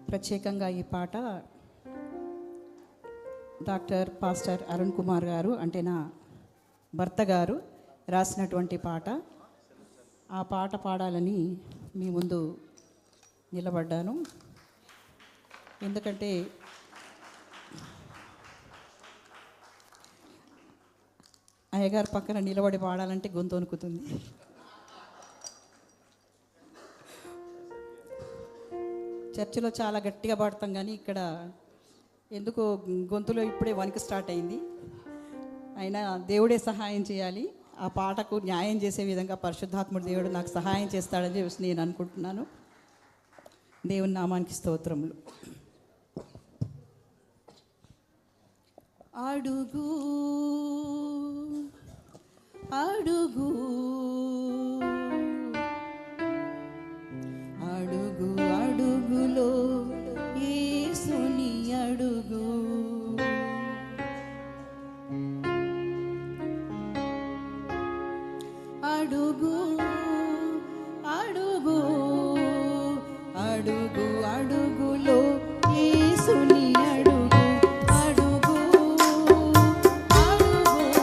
ప్రత్యేకంగా ఈ పాట డాక్టర్ పాస్టర్ అరుణ్ కుమార్ గారు అంటే నా భర్త గారు రాసినటువంటి పాట. ఆ పాట పాడాలని మీ ముందు నిలబడ్డాను. ఎందుకంటే అయ్యగారు పక్కన నిలబడి పాడాలంటే గొంతు వణుకుతుంది. చర్చిలో చాలా గట్టిగా పాడతాం, కానీ ఇక్కడ ఎందుకో గొంతులో ఇప్పుడే వణుకు స్టార్ట్ అయింది. అయినా దేవుడే సహాయం చేయాలి. ఆ పాటకు న్యాయం చేసే విధంగా పరిశుద్ధాత్ముడు దేవుడు నాకు సహాయం చేస్తాడని చెప్పి నేను అనుకుంటున్నాను. దేవుని నామానికి స్తోత్రములు. అడుగు అడుగు అడుగు అడుగులో యేసుని అడుగు, అడుగు అడుగు అడుగు అడుగులో యేసుని అడుగు, అడుగు అడుగు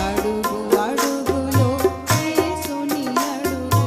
అడుగు అడుగులో యేసుని అడుగు.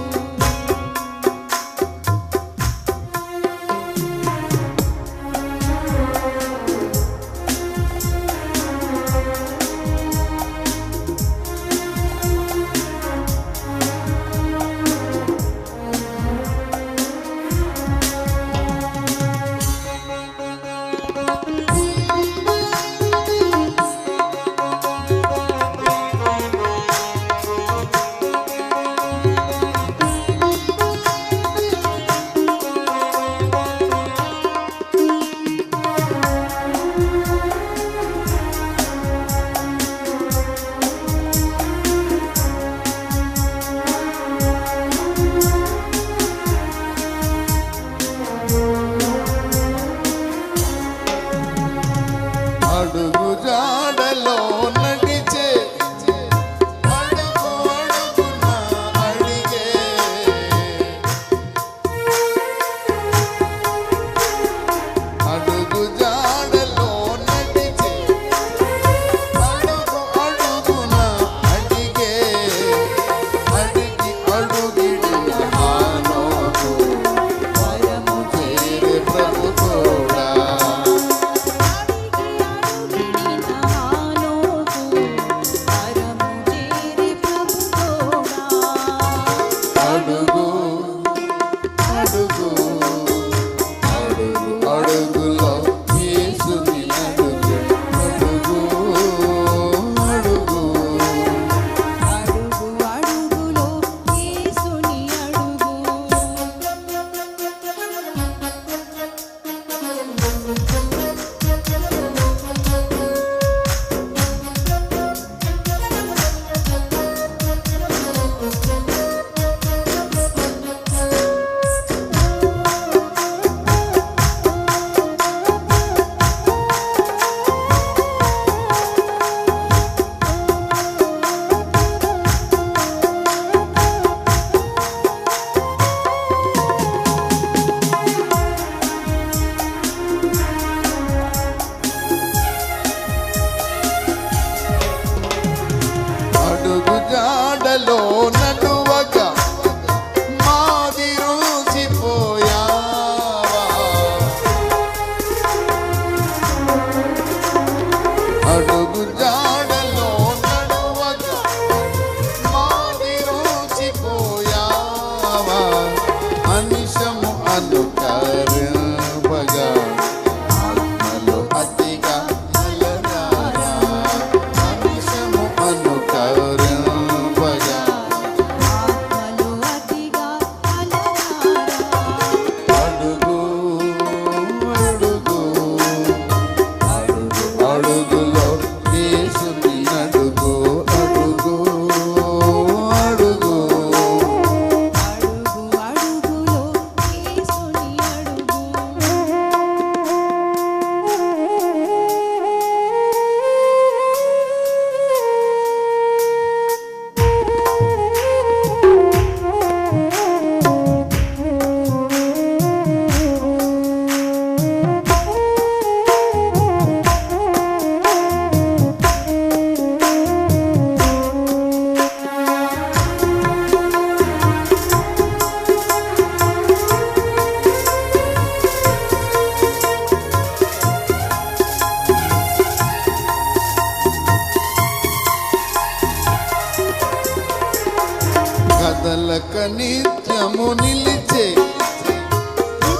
కదలక నిత్యము నిలిచే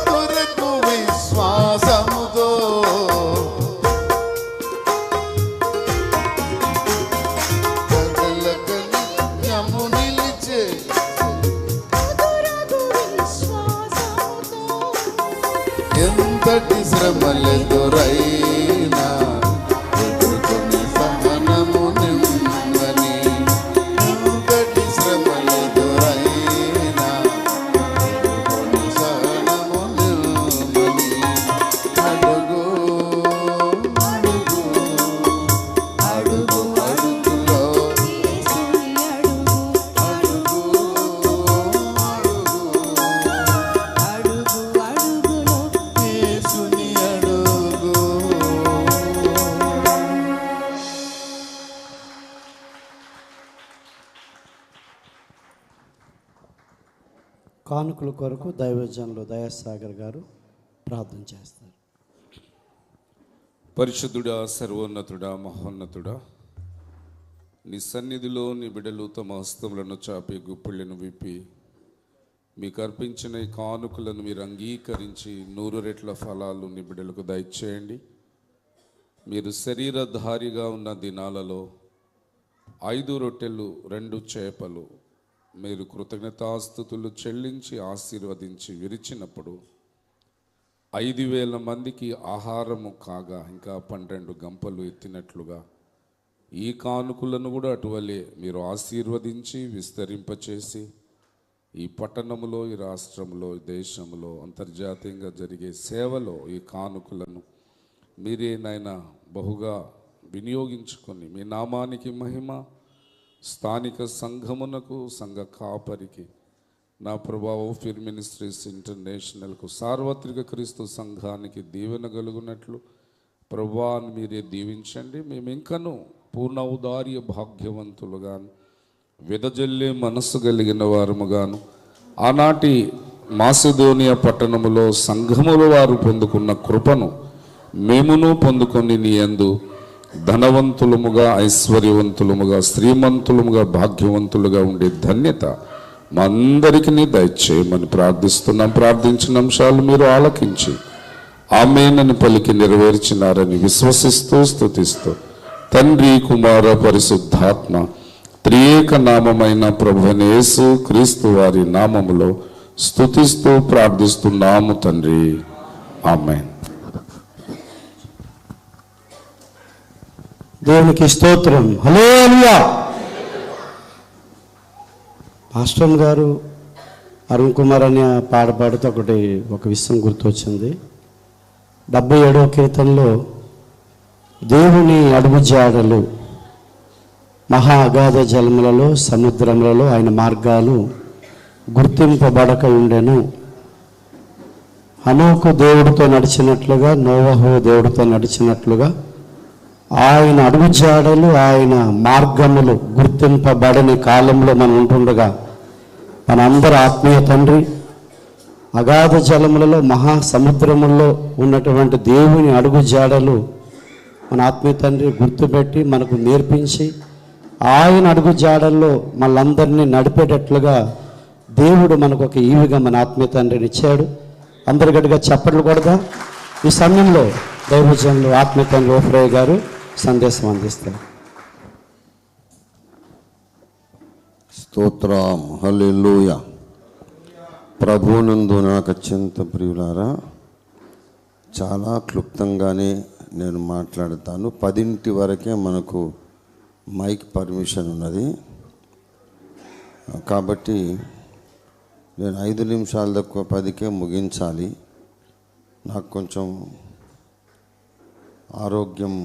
కొరకు విశ్వాసముతో కదలక నిత్యము నిలిచే ఎంతటి శ్రమలెదురైనా ఎదుర్కొని సహనము నిమ్మని ఎంతటి శ్రమలెదురైనా ఎదుర్కొని సహనము నిమ్మని అడుగు అడుగు అడుగు అడుగులో అడుగు యేసుని అడుగు. కానుకల కొరకు దైవజనులు దయాసాగర్ గారు ప్రార్థన చేస్తారు. పరిశుద్ధుడా, సర్వోన్నతుడా, మహోన్నతుడా, నీ సన్నిధిలో నీ బిడ్డలు తమ హస్తములను చాపి గుప్పిళ్ళను విప్పి మీకు అర్పించిన ఈ కానుకలను మీరు అంగీకరించి 100 రెట్ల ఫలాలు నీ బిడ్డలకు దయచేయండి. మీరు శరీరధారిగా ఉన్న దినాలలో 5 రొట్టెలు 2 చేపలు మీరు కృతజ్ఞతాస్తుతులు చెల్లించి ఆశీర్వదించి విరిచినప్పుడు 5,000 మందికి ఆహారము కాగా ఇంకా 12 గంపలు ఎత్తినట్లుగా ఈ కానుకలను కూడా అటువలే మీరు ఆశీర్వదించి విస్తరింపచేసి ఈ పట్టణములో, ఈ రాష్ట్రంలో, ఈ దేశంలో, అంతర్జాతీయంగా జరిగే సేవలో ఈ కానుకలను మీరే నాయన బహుగా వినియోగించుకొని మీ నామానికి మహిమ, స్థానిక సంఘమునకు, సంఘ కాపరికి, నా ప్రభావ ఓఫీర్ మినిస్ట్రీస్ ఇంటర్నేషనల్కు, సార్వత్రిక క్రీస్తు సంఘానికి దీవెన కలుగునట్లు ప్రభువాన్ని మీరే దీవించండి. మేము ఇంకనూ పూర్ణ ఔదార్య భాగ్యవంతులుగాను విదజల్లే మనస్సు కలిగిన వారముగాను ఆనాటి మాసిదోనియా పట్టణములో సంఘముల వారు పొందుకున్న కృపను మేమును పొందుకొని నీ యందు ధనవంతులముగా, ఐశ్వర్యవంతులముగా, శ్రీమంతులముగా, భాగ్యవంతులుగా ఉండే ధన్యత మా అందరికీ దయచేయమని ప్రార్థిస్తున్నాం. ప్రార్థించిన అంశాలు మీరు ఆలకించి ఆమేనని పలికి నెరవేర్చినారని విశ్వసిస్తూ స్తుతిస్తూ తండ్రి, కుమార, పరిశుద్ధాత్మ త్రియేక నామమైన ప్రభువైన యేసు క్రీస్తు వారి నామములో స్తుతిస్తూ ప్రార్థిస్తున్నాము తండ్రి. ఆమేన్. దేవునికి స్తోత్రం. హల్లెలూయా. పాస్టర్ గారు అరుణ్ కుమార్ అనే పాట పాడుతూ ఒక విషయం గుర్తొచ్చింది. 77వ కీర్తనలో దేవుని అడుగు జాడలు మహా అగాధ జలములలో, సముద్రములలో ఆయన మార్గాలు గుర్తింపబడక ఉండెను. హనోకు దేవుడితో నడిచినట్లుగా, నోవహు దేవుడితో నడిచినట్లుగా ఆయన అడుగు జాడలు, ఆయన మార్గములు గుర్తింపబడని కాలంలో మనం ఉంటుండగా మనందరి ఆత్మీయ తండ్రి అగాధ జలములలో, మహాసముద్రముల్లో ఉన్నటువంటి దేవుని అడుగు జాడలు మన ఆత్మీయ తండ్రి గుర్తుపెట్టి మనకు నేర్పించి ఆయన అడుగు జాడల్లో మనందరినీ నడిపేటట్లుగా దేవుడు మనకు ఒక ఈవిగా మన ఆత్మీయ తండ్రిని ఇచ్చాడు. అందరి గట్టిగా చప్పట్లు కొడదా. ఈ సమయంలో దైవజనులు ఆత్మీయ తండ్రి ఓఫ్రయ్య గారు సందేశం అందిస్తారు. స్తోత్రం. హల్లెలూయా. ప్రభువునందు నాకు అత్యంత ప్రియులారా, చాలా క్లుప్తంగానే నేను మాట్లాడతాను. 10 వరకే మనకు మైక్ పర్మిషన్ ఉన్నది కాబట్టి నేను 5 నిమిషాలు తక్కువ 10కే ముగించాలి. నాకు కొంచెం ఆరోగ్యం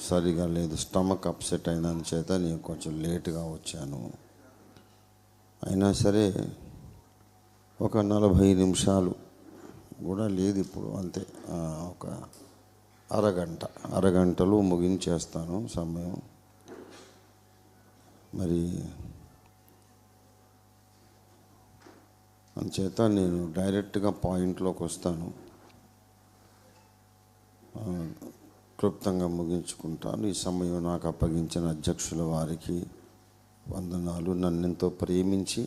సరిగా లేదు, స్టమక్ అప్సెట్ అయినందు చేత నేను కొంచెం లేటుగా వచ్చాను. అయినా సరే ఒక 40 నిమిషాలు కూడా లేదు ఇప్పుడు, అంతే. ఒక అరగంటలో ముగించేస్తాను సమయం. మరి అందుచేత నేను డైరెక్ట్గా పాయింట్లోకి వస్తాను, క్లుప్తంగా ముగించుకుంటాను. ఈ సమయం నాకు అప్పగించిన అధ్యక్షుల వారికి, వందనాలు. నన్నెంతో ప్రేమించి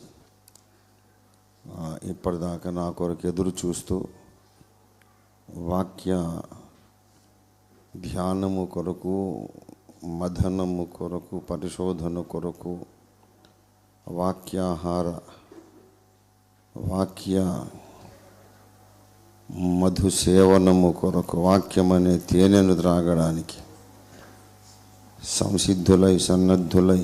ఇప్పటిదాకా నా కొరకు ఎదురు చూస్తూ వాక్య ధ్యానము కొరకు, మథనము కొరకు, పరిశోధన కొరకు, వాక్య మధు సేవనము కొరకు, వాక్యం అనే తేనెను త్రాగడానికి సంసిద్ధులై సన్నద్ధులై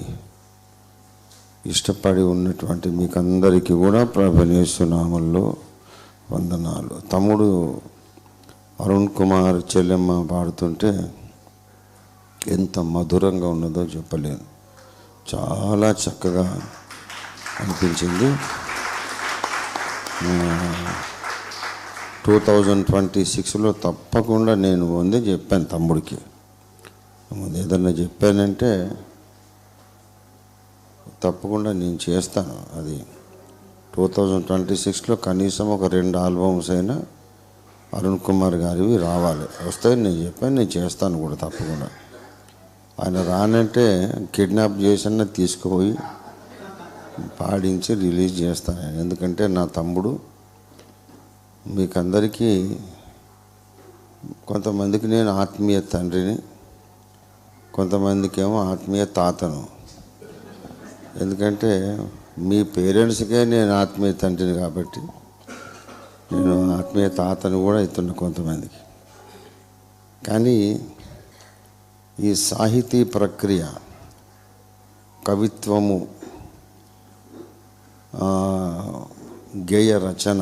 ఇష్టపడి ఉన్నటువంటి మీకందరికీ కూడా ప్రభువైన యేసు నామములో వందనాలు. తమ్ముడు అరుణ్ కుమార్ చెల్లెమ్మ పాడుతుంటే ఎంత మధురంగా ఉన్నదో చెప్పలేను. చాలా చక్కగా అనిపించింది. 2026లో తప్పకుండా నేను ముందే చెప్పాను తమ్ముడికి, ముందు ఏదన్నా చెప్పానంటే తప్పకుండా నేను చేస్తాను. అది 2026లో కనీసం ఒక 2 ఆల్బమ్స్ అయినా అరుణ్ కుమార్ గారివి రావాలి. వస్తాయి, నేను చెప్పాను, నేను చేస్తాను కూడా తప్పకుండా. ఆయన రానంటే కిడ్నాప్ చేసిన తీసుకుపోయి పాడించి రిలీజ్ చేస్తాను. ఎందుకంటే నా తమ్ముడు మీకందరికీ, కొంతమందికి నేను ఆత్మీయ తండ్రిని, కొంతమందికి ఏమో ఆత్మీయ తాతను. ఎందుకంటే మీ పేరెంట్స్కే నేను ఆత్మీయ తండ్రిని కాబట్టి నేను ఆత్మీయ తాతను కూడా ఇస్తున్నా కొంతమందికి. కానీ ఈ సాహితీ ప్రక్రియ, కవిత్వము, గేయ రచన,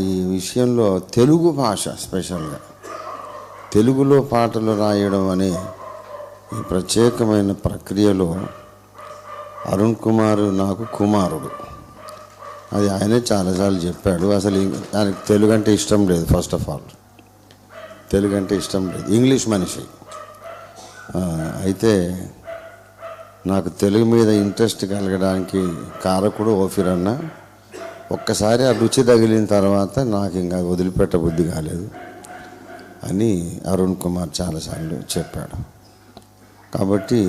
ఈ విషయంలో తెలుగు భాష స్పెషల్గా తెలుగులో పాటలు రాయడం అనే ఈ ప్రత్యేకమైన ప్రక్రియలో అరుణ్ కుమార్ నాకు కుమారుడు. అది ఆయనే చాలాసార్లు చెప్పాడు. అసలు ఆయనకు తెలుగు అంటే ఇష్టం లేదు. ఫస్ట్ ఆఫ్ ఆల్ తెలుగు అంటే ఇష్టం లేదు, ఇంగ్లీష్ మనిషి. అయితే నాకు తెలుగు మీద ఇంట్రెస్ట్ కలగడానికి కారకుడు ఓఫీర్ అన్న. ఒక్కసారి ఆ రుచి తగిలిన తర్వాత నాకు ఇంకా వదిలిపెట్ట బుద్ధి కాలేదు అని అరుణ్ కుమార్ చాలాసార్లు చెప్పాడు. కాబట్టి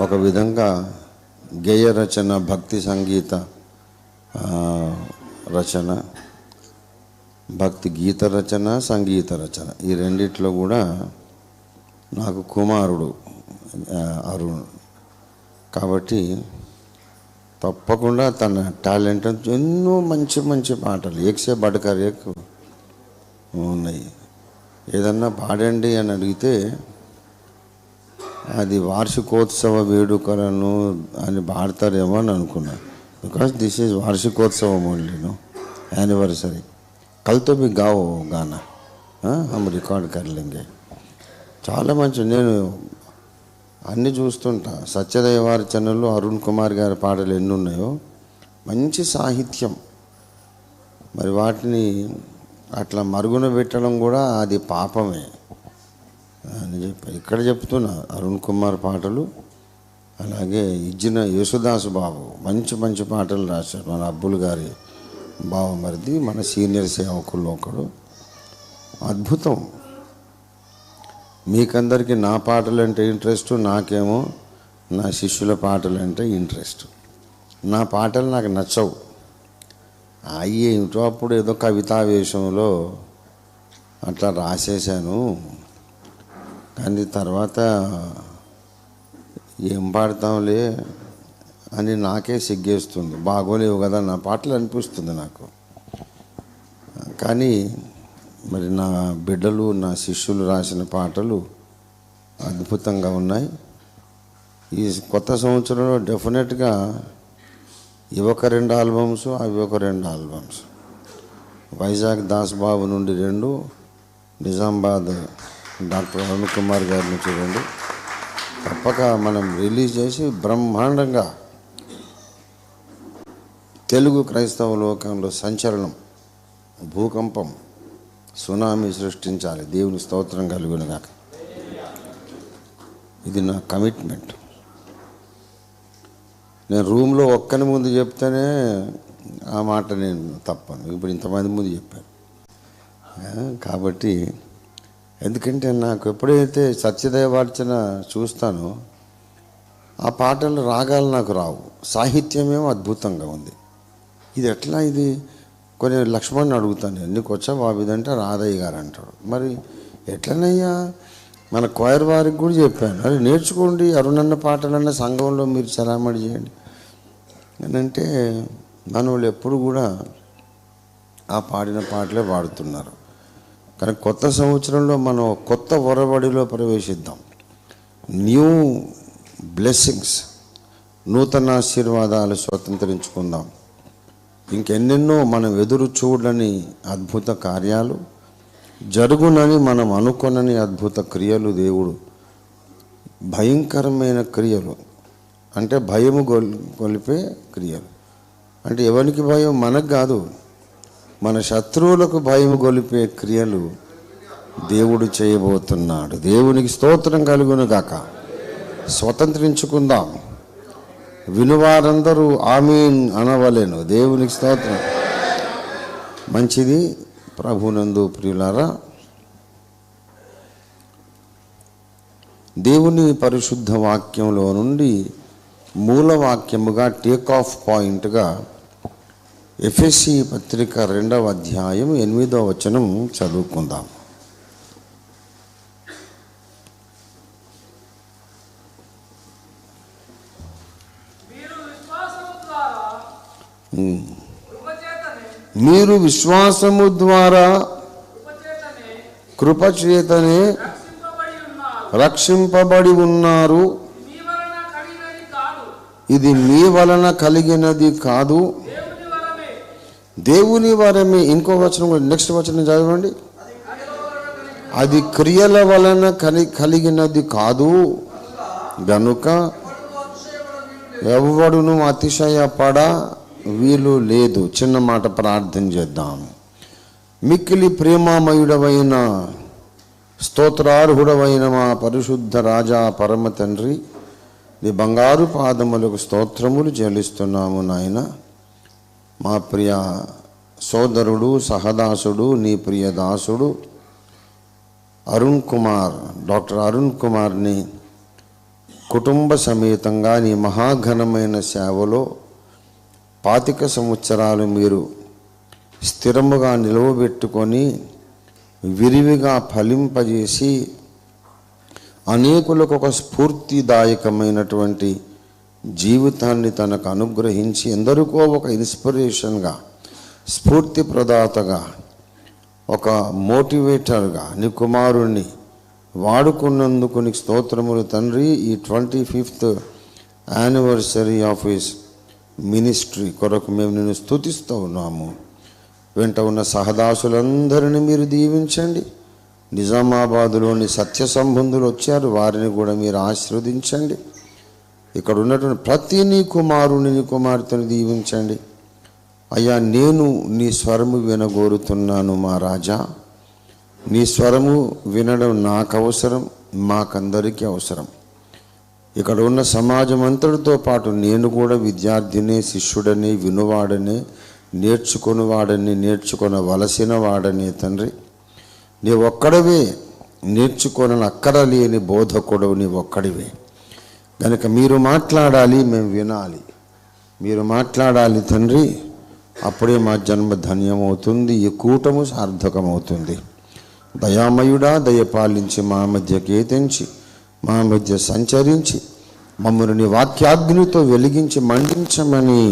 ఒక విధంగా గేయ రచన, భక్తి సంగీత రచన, భక్తి గీత రచన, సంగీత రచన, ఈ రెండిట్లో కూడా నాకు కుమారుడు అరుణ్. కాబట్టి తప్పకుండా తన టాలెంట్ ఎన్నో మంచి మంచి పాటలు ఏక్సే బడకర్ ఏక్ ఉన్నాయి. ఏదన్నా పాడండి అని అడిగితే అది వార్షికోత్సవ వేడుకలను అని పాడతారేమో అని అనుకున్నా. బికాస్ దిస్ ఈజ్ వార్షికోత్సవం ఓన్లీ, नो एनिवर्सरी. कल तो भी गाओ गाना, हम రికార్డ్ कर लेंगे. చాలా మంచి, నేను అన్నీ చూస్తుంటా. సత్యదైవార్చనలో అరుణ్ కుమార్ గారి పాటలు ఎన్ని ఉన్నాయో, మంచి సాహిత్యం. మరి వాటిని అట్లా మరుగున పెట్టడం కూడా అది పాపమే అని చెప్పి ఇక్కడ చెప్తున్నా. అరుణ్ కుమార్ పాటలు, అలాగే ఇజ్జిన యేసుదాసు బాబు మంచి మంచి పాటలు రాశాడు. మన అబ్బుల్ గారి బావమరిది, మన సీనియర్ సేవకుల్లో ఒకడు. అద్భుతం. మీకందరికీ నా పాటలు అంటే ఇంట్రెస్ట్, నాకేమో నా శిష్యుల పాటలు అంటే ఇంట్రెస్ట్. నా పాటలు నాకు నచ్చవు. ఏమిటో అప్పుడు ఏదో కవితావేశంలో అట్లా రాసేసాను. కానీ తర్వాత ఏం పాడతాంలే అని నాకే సిగ్గేస్తుంది. బాగోలేవు కదా నా పాటలు అనిపిస్తుంది నాకు. కానీ మరి నా బిడ్డలు, నా శిష్యులు రాసిన పాటలు అద్భుతంగా ఉన్నాయి. ఈ కొత్త సంవత్సరంలో డెఫినెట్గా ఇవి ఒక 2 ఆల్బమ్స్, అవి ఒక 2 ఆల్బమ్స్. వైజాగ్ దాస్ బాబు నుండి 2, నిజామాబాద్ డాక్టర్ అరుణ్ కుమార్ గారి నుంచి 2 తప్పక మనం రిలీజ్ చేసి బ్రహ్మాండంగా తెలుగు క్రైస్తవ లోకంలో సంచలనం, భూకంపం, సునామీ సృష్టించాలి. దేవుని స్తోత్రం కలుగునుగాక. ఇది నా కమిట్మెంట్. నేను రూమ్లో ఒక్కని ముందు చెప్తేనే ఆ మాట నేను తప్పను. ఇప్పుడు ఇంతమంది ముందు చెప్పాను. కాబట్టి ఎందుకంటే నాకు ఎప్పుడైతే సత్యదేవార్చన చూస్తానో ఆ పాటలు రాగాలు నాకు రావు, సాహిత్యమేమో అద్భుతంగా ఉంది. ఇది ఎట్లా, ఇది కొన్ని లక్ష్మణ్ని అడుగుతాను, నీకు వచ్చా బాబిదంటే రాధయ్య గారు అంటాడు. మరి ఎట్లనయ్యా, మన క్వైర్ వారికి కూడా చెప్పాను, అది నేర్చుకోండి, అరుణన్న పాటలన్న సంఘంలో మీరు చలామణి చేయండి అని అంటే మన వాళ్ళు ఎప్పుడు కూడా ఆ పాడిన పాటలే పాడుతున్నారు. కానీ కొత్త సంవత్సరంలో మనం కొత్త ఒరవడిలో ప్రవేశిద్దాం. న్యూ బ్లెస్సింగ్స్, నూతన ఆశీర్వాదాలు స్వతంత్రించుకుందాం. ఇంకెన్నెన్నో మనం ఎదురు చూడని అద్భుత కార్యాలు జరుగునని మనం అనుకొనని అద్భుత క్రియలు, దేవుడు భయంకరమైన క్రియలు అంటే భయము గొలిపే క్రియలు. అంటే ఎవరికి భయం? మనకు కాదు, మన శత్రువులకు భయం గొలిపే క్రియలు దేవుడు చేయబోతున్నాడు. దేవునికి స్తోత్రం కలుగును గాక. స్వతంత్రించుకుందాం. వినువారందరూ ఆమేన్ అనవలెను. దేవునికి స్తోత్రం. మంచిది. ప్రభునందు ప్రియులారా, దేవుని పరిశుద్ధ వాక్యంలో నుండి మూల వాక్యముగా టేక్ ఆఫ్ పాయింట్గా ఎఫెసీ పత్రిక 2వ అధ్యాయం 8వ వచనం చదువుకుందాం. మీరు విశ్వాసము ద్వారా కృపచేతనే రక్షింపబడి ఉన్నారు. ఇది మీ వలన కలిగినది కాదు, దేవుని వరమే. ఇంకో వచనం, నెక్స్ట్ వచనం చదవండి. అది క్రియల వలన కలిగినది కాదు గనుక ఎవడును అతిశయపడ వీలు లేదు. చిన్న మాట ప్రార్థన చేద్దాం. మిక్కిలి ప్రేమామయుడవైన స్తోత్రార్హుడవైన మా పరిశుద్ధ రాజా పరమ తండ్రి, నీ బంగారు పాదములకు స్తోత్రములు చెల్లిస్తున్నాము నాయన. మా ప్రియ సోదరుడు, సహదాసుడు, నీ ప్రియ దాసుడు డాక్టర్ అరుణ్ కుమార్ని కుటుంబ సమేతంగా నీ మహాఘనమైన సేవలో 25 సంవత్సరాలు మీరు స్థిరముగా నిలవబెట్టుకొని విరివిగా ఫలింపజేసి అనేకులకు ఒక స్ఫూర్తిదాయకమైనటువంటి జీవితాన్ని తనకు అనుగ్రహించి ఎందరికో ఒక ఇన్స్పిరేషన్గా, స్ఫూర్తి ప్రదాతగా, ఒక మోటివేటర్గా నీ కుమారుణ్ణి వాడుకున్నందుకు నీకు స్తోత్రములు తండ్రి. ఈ 25th anniversary of his ministry కొరకు మేము నిన్ను స్తుతిస్తూ ఉన్నాము. వెంట ఉన్న సహదాసులందరినీ మీరు దీవించండి. నిజామాబాదులోని సత్య సంబంధులు వచ్చారు, వారిని కూడా మీరు ఆశీర్వదించండి. ఇక్కడ ఉన్నటువంటి ప్రతి నీ కుమారుని, నీ కుమార్తెను దీవించండి. అయ్యా, నేను నీ స్వరము వినగోరుతున్నాను మా రాజా. నీ స్వరము వినడం నాకు అవసరం, మాకందరికీ అవసరం. ఇక్కడ ఉన్న సమాజం అంతటితో పాటు నేను కూడా విద్యార్థిని, శిష్యుడని, వినువాడని, నేర్చుకొనవలసిన వాడని తండ్రి. నీ ఒక్కడవే నేర్చుకొనని అక్కరలేని బోధకుడు నీ ఒక్కడివే. కనుక మీరు మాట్లాడాలి, మేము వినాలి. మీరు మాట్లాడాలి తండ్రి, అప్పుడే మా జన్మ ధన్యమవుతుంది, ఈ కూటము సార్థకమవుతుంది. దయామయుడా, దయపాలించి మా మధ్య కేతించి, మా మధ్య సంచరించి, మమ్మల్ని నీ వాక్యాగ్నితో వెలిగించి మండించమని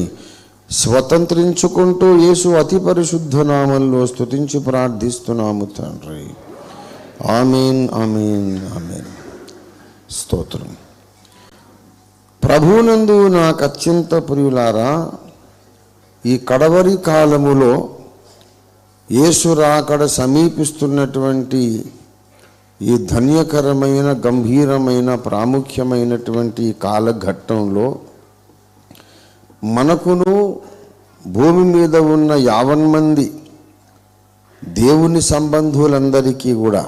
స్వతంత్రించుకుంటూ యేసు అతి పరిశుద్ధ నామంలో స్తుతించి ప్రార్థిస్తున్నాము తండ్రి. ఆమేన్, ఆమేన్, ఆమేన్. స్తోత్రం. ప్రభువునందు నాకు అత్యంత ప్రియులారా, ఈ కడవరి కాలములో యేసు రాకడ సమీపిస్తున్నటువంటి ఈ ధన్యకరమైన, గంభీరమైన, ప్రాముఖ్యమైనటువంటి కాలఘట్టంలో మనకును భూమి మీద ఉన్న 50 మంది దేవుని సంబంధులందరికీ కూడా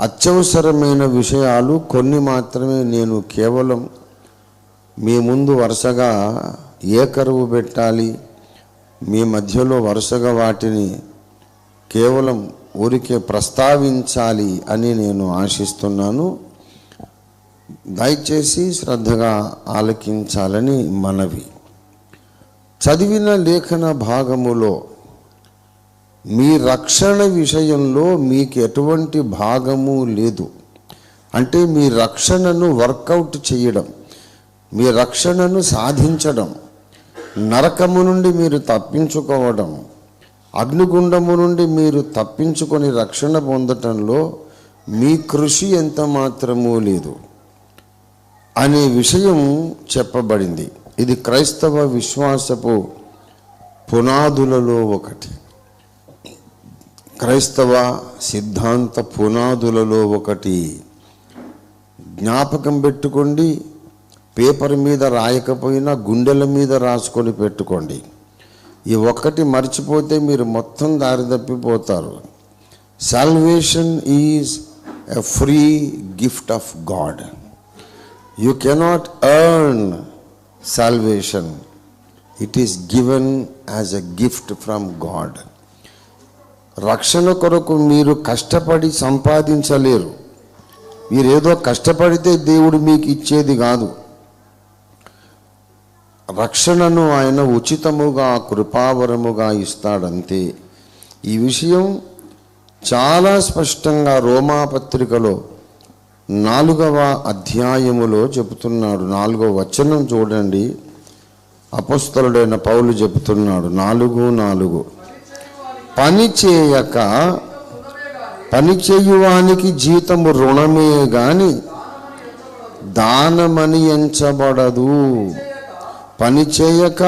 అత్యవసరమైన విషయాలు కొన్ని మాత్రమే నేను కేవలం మీ ముందు వరుసగా ఏకరువు పెట్టాలి, మీ మధ్యలో వరుసగా వాటిని కేవలం ఊరికే ప్రస్తావించాలి అని నేను ఆశిస్తున్నాను. దయచేసి శ్రద్ధగా ఆలకించాలని మనవి. చదివిన లేఖన భాగములో మీ రక్షణ విషయంలో మీకు ఎటువంటి భాగము లేదు. అంటే మీ రక్షణను వర్కౌట్ చేయడం, మీ రక్షణను సాధించడం, నరకము నుండి మీరు తప్పించుకోవడం, అగ్నిగుండము నుండి మీరు తప్పించుకొని రక్షణ పొందటంలో మీ కృషి ఎంత మాత్రమూ లేదు అనే విషయం చెప్పబడింది. ఇది క్రైస్తవ విశ్వాసపు పునాదులలో ఒకటి, క్రైస్తవ సిద్ధాంత పునాదులలో ఒకటి. జ్ఞాపకం పెట్టుకోండి. పేపర్ మీద రాయకపోయినా గుండెల మీద రాసుకొని పెట్టుకోండి. ఈ ఒక్కటి మర్చిపోతే మీరు మొత్తం దారి తప్పిపోతారు. Salvation is a free gift of God. You cannot earn salvation. It is given as a gift from God. రక్షణ కొరకు మీరు కష్టపడి సంపాదించలేరు. మీరేదో కష్టపడితే దేవుడు మీకు ఇచ్చేది కాదు. రక్షణను ఆయన ఉచితముగా కృపావరముగా ఇస్తాడంతే. ఈ విషయం చాలా స్పష్టంగా రోమాపత్రికలో 4వ అధ్యాయములో చెబుతున్నాడు. 4వ వచనం చూడండి. అపొస్తలుడైన పౌలు చెబుతున్నాడు 4:4, పని చేయువానికి జీతము రుణమే గాని దానమని ఎంచబడదు. పని చేయక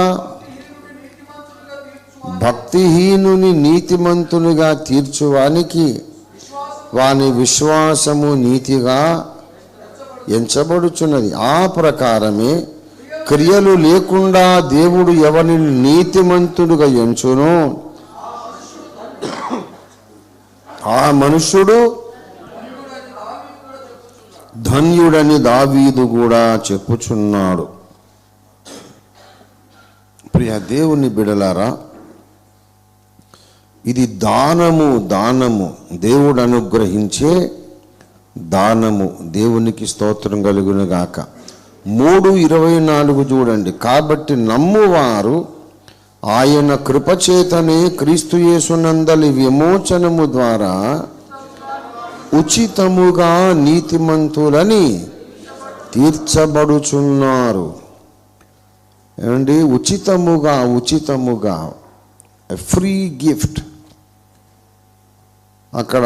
భక్తిహీనుని నీతిమంతునిగా తీర్చువానికి వాని విశ్వాసము నీతిగా ఎంచబడుచున్నది. ఆ ప్రకారమే క్రియలు లేకుండా దేవుడు ఎవరిని నీతిమంతుడుగా ఎంచునో ఆ మనుష్యుడు ధన్యుడని దావీదు కూడా చెప్పుచున్నాడు. ప్రియ దేవుని బిడలారా, ఇది దానము దేవుడు అనుగ్రహించే దానము. దేవునికి స్తోత్రం కలుగును గాక. 3:24 చూడండి. కాబట్టి నమ్మువారు ఆయన కృపచేతనే క్రీస్తు యేసునందలి విమోచనము ద్వారా ఉచితముగా నీతిమంతులని తీర్చబడుచున్నారు. ఏమండి? ఉచితముగా ఫ్రీ గిఫ్ట్. అక్కడ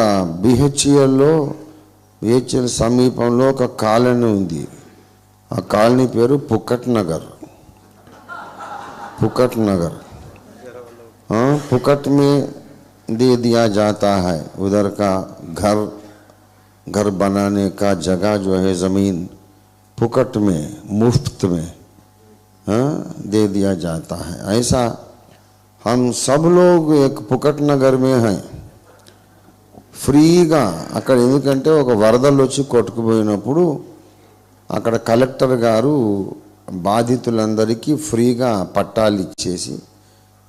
బిహెచ్ఎల్ సమీపంలో ఒక కాలనీ ఉంది. ఆ కాలనీ పేరు పుకట్ నగర్. पुकट में दे दिया जाता है. उधर का घर बनाने का जगह जो है ज़मीन पुकट में मुफ्त में दे दिया जाता है. ऐसा हम सब लोग एक पुकट नगर में हैं. ఫ్రీగా అక్కడ. ఎందుకంటే ఒక వరదలు వచ్చి కొట్టుకుపోయినప్పుడు అక్కడ కలెక్టర్ గారు బాధితులందరికీ ఫ్రీగా పట్టాలు ఇచ్చేసి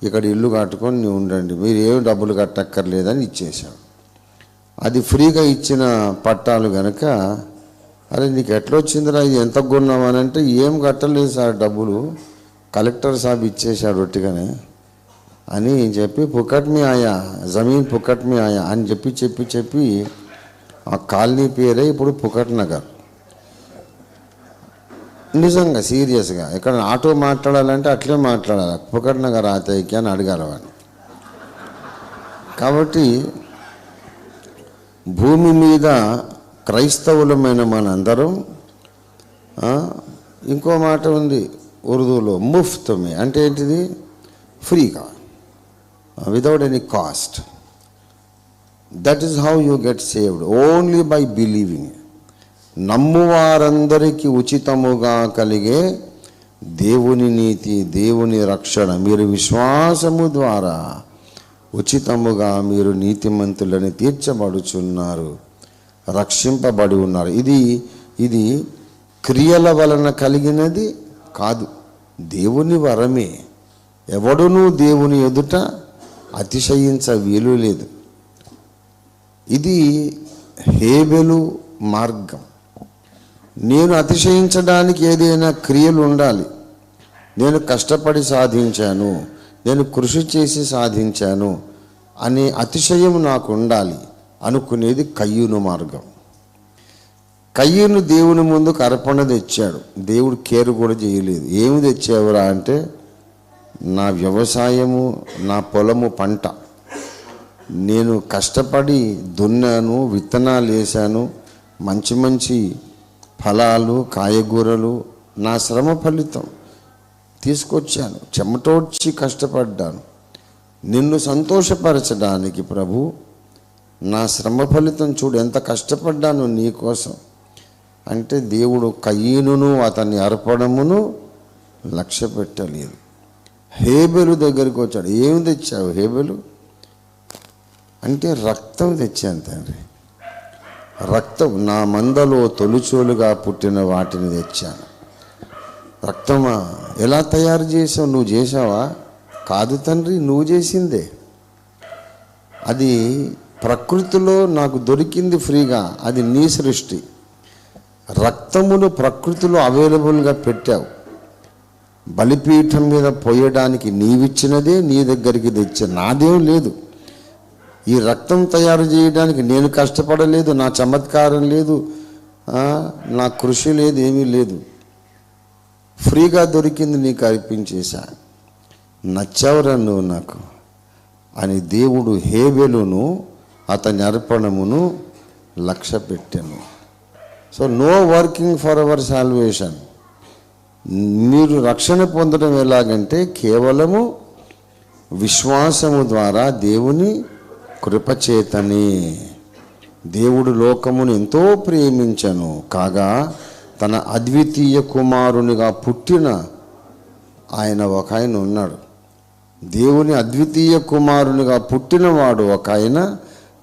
ఇక్కడ ఇల్లు కట్టుకొని ఉండండి, మీరు ఏమి డబ్బులు కట్టక్కర్లేదని ఇచ్చేశాడు. అది ఫ్రీగా ఇచ్చిన పట్టాలు కనుక, అరే నీకు ఎట్లా వచ్చిందిరా, ఇది ఎంత కొన్నామనంటే ఏం కట్టలేదు సార్, డబ్బులు కలెక్టర్ సాబ్ ఇచ్చేశాడు ఒట్టిగానే అని చెప్పి పుకట్ మీ ఆయా, జమీన్ పుకట్ మీ ఆయా అని చెప్పి ఆ కాలనీ పేరే ఇప్పుడు పుకట్ నగర్. నిజంగా సీరియస్గా ఇక్కడ ఆటో మాట్లాడాలంటే అట్లే మాట్లాడాలి. పుకట్ నగర్ ఆతయ్యకి అని అడగాలి వాడిని. కాబట్టి భూమి మీద క్రైస్తవులమైన మనందరం, ఇంకో మాట ఉంది ఉర్దూలో, ముఫ్తమే అంటే ఏంటిది? ఫ్రీగా, without any cost. That is how you get saved, only by believing. నమ్మువారందరికీ ఉచితముగా కలిగే దేవుని నీతి, దేవుని రక్షణ, మీరు విశ్వాసము ద్వారా ఉచితముగా మీరు నీతిమంతులని తీర్చబడుచున్నారు, రక్షింపబడి ఉన్నారు. ఇది క్రియల వలన కలిగినది కాదు, దేవుని వరమే. ఎవడునూ దేవుని ఎదుట అతిశయించ వీలు లేదు. ఇది హేబెలు మార్గం. నేను అతిశయించడానికి ఏదైనా క్రియలు ఉండాలి. నేను కష్టపడి సాధించాను, నేను కృషి చేసి సాధించాను అనే అతిశయం నాకు ఉండాలి అనుకునేది కయ్యూను మార్గం. కయ్యూను దేవుని ముందుకు అర్పణ తెచ్చాడు. దేవుడు కేర్ కూడా చేయలేదు. ఏమి తెచ్చావురా అంటే, నా వ్యవసాయము, నా పొలము, పంట నేను కష్టపడి దున్నాను, విత్తనాలు వేసాను, మంచి మంచి ఫలాలు, కాయగూరలు నా శ్రమ ఫలితం తీసుకొచ్చాను, చెమటోడ్చి కష్టపడ్డాను. నిన్ను సంతోషపరచడానికి ప్రభు నా శ్రమ ఫలితం చూడు, ఎంత కష్టపడ్డాను నీ కోసం అంటే దేవుడు కయ్యూనును అతని అర్పణమును లక్ష్య పెట్టలేదు. హేబెలు దగ్గరికి వచ్చాడు. ఏమి తెచ్చావు హేబెలు అంటే, రక్తం తెచ్చాను తండ్రి, రక్తం, నా మందలో తొలిచూలుగా పుట్టిన వాటిని తెచ్చాను. రక్తమా, ఎలా తయారు చేసావు? నువ్వు చేసావా? కాదు తండ్రి, నువ్వు చేసిందే. అది ప్రకృతిలో నాకు దొరికింది ఫ్రీగా, అది నీ సృష్టి. రక్తమును ప్రకృతిలో అవైలబుల్గా పెట్టావు. బలిపీఠం మీద పోయడానికి నీవిచ్చినదే నీ దగ్గరికి తెచ్చా, నాదేం లేదు. ఈ రక్తం తయారు చేయడానికి నేను కష్టపడలేదు, నా చమత్కారం లేదు, నా కృషి లేదు, ఏమీ లేదు. ఫ్రీగా దొరికింది నీకు అర్పించేశా. నచ్చావురా నువ్వు నాకు అని దేవుడు హేబెలును అతని అర్పణమును లక్ష్య పెట్టాను. So no working for our salvation. మీరు రక్షణ పొందడం ఎలాగంటే కేవలము విశ్వాసము ద్వారా, దేవుని కృపచేతని. దేవుడు లోకమును ఎంతో ప్రేమించను కాగా తన అద్వితీయ కుమారునిగా పుట్టిన ఆయన ఒక ఆయన ఉన్నాడు. దేవుని అద్వితీయ కుమారునిగా పుట్టినవాడు ఒక ఆయన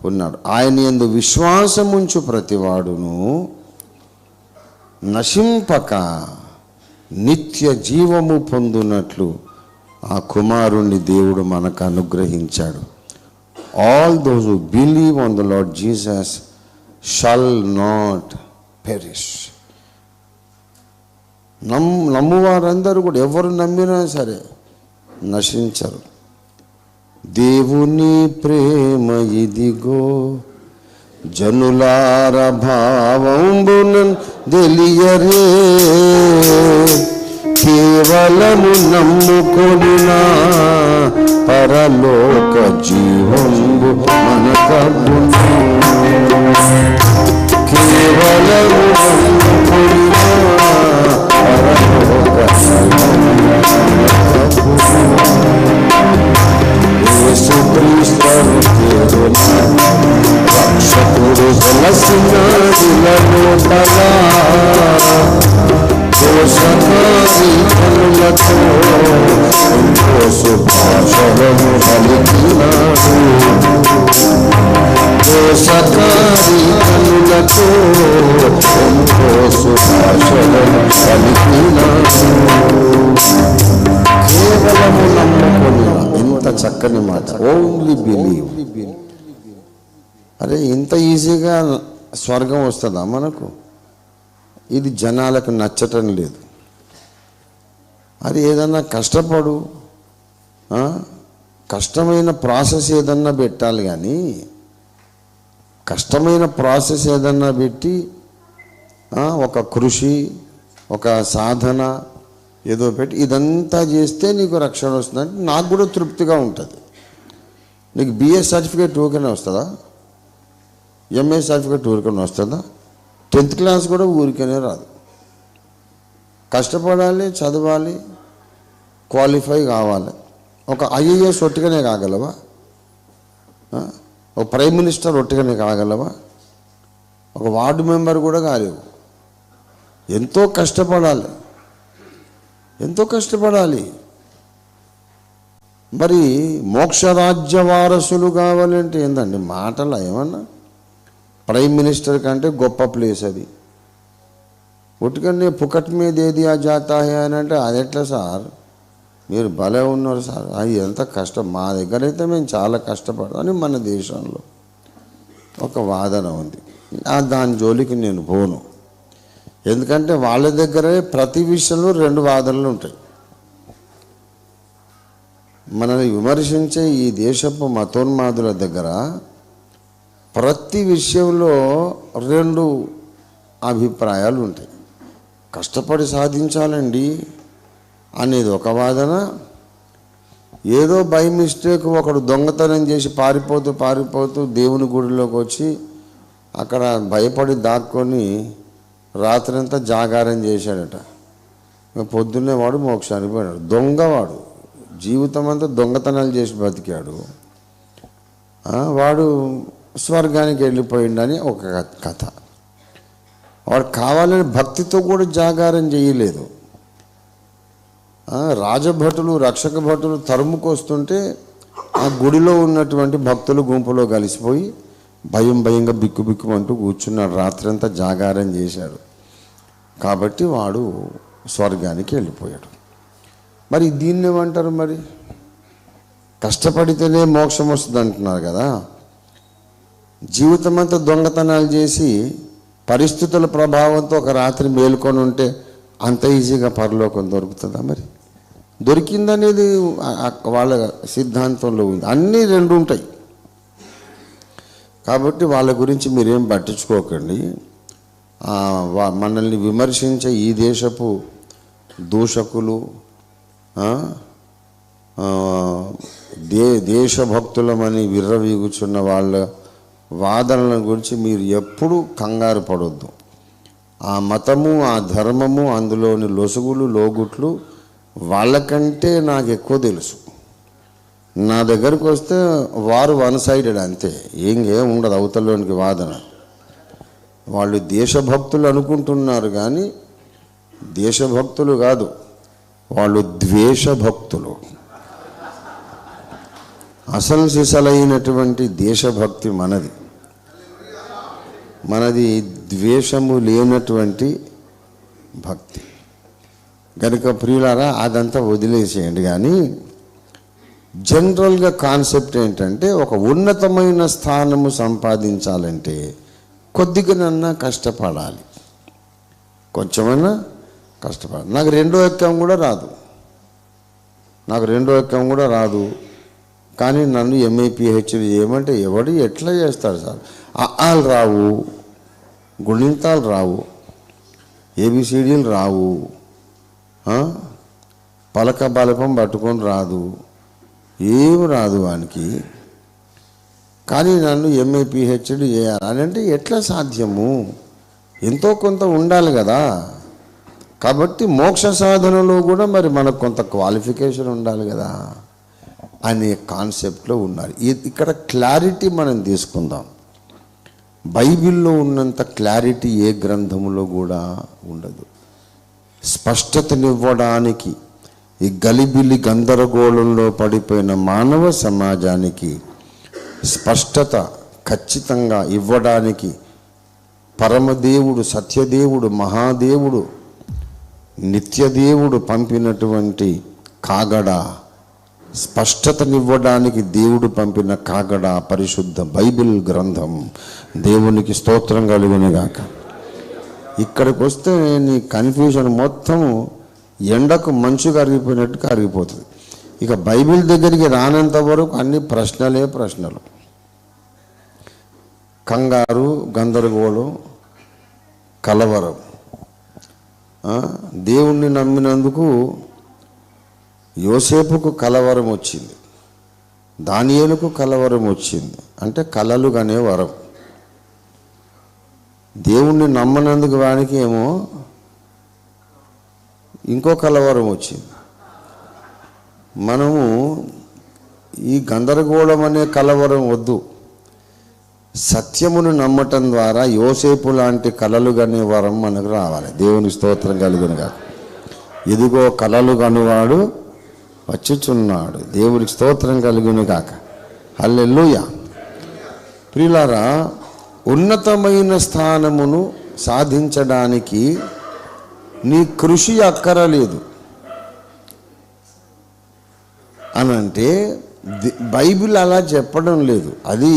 ఉన్నాడు. ఆయన యందు విశ్వాసముంచు ప్రతివాడును నశింపక నిత్య జీవము పొందునట్లు ఆ కుమారుణ్ణి దేవుడు మనకు అనుగ్రహించాడు. All those who believe on the Lord Jesus shall not perish. నమ్మువారందరూ కూడా, ఎవరు నమ్మినా సరే నశించరు. దేవుని ప్రేమ ఇదిగో జనులార భావంబునన్ తెలియరే, కేవలము నమ్ముకొనినా పరలోక జీవంబు మనకబ్బును. కేవలము నమ్ముకొనినా పరలోక జీవంబు రక్షకుడు వెలసిన దిలలోపలా దోషకారి కనులతో ఎంతో శుభాషలను పలికినాడు. దోషకారి కనులతో ఎంతో శుభాషలను పలికినాడు. కేవలము నమ్ముకొని, ఇంత చక్కని మాట, ఓన్లీ బిలీవ్. అరే ఇంత ఈజీగా స్వర్గం వస్తుందా మనకు? ఇది జనాలకు నచ్చటం లేదు. అది ఏదన్నా కష్టపడు, కష్టమైన ప్రాసెస్ ఏదన్నా పెట్టాలి. కానీ కష్టమైన ప్రాసెస్ ఏదన్నా పెట్టి ఒక కృషి, ఒక సాధన ఏదో పెట్టి ఇదంతా చేస్తే నీకు రక్షణ వస్తుందంటే నాకు కూడా తృప్తిగా ఉంటుంది. నీకు బిఏ సర్టిఫికేట్ ఊరికనే వస్తుందా? ఎంఏ సర్టిఫికేట్ ఊరికనే వస్తుందా? 10th క్లాస్ కూడా ఊరికనే రాదు. కష్టపడాలి, చదవాలి, క్వాలిఫై కావాలి. ఒక ఐఏఎస్ ఒట్టిగానే కాగలవా? ఒక ప్రైమ్ మినిస్టర్ ఒట్టిగానే కాగలవా? ఒక వార్డు మెంబర్ కూడా కాలేవు. ఎంతో కష్టపడాలి, ఎంతో కష్టపడాలి. మరి మోక్షరాజ్య వారసులు కావాలంటే ఏందండి మాటలు? ఏమన్నా ప్రైమ్ మినిస్టర్ కంటే గొప్ప ప్లేస్ అది. ఉట్టుకనే పుకట్ మీద ఏది ఆ జాతా హే అని అంటే అది ఎట్లా సార్, మీరు భలే ఉన్నారు సార్, అది ఎంత కష్టం. మా దగ్గర అయితే మేము చాలా కష్టపడతాం. అని మన దేశంలో ఒక వాదన ఉంది. దాని జోలికి నేను పోను. ఎందుకంటే వాళ్ళ దగ్గరే ప్రతి విషయంలో 2 వాదనలు ఉంటాయి. మనల్ని విమర్శించే ఈ దేశపు మతోన్మాదుల దగ్గర ప్రతి విషయంలో 2 అభిప్రాయాలు ఉంటాయి. కష్టపడి సాధించాలండి అనేది ఒక వాదన, ఏదో బై మిస్టేక్ ఒకడు దొంగతనం చేసి పారిపోతూ దేవుని గుడిలోకి వచ్చి అక్కడ భయపడి దాక్కొని రాత్రంతా జాగారం చేశాడట. పొద్దున్నే వాడు మోక్షానికి పోయాడు. దొంగవాడు జీవితం అంతా దొంగతనాలు చేసి బతికాడు, వాడు స్వర్గానికి వెళ్ళిపోయిండని ఒక కథ. వాడు కావాలని భక్తితో కూడా జాగారం చేయలేదు. రాజభటులు రక్షక భటులు తరుముకొస్తుంటే ఆ గుడిలో ఉన్నటువంటి భక్తులు గుంపులో కలిసిపోయి భయంగా బిక్కుమంటూ కూర్చున్నాడు. రాత్రంతా జాగారం చేశాడు కాబట్టి వాడు స్వర్గానికి వెళ్ళిపోయాడు. మరి దీన్ని ఏమంటారు? మరి కష్టపడితేనే మోక్షం వస్తుంది అంటున్నారు కదా. జీవితం అంతా దొంగతనాలు చేసి పరిస్థితుల ప్రభావంతో ఒక రాత్రి మేలుకొని ఉంటే అంత ఈజీగా పరలోకం దొరుకుతుందా? మరి దొరికిందనేది వాళ్ళ సిద్ధాంతంలో ఉంది. అన్నీ 2 ఉంటాయి కాబట్టి వాళ్ళ గురించి మీరేం పట్టించుకోకండి. మనల్ని విమర్శించే ఈ దేశపు దూషకులు, దేశభక్తులమని విర్రవీగుచున్న వాళ్ళ వాదనల గురించి మీరు ఎప్పుడూ కంగారు పడొద్దు. ఆ మతము, ఆ ధర్మము, అందులోని లొసుగులు లోగుట్లు వాళ్ళకంటే నాకు ఎక్కువ తెలుసు. నా దగ్గరకు వస్తే వారు 1 సైడెడ్ అంతే, ఏం ఉండదు అవతలలోనికి వాదన. వాళ్ళు దేశభక్తులు అనుకుంటున్నారు కానీ దేశభక్తులు కాదు, వాళ్ళు ద్వేషభక్తులు. అసలు సిసలైనటువంటి దేశభక్తి మనది ద్వేషము లేనటువంటి భక్తి. కనుక ప్రియులారా, అదంతా వదిలేసేయండి. కానీ జనరల్గా కాన్సెప్ట్ ఏంటంటే, ఒక ఉన్నతమైన స్థానము సంపాదించాలంటే కొద్దిగానన్నా కష్టపడాలి, కొంచెమైనా కష్టపడాలి. నాకు 2వ ఎక్కం కూడా రాదు, కానీ నన్ను MA PhD చేయమంటే ఎవడు ఎట్లా చేస్తాడు సార్? ఆలు రావు, గుణింతాలు రావు, ABCDలు రావు, పలక బలపం పట్టుకొని రాదు, ఏమి రాదు వానికి. కానీ నన్ను MA PhD చేయాలి అని అంటే ఎట్లా సాధ్యము? ఎంతో కొంత ఉండాలి కదా. కాబట్టి మోక్ష సాధనలో కూడా మరి మనకు కొంత క్వాలిఫికేషన్ ఉండాలి కదా అనే కాన్సెప్ట్లో ఉన్నారు. ఇక్కడ క్లారిటీ మనం తీసుకుందాం. బైబిల్లో ఉన్నంత క్లారిటీ ఏ గ్రంథములో కూడా ఉండదు. స్పష్టతనివ్వడానికి ఈ గలిబిలి గందరగోళంలో పడిపోయిన మానవ సమాజానికి స్పష్టత ఖచ్చితంగా ఇవ్వడానికి పరమదేవుడు, సత్యదేవుడు, మహాదేవుడు, నిత్యదేవుడు పంపినటువంటి కాగడ, స్పష్టతనివ్వడానికి దేవుడు పంపిన కాగడ పరిశుద్ధ బైబిల్ గ్రంథం. దేవునికి స్తోత్రం కలుగునుగాక. ఇక్కడికి వస్తే నీ కన్ఫ్యూజన్ మొత్తం ఎండకు మంచు కరిగిపోయినట్టు కరిగిపోతుంది. ఇక బైబిల్ దగ్గరికి రానంత వరకు అన్ని ప్రశ్నలు. కంగారు, గందరగోళం, కలవరం. దేవుణ్ణి నమ్మినందుకు యోసేపుకు కలవరం వచ్చింది, దానియేలుకు కలవరం వచ్చింది. అంటే కలలు కనే వరం. దేవుణ్ణి నమ్మనందుకు వానికి ఏమో ఇంకో కలవరం వచ్చింది. మనము ఈ గందరగోళం అనే కలవరం వద్దు. సత్యమును నమ్మటం ద్వారా యోసేపు లాంటి కలలు కనే వరం మనకు రావాలి. దేవుని స్తోత్రం కలుగునుగా. ఇదిగో కలలు కనువాడు వచ్చుచున్నాడు. దేవునికి స్తోత్రం కలుగును గాక. హల్లెలూయా. ప్రియులారా, ఉన్నతమైన స్థానమును సాధించడానికి నీ కృషి అక్కరలేదు అనంటే బైబిల్ అలా చెప్పడం లేదు. అది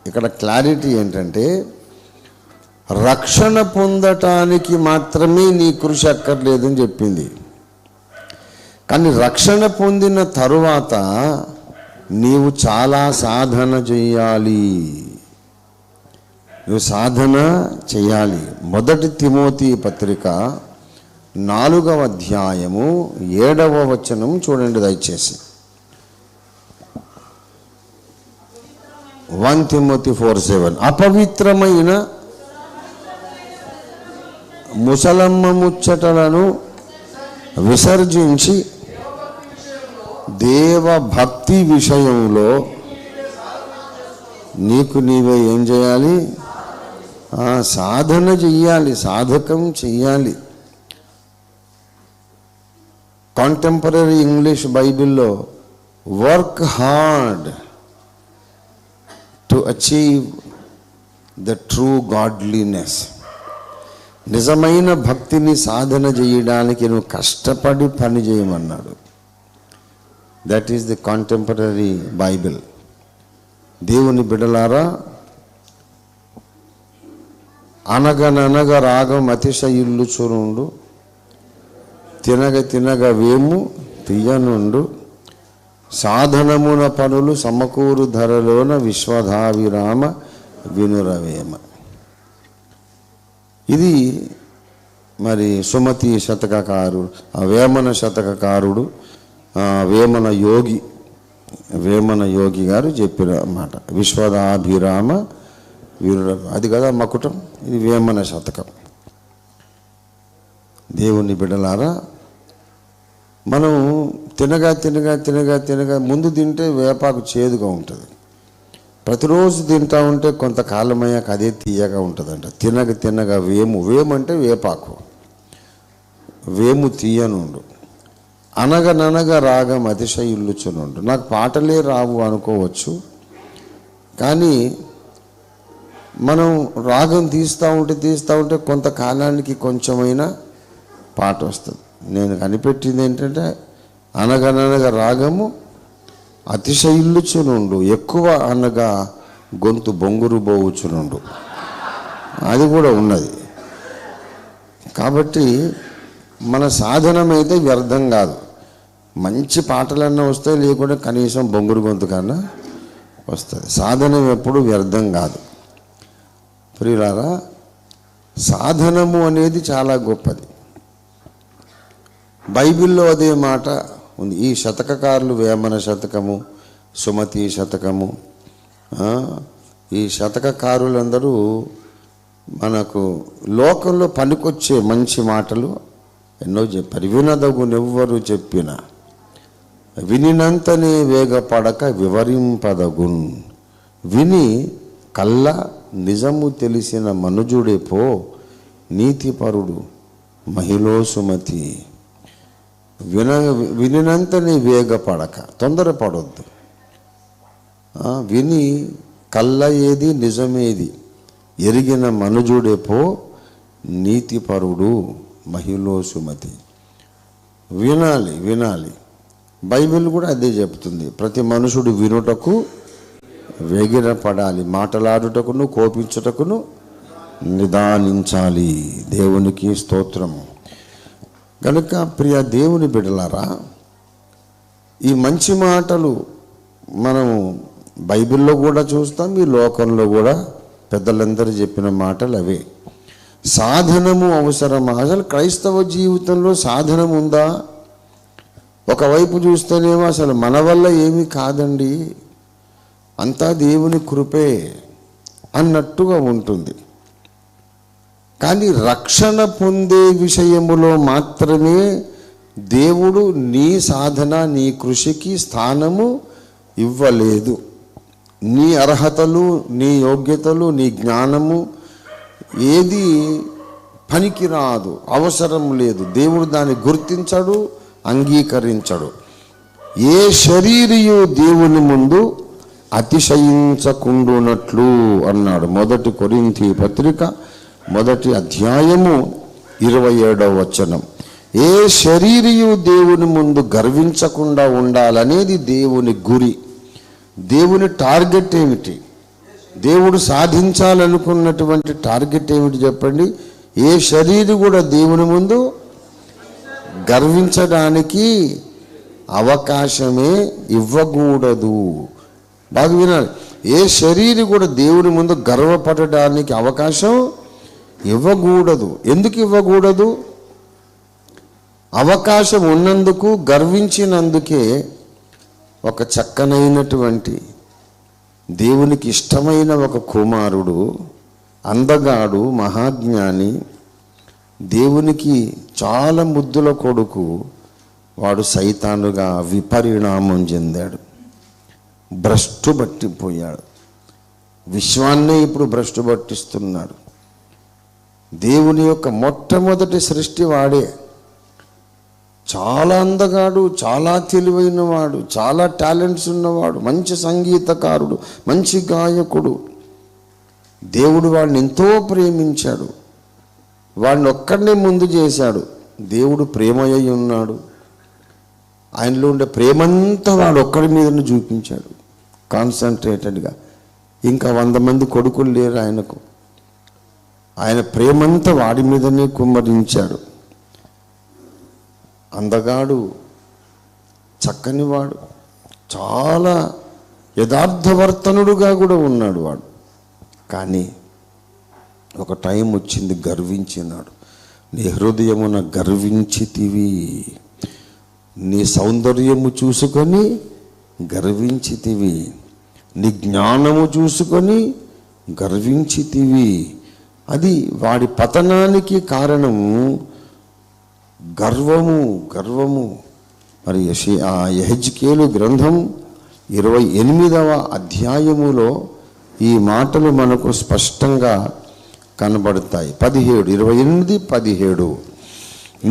ఇక్కడ క్లారిటీ ఏంటంటే రక్షణ పొందటానికి మాత్రమే నీ కృషి అక్కర్లేదని చెప్పింది. కానీ రక్షణ పొందిన తరువాత నీవు చాలా సాధన చేయాలి. నువ్వు సాధన చేయాలి. 1 తిమోతి పత్రిక 4వ అధ్యాయము 7వ వచనం చూడండి దయచేసి. 1 తిమోతి 4:7 అపవిత్రమైన ముసలమ్మ ముచ్చటలను విసర్జించి దేవభక్తి విషయంలో నీకు నీవే ఏం చేయాలి? సాధన చెయ్యాలి, సాధకం చెయ్యాలి. కాంటెంపరీ ఇంగ్లీష్ బైబిల్లో work hard to achieve the true godliness. నిజమైన భక్తిని సాధన చేయడానికి నువ్వు కష్టపడి పని చేయమన్నాడు. That is the contemporary Bible. దేవుని బిడ్డలారా, అనగననగ రాగం అతిశయిల్లుచునుండు, తినగ తినగ వేము తీయనుండు, సాధనమున పనులు సమకూరు ధరలోన విశ్వధావిరామ వినురవేమ. ఇది మరి సుమతి శతకకారుడు, వేమన శతకకారుడు, వేమన యోగి గారు చెప్పిన మాట. విశ్వదాభిరామ వినురవేమ, అది కదా మకుటం. ఇది వేమన శతకం. దేవుని బిడ్డలారా, మనం తినగా తినగా తినగా తినగా ముందు తింటే వేపాకు చేదుగా ఉంటుంది. ప్రతిరోజు తింటా ఉంటే కొంతకాలమయ్యాక అదే తీయగా ఉంటుందంట. తినగ తినగా వేము అంటే వేపాకు, వేము తీయనుండు. అనగననగ రాగం అతిశయిల్లుచునుండు. నాకు పాటలే రావు అనుకోవచ్చు, కానీ మనం రాగం తీస్తూ ఉంటే కొంతకాలానికి కొంచెమైనా పాట వస్తుంది. నేను కనిపెట్టింది ఏంటంటే అనగననగ రాగము అతిశయిల్లుచునుండు, ఎక్కువ అనగా గొంతు బొంగురు పోవుచునుండు, అది కూడా ఉన్నది. కాబట్టి మన సాధనమైతే వ్యర్థం కాదు. మంచి పాటలన్నా వస్తాయి, లేకుంటే కనీసం బొంగురు గొంతు కన్నా వస్తుంది. సాధనం ఎప్పుడు వ్యర్థం కాదు. ప్రియులారా, సాధనము అనేది చాలా గొప్పది. బైబిల్లో అదే మాట ఉంది. ఈ శతకకారులు వేమన శతకము, సుమతి శతకము, ఈ శతకకారులందరూ మనకు లోకంలో పనికొచ్చే మంచి మాటలు ఎన్నో చెప్పారు. వినదగునెవ్వరు చెప్పిన వినినంతనే వేగపడక వివరింపదగున్. విని కళ్ళ నిజము తెలిసిన మనుజుడే పో, నీతిపరుడు మహిళో సుమతి. వినినంతనే వేగపడక, తొందరపడొద్దు. విని కళ్ళ ఏది నిజమేది ఎరిగిన మనుజుడే పో, నీతిపరుడు మహిళో సుమతి. వినాలి. బైబిల్ కూడా అదే చెప్తుంది. ప్రతి మనుషుడు వినుటకు వేగిరపడాలి, మాటలాడుటకును కోపించుటకును నిదానించాలి. దేవునికి స్తోత్రము. కనుక ప్రియ దేవుని బిడ్డలారా, ఈ మంచి మాటలు మనము బైబిల్లో కూడా చూస్తాం, ఈ లోకంలో కూడా పెద్దలందరూ చెప్పిన మాటలు అవే. సాధనము అవసరమా? అసలు క్రైస్తవ జీవితంలో సాధనం ఉందా? ఒకవైపు చూస్తేనేమో అసలు మన వల్ల ఏమీ కాదండి, అంతా దేవుని కృపే అన్నట్టుగా ఉంటుంది. కానీ రక్షణ పొందే విషయములో మాత్రమే దేవుడు నీ సాధన, నీ కృషికి స్థానము ఇవ్వలేదు. నీ అర్హతలు, నీ యోగ్యతలు, నీ జ్ఞానము ఏది పనికిరాదు, అవసరం లేదు. దేవుడు దాన్ని గుర్తించడు, అంగీకరించడు. ఏ శరీరియు దేవుని ముందు అతిశయించకుండునట్లు అన్నాడు. 1 కొరింథీ పత్రిక 1వ అధ్యాయము 27వ వచనం. ఏ శరీరియు దేవుని ముందు గర్వించకుండా ఉండాలనేది దేవుని గురి. దేవుని టార్గెట్ ఏమిటి? దేవుడు సాధించాలనుకున్నటువంటి టార్గెట్ ఏమిటి చెప్పండి? ఏ శరీరం కూడా దేవుని ముందు గర్వించడానికి అవకాశమే ఇవ్వకూడదు. బాగా వినాలి. ఏ శరీరం కూడా దేవుని ముందు గర్వపడడానికి అవకాశం ఇవ్వకూడదు. ఎందుకు ఇవ్వకూడదు? అవకాశం ఉన్నందుకు, గర్వించినందుకే ఒక చక్కనైనటువంటి దేవునికి ఇష్టమైన ఒక కుమారుడు, అందగాడు, మహాజ్ఞాని, దేవునికి చాలా ముద్దుల కొడుకు, వాడు సైతానుగా విపరిణామం చెందాడు, భ్రష్టు పట్టిపోయాడు. విశ్వాన్నే ఇప్పుడు భ్రష్టు పట్టిస్తున్నాడు. దేవుని యొక్క మొట్టమొదటి సృష్టి వాడే. చాలా అందగాడు, చాలా తెలివైన వాడు, చాలా టాలెంట్స్ ఉన్నవాడు, మంచి సంగీతకారుడు, మంచి గాయకుడు. దేవుడు వాడిని ఎంతో ప్రేమించాడు. వాడిని ఒక్కడనే ముందు చేశాడు. దేవుడు ప్రేమయ్య ఉన్నాడు. ఆయనలో ఉండే ప్రేమంతా వాడు ఒక్కడి మీదనే చూపించాడు కాన్సన్ట్రేటెడ్గా. ఇంకా 100 మంది కొడుకులు లేరు ఆయనకు. ఆయన ప్రేమంతా వాడి మీదనే కుమ్మరించాడు. అందగాడు, చక్కనివాడు, చాలా యథార్థవర్తనుడుగా కూడా ఉన్నాడు వాడు. కానీ ఒక టైం వచ్చింది, గర్వించినాడు. నీ హృదయమున గర్వించితివి, నీ సౌందర్యము చూసుకొని గర్వించితివి, నీ జ్ఞానము చూసుకొని గర్వించితివి. అది వాడి పతనానికి కారణము గర్వము. మరి యెహెజ్కేలు గ్రంథం 28వ అధ్యాయములో ఈ మాటలు మనకు స్పష్టంగా కనబడతాయి. 28, 17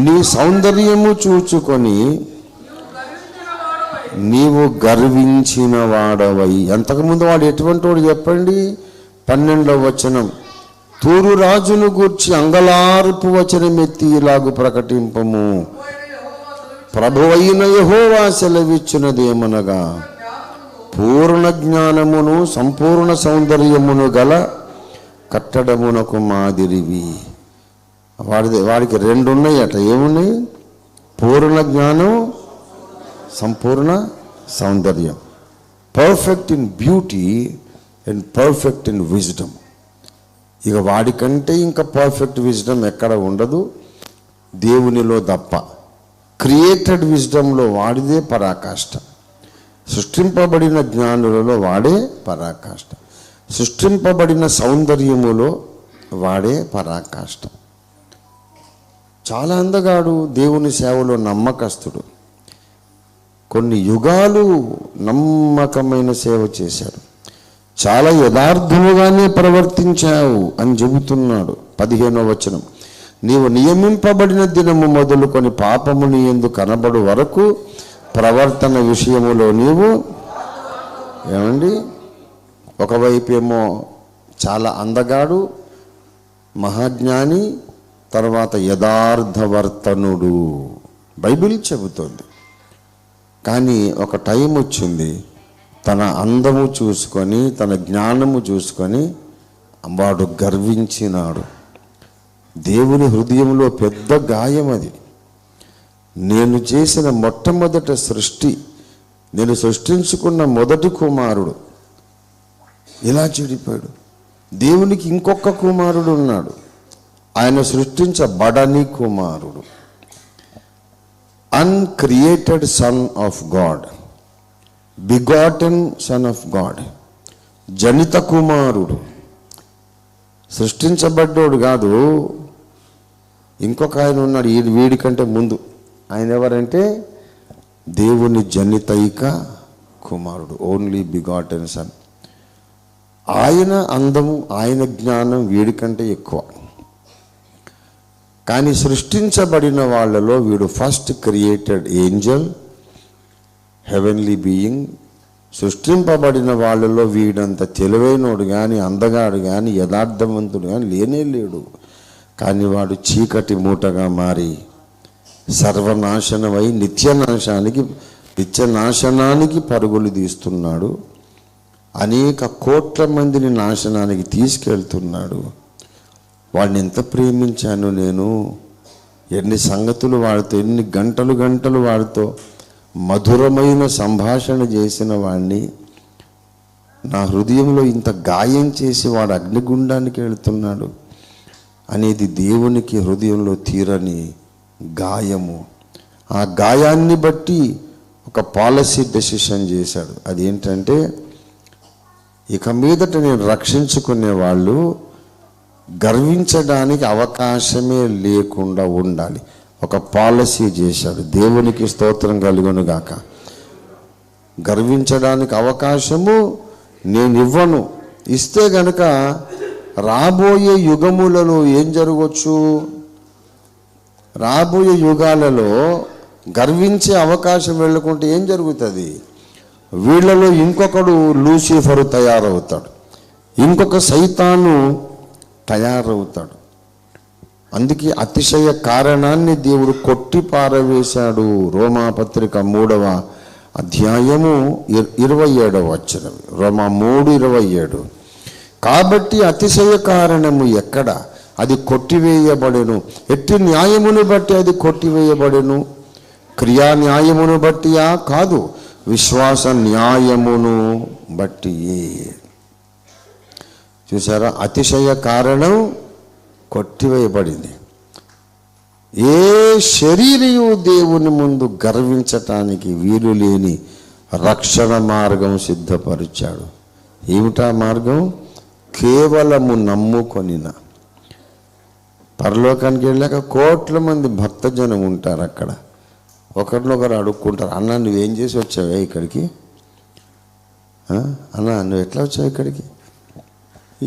నీ సౌందర్యము చూచుకొని నీవు గర్వించిన వాడవై. అంతకుముందు వాడు ఎటువంటి వాడు చెప్పండి? 12వ వచనం, తూరు రాజును గూర్చి అంగలార్పు వచనమెత్తి ఇలాగు ప్రకటింపము, ప్రభువైన యెహోవా సెలవిచ్చినదేమనగా, పూర్ణ జ్ఞానమును సంపూర్ణ సౌందర్యమును గల కట్టడమునకు మాదిరివి. వాడికి 2 ఉన్నాయట. ఏమున్నాయి? పూర్ణ జ్ఞానం, సంపూర్ణ సౌందర్యం. Perfect in beauty and perfect in wisdom. ఇక వాడికంటే ఇంకా పర్ఫెక్ట్ విజ్డమ్ ఎక్కడ ఉండదు దేవునిలో తప్ప. క్రియేటెడ్ విజ్డమ్లో వాడిదే పరాకాష్ట. సృష్టింపబడిన జ్ఞానులలో వాడే పరాకాష్ట. సృష్టింపబడిన సౌందర్యములో వాడే పరాకాష్ట. చాలా అందగాడు, దేవుని సేవలో నమ్మకస్తుడు. కొన్ని యుగాలు నమ్మకమైన సేవ చేశాడు. చాలా యథార్థముగానే ప్రవర్తించావు అని చెబుతున్నాడు. 15వ వచనం, నీవు నియమింపబడిన దినము మొదలుకొని పాపము నీ యందు కనబడు వరకు ప్రవర్తన విషయములో నీవు ఏమండి, ఒకవైపు ఏమో చాలా అందగాడు, మహాజ్ఞాని, తర్వాత యథార్థవర్తనుడు బైబిల్ చెబుతోంది. కానీ ఒక టైం వచ్చింది, తన అందము చూసుకొని, తన జ్ఞానము చూసుకొని వాడు గర్వించినాడు. దేవుని హృదయంలో పెద్ద గాయం అది. నేను చేసిన మొట్టమొదటి సృష్టి, నేను సృష్టించుకున్న మొదటి కుమారుడు ఇలా చెడిపోయాడు. దేవునికి ఇంకొక కుమారుడు ఉన్నాడు, ఆయన సృష్టించబడని కుమారుడు, uncreated Son of God, begotten Son of God, జనిత కుమారుడు, సృష్టించబడ్డోడు కాదు. ఇంకొక ఆయన ఉన్నాడు వీడికంటే ముందు. ఆయన ఎవరంటే దేవుని జనితైక కుమారుడు, ఓన్లీ బిగాటెన్ సన్. ఆయన అందము, ఆయన జ్ఞానం వీడికంటే ఎక్కువ. కానీ సృష్టించబడిన వాళ్ళలో వీడు first created angel, heavenly being. సృష్టింపబడిన వాళ్ళలో వీడంత తెలివైనోడు కానీ, అందగాడు కానీ, యథార్థవంతుడు కానీ లేనే లేడు. కానీ వాడు చీకటి మూటగా మారి సర్వనాశనమై నిత్యనాశానికి పరుగులు తీస్తున్నాడు. అనేక కోట్ల మందిని నాశనానికి తీసుకెళ్తున్నాడు. వాడిని ఎంత ప్రేమించాను నేను, ఎన్ని సంగతులు వాడితో, ఎన్ని గంటలు వాడితో మధురమైన సంభాషణ చేసిన వాడిని నా హృదయంలో ఇంత గాయం చేసి వాడు అగ్నిగుండానికి వెళుతున్నాడు అనేది దేవునికి హృదయంలో తీరని గాయము. ఆ గాయాన్ని బట్టి ఒక పాలసీ డెసిషన్ చేశాడు. అదేంటంటే, ఇక మీదట నేను రక్షించుకునే వాళ్ళు గర్వించడానికి అవకాశమే లేకుండా ఉండాలి. ఒక పాలసీ చేశాడు. దేవునికి స్తోత్రం కలుగును గాక. గర్వించడానికి అవకాశము నేను ఇవ్వను. ఇస్తే గనక రాబోయే యుగములలో ఏం జరగవచ్చు, రాబోయే యుగాలలో గర్వించే అవకాశం వెళ్ళకుంటే ఏం జరుగుతుంది, వీళ్ళలో ఇంకొకడు లూసిఫరు తయారవుతాడు, ఇంకొక సైతాను తయారవుతాడు. అందుకే అతిశయ కారణాన్ని దేవుడు కొట్టి పారవేశాడు. రోమాపత్రిక 3వ అధ్యాయము 27వ వచనం, రోమా 3:27. కాబట్టి అతిశయ కారణము ఎక్కడ, అది కొట్టివేయబడెను. ఎట్టి న్యాయమును బట్టి అది కొట్టివేయబడెను? క్రియా న్యాయమును బట్టియా? కాదు, విశ్వాస న్యాయమును బట్టియే. చూసారా, అతిశయ కారణం కొట్టివేయబడింది. ఏ శరీరియు దేవుని ముందు గర్వించటానికి వీలు లేని రక్షణ మార్గం సిద్ధపరిచాడు. ఏమిటా మార్గం? కేవలము నమ్ముకొనిన. పరలోకానికి వెళ్ళాక కోట్ల మంది భక్తజనం ఉంటారు. అక్కడ ఒకరినొకరు అడుక్కుంటారు, అన్న నువ్వేం చేసి వచ్చావే ఇక్కడికి, అన్న నువ్వు ఎట్లా వచ్చావు ఇక్కడికి?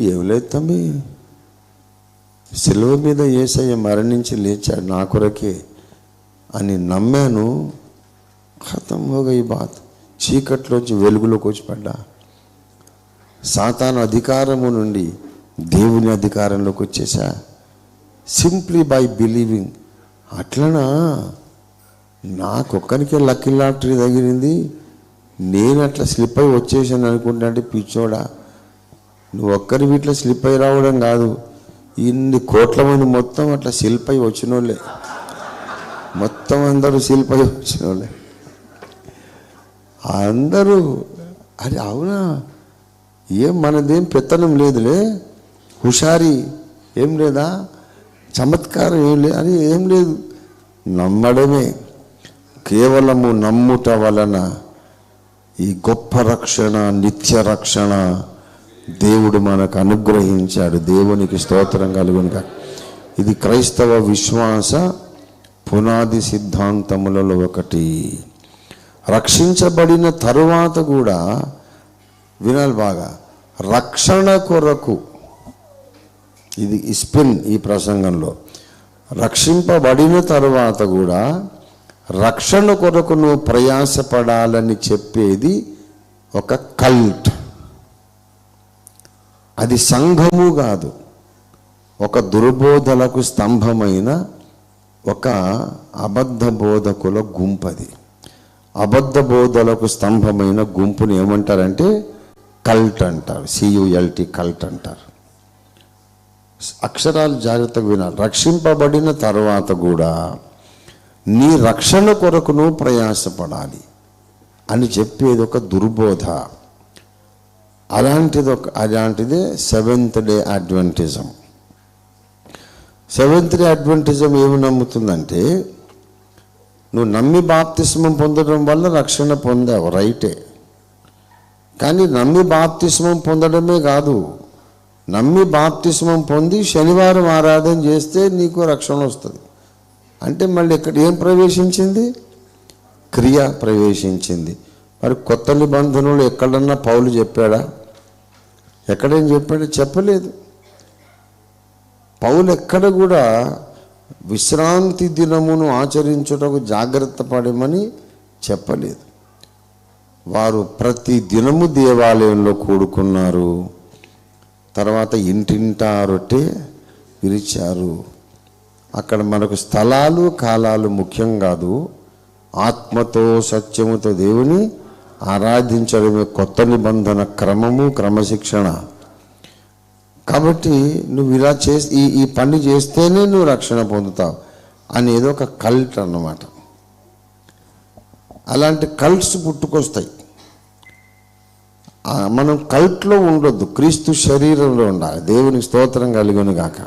ఏం లేదు తమ్మి, సిలువ మీద యేసయ్య మరణించి లేచాడు నా కొరకే అని నమ్మాను. ఖతం హోగా ఈ బాత్. చీకట్లోంచి వెలుగులోకి వచ్చి పడ్డా. సాతాను అధికారము నుండి దేవుని అధికారంలోకి వచ్చేసా, సింప్లీ బై బిలీవింగ్. అట్లనా, నాకొక్కరికే లక్కీ లాటరీ తగిలింది, నేను అట్లా స్లిప్ అయి వచ్చేసాను అనుకుంటా. అంటే పిచ్చోడా, నువ్వు ఒక్కరి వీటిలో స్లిప్ అయి రావడం కాదు, ఇన్ని కోట్ల మంది మొత్తం అట్లా స్లిప్ అయి వచ్చిన వాళ్ళే, మొత్తం అందరూ స్లిప్ అయి వచ్చిన వాళ్ళే అందరూ. అది అవునా, ఏం మనదేం పెత్తనం లేదులే, హుషారి ఏం లేదా, చమత్కారం ఏం లేదు, అది ఏం లేదు, నమ్మడమే. కేవలము నమ్ముట వలన ఈ గొప్ప రక్షణ, నిత్య రక్షణ దేవుడు మనకు అనుగ్రహించాడు. దేవునికి స్తోత్రం కలుగునుగా. ఇది క్రైస్తవ విశ్వాస పునాది సిద్ధాంతములలో ఒకటి. రక్షించబడిన తరువాత కూడా వినాలి బాగా, రక్షణ కొరకు, ఇది స్పిన్ ఈ ప్రసంగంలో, రక్షింపబడిన తరువాత కూడా రక్షణ కొరకు నువ్వు ప్రయాసపడాలని చెప్పేది ఒక కల్ట్. అది సంఘము కాదు, ఒక దుర్బోధలకు స్తంభమైన ఒక అబద్ధ బోధకుల గుంపది. అబద్ధ బోధలకు స్తంభమైన గుంపుని ఏమంటారంటే కల్ట్ అంటారు. CULT, కల్ట్ అంటారు. అక్షరాలు జాగ్రత్తగా వినాలి. రక్షింపబడిన తర్వాత కూడా నీ రక్షణ కొరకు నువ్వు ప్రయాసపడాలి అని చెప్పేది ఒక దుర్బోధ. అలాంటిదే seventh day Adventism. Seventh day Adventism ఏమి నమ్ముతుందంటే, నువ్వు నమ్మి బాప్తిస్మం పొందడం వల్ల రక్షణ పొందావు, రైటే. కానీ నమ్మి బాప్తిస్మం పొందడమే కాదు, నమ్మి బాప్తిస్మం పొంది శనివారం ఆరాధన చేస్తే నీకు రక్షణ వస్తుంది. అంటే మళ్ళీ ఇక్కడ ఏం ప్రవేశించింది? క్రియ ప్రవేశించింది. మరి కొత్త నిబంధనలు ఎక్కడన్నా పౌలు చెప్పాడా? ఎక్కడేం చెప్పాడు? చెప్పలేదు. పౌలు ఎక్కడ కూడా విశ్రాంతి దినమును ఆచరించుటకు జాగ్రత్త పడమని చెప్పలేదు. వారు ప్రతి దినము దేవాలయంలో కూడుకున్నారు. తర్వాత ఇంటింటా రొట్టె విరిచారు. అక్కడ మనకు స్థలాలు కాలాలు ముఖ్యం కాదు, ఆత్మతో సత్యముతో దేవుని ఆరాధించడమే కొత్త నిబంధన క్రమము, క్రమశిక్షణ. కాబట్టి నువ్వు ఇలా చేసి ఈ పని చేస్తేనే నువ్వు రక్షణ పొందుతావు అనేది ఒక కల్ట్ అన్నమాట. అలాంటి కల్ట్స్ పుట్టుకొస్తాయి. మనం కల్ట్లో ఉండొద్దు, క్రీస్తు శరీరంలో ఉండాలి. దేవునికి స్తోత్రం కలుగును గాక.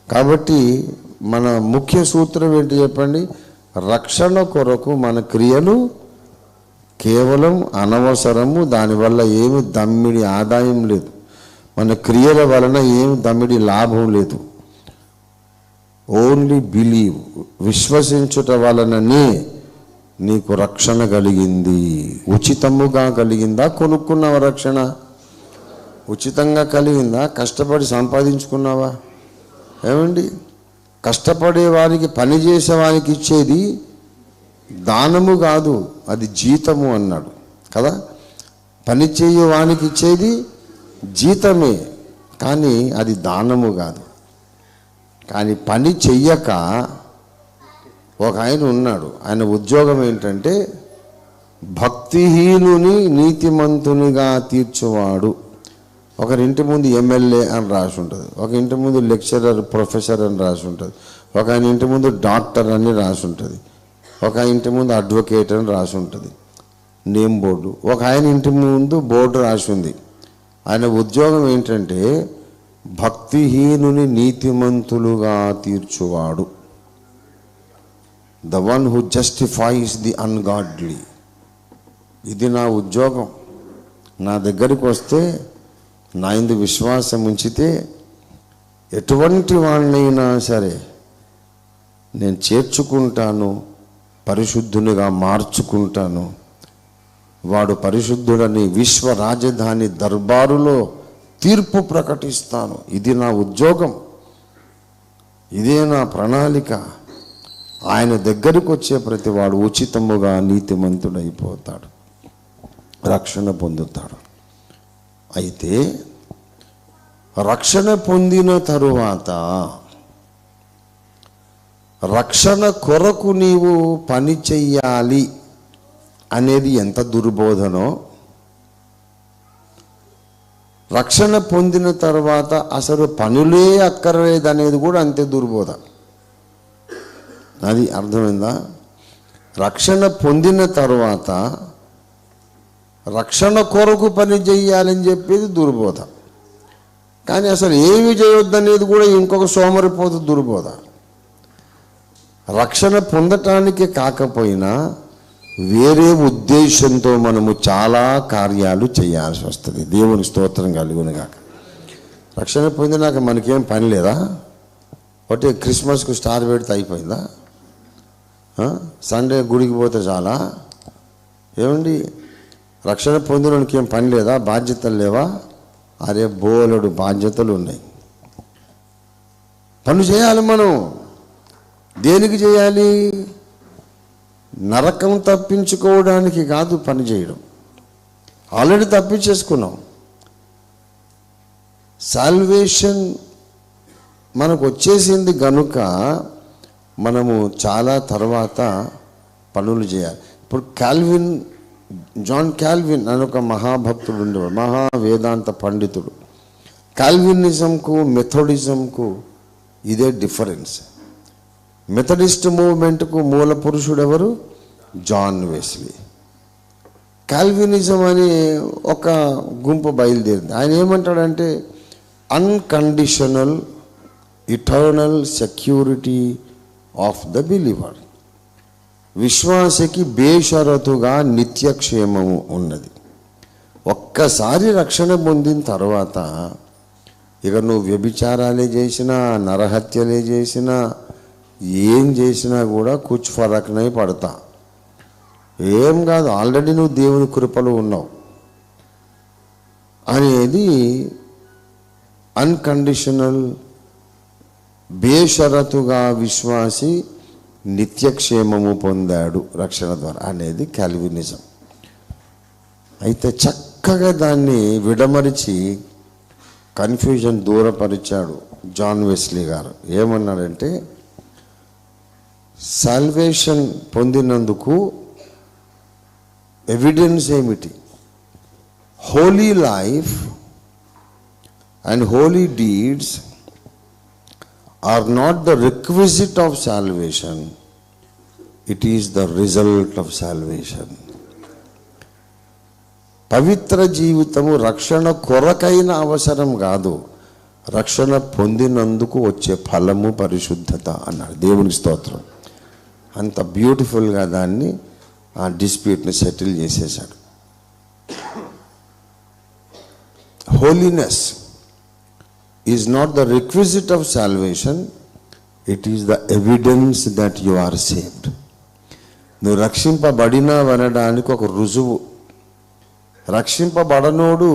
కాబట్టి మన ముఖ్య సూత్రం ఏంటి చెప్పండి? రక్షణ కొరకు మన క్రియలు కేవలం అనవసరము, దానివల్ల ఏమి దమ్మిడి ఆదాయం లేదు, మన క్రియల వలన ఏమి దమ్మిడి లాభం లేదు. ఓన్లీ బిలీవ్, విశ్వసించుట వలననే నీకు రక్షణ కలిగింది. ఉచితముగా కలిగిందా? కొనుక్కున్నావా రక్షణ? ఉచితంగా కలిగిందా? కష్టపడి సంపాదించుకున్నావా? ఏమండి, కష్టపడే వారికి, పని చేసే వారికి ఇచ్చేది దానము కాదు, అది జీతము అన్నాడు కదా. పని చేయే వానికి ఇచ్చేది జీతమే, కానీ అది దానము కాదు. కానీ పని చెయ్యక ఒక ఆయన ఉన్నాడు, ఆయన ఉద్యోగం ఏంటంటే భక్తిహీనుని నీతిమంతునిగా తీర్చువాడు. ఒకరింటి ముందు ఎమ్మెల్యే అని రాసి ఉంటుంది, ఒక ఇంటి ముందు లెక్చరర్, ప్రొఫెసర్ అని రాసి ఉంటుంది, ఒక ఆయన ఇంటి ముందు డాక్టర్ అని రాసి ఉంటుంది, ఒక ఇంటి ముందు అడ్వకేట్ అని రాసి ఉంటుంది నేమ్ బోర్డు. ఒక ఆయన ఇంటి ముందు బోర్డు రాసి ఉంది. ఆయన ఉద్యోగం ఏంటంటే భక్తిహీనుని నీతిమంతులుగా తీర్చువాడు. The one who justifies the ungodly. ఇది నా ఉద్యోగం. నా దగ్గరికి వస్తే, నా యందు విశ్వాసం ఉంచితే ఎటువంటి వాడినైనా సరే నేను చేర్చుకుంటాను, పరిశుద్ధునిగా మార్చుకుంటాను. వాడు పరిశుద్ధుడని విశ్వ రాజధాని దర్బారులో తీర్పు ప్రకటిస్తాను. ఇది నా ఉద్యోగం, ఇదే నా ప్రణాళిక. ఆయన దగ్గరికి వచ్చే ప్రతివాడు ఉచితముగా నీతిమంతుడైపోతాడు, రక్షణ పొందుతాడు. అయితే రక్షణ పొందిన తరువాత రక్షణ కొరకు నీవు పని చెయ్యాలి అనేది ఎంత దుర్బోధనో, రక్షణ పొందిన తర్వాత అసలు పనులే అక్కర్లేదనేది కూడా అంతే దుర్బోధ. అది అర్థమైందా? రక్షణ పొందిన తర్వాత రక్షణ కొరకు పని చెయ్యాలని చెప్పేది దుర్బోధ. కానీ అసలు ఏమి చేయొద్దనేది కూడా ఇంకొక సోమరిపోతు దుర్బోధ. రక్షణ పొందటానికి కాకపోయినా వేరే ఉద్దేశంతో మనము చాలా కార్యాలు చేయాల్సి వస్తుంది. దేవుని స్తోత్రం కలుగును గాక. రక్షణ పొందినాక మనకేం పని లేదా? ఒకటి క్రిస్మస్కు స్టార్ పెడితే అయిపోయిందా? సండే గుడికి పోతే చాలా? ఏమండి, రక్షణ పొందినకి ఏం పని లేదా? బాధ్యతలు లేవా? అరే బోలెడు బాధ్యతలు ఉన్నాయి. పని చేయాలి మనం. దేనికి చేయాలి? నరకం తప్పించుకోవడానికి కాదు పని చేయడం. ఆల్రెడీ తప్పించేసుకున్నాం. సాల్వేషన్ మనకు వచ్చేసింది గనుక మనము చాలా తర్వాత పనులు చేయాలి. ఇప్పుడు జాన్ కాల్విన్ అని ఒక మహాభక్తుడు ఉండేవాడు, మహా వేదాంత పండితుడు. కాల్వినిజంకు మెథడిజంకు ఇదే డిఫరెన్స్. మెథడిస్ట్ మూవ్మెంట్కు మూల పురుషుడు ఎవరు? John Wesley. కాల్వినిజం అని ఒక గుంపు బయలుదేరింది. ఆయన ఏమంటాడంటే unconditional eternal security of the believer. విశ్వాసకి బేషరతుగా నిత్యక్షేమము ఉన్నది. ఒక్కసారి రక్షణ పొందిన తర్వాత ఇక నువ్వు వ్యభిచారాలే చేసినా, నరహత్యలే చేసినా, ఏం చేసినా కూడా కుచ్ ఫరక్నై పడతా. ఏం కాదు, ఆల్రెడీ నువ్వు దేవుని కృపలో ఉన్నావు అనేది అన్కండిషనల్, బేషరతుగా విశ్వాసి నిత్యక్షేమము పొందాడు రక్షణ ద్వారా అనేది కాల్వినిజం. అయితే చక్కగా దాన్ని విడమరిచి కన్ఫ్యూజన్ దూరపరిచాడు జాన్ వెస్లీ గారు. ఏమన్నాడంటే సాల్వేషన్ పొందినందుకు ఎవిడెన్స్ ఏమిటి? Holy life and holy deeds are not the requisite of salvation, it is the result of salvation. పవిత్ర జీవితము రక్షణ కొరకైన అవసరం కాదు, రక్షణ పొందినందుకు వచ్చే ఫలము పరిశుద్ధత అన్నాడు. దేవునికి స్తోత్రం. అంత బ్యూటిఫుల్గా దాన్ని ఆ డిస్ప్యూట్ని సెటిల్ చేసేశాడు. Holiness is not the requisite of salvation, it is the evidence that you are saved. నువ్వు రక్షింపబడినావనడానికి ఒక రుజువు. రక్షింపబడనోడు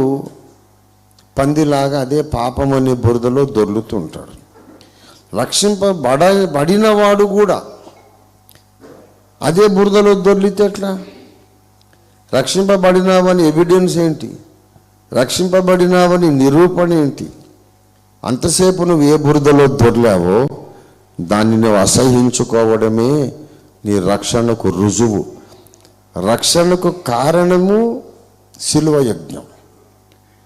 పందిలాగా అదే పాపమనే బురదలో దొర్లుతుంటాడు. రక్షింపబడినవాడు కూడా అదే బురదలో దొర్లితే ఎట్లా? రక్షింపబడినావని ఎవిడెన్స్ ఏంటి? రక్షింపబడినావని నిరూపణ ఏంటి? అంతసేపు నువ్వు ఏ బురదలో దొర్లావో దాన్ని నువ్వు అసహించుకోవడమే నీ రక్షణకు రుజువు. రక్షణకు కారణము శిలువ యజ్ఞం.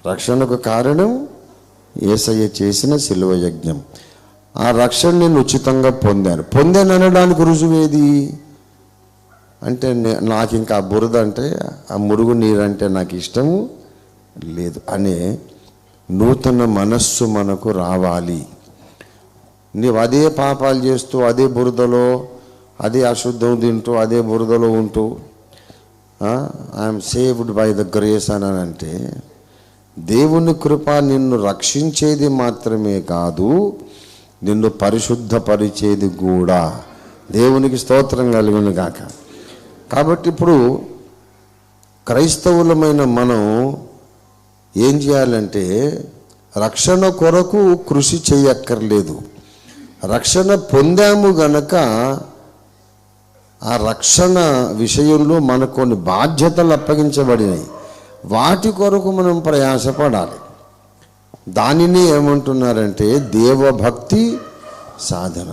రక్షణకు కారణం యేసయ్య చేసిన శిలువ యజ్ఞం. ఆ రక్షణ నేను ఉచితంగా పొందాను అనడానికి రుజువేది అంటే, నాకు ఇంకా ఆ బురద అంటే, ఆ మురుగు నీరంటే నాకు ఇష్టము లేదు అనే నూతన మనస్సు మనకు రావాలి. నీవు అదే పాపాలు చేస్తూ అదే బురదలో అదే అశుద్ధం తింటూ అదే బురదలో ఉంటూ I'm saved by the grace అని అంటే, దేవుని కృప నిన్ను రక్షించేది మాత్రమే కాదు, నిన్ను పరిశుద్ధపరిచేది కూడా. దేవునికి స్తోత్రం కలుగును గాక. కాబట్టి ఇప్పుడు క్రైస్తవులమైన మనం ఏం చేయాలంటే, రక్షణ కొరకు కృషి చేయక్కర్లేదు. రక్షణ పొందాము గనక ఆ రక్షణ విషయంలో మనకు కొన్ని బాధ్యతలు అప్పగించబడినాయి. వాటి కొరకు మనం ప్రయాసపడాలి. దానిని ఏమంటున్నారంటే దేవభక్తి సాధన.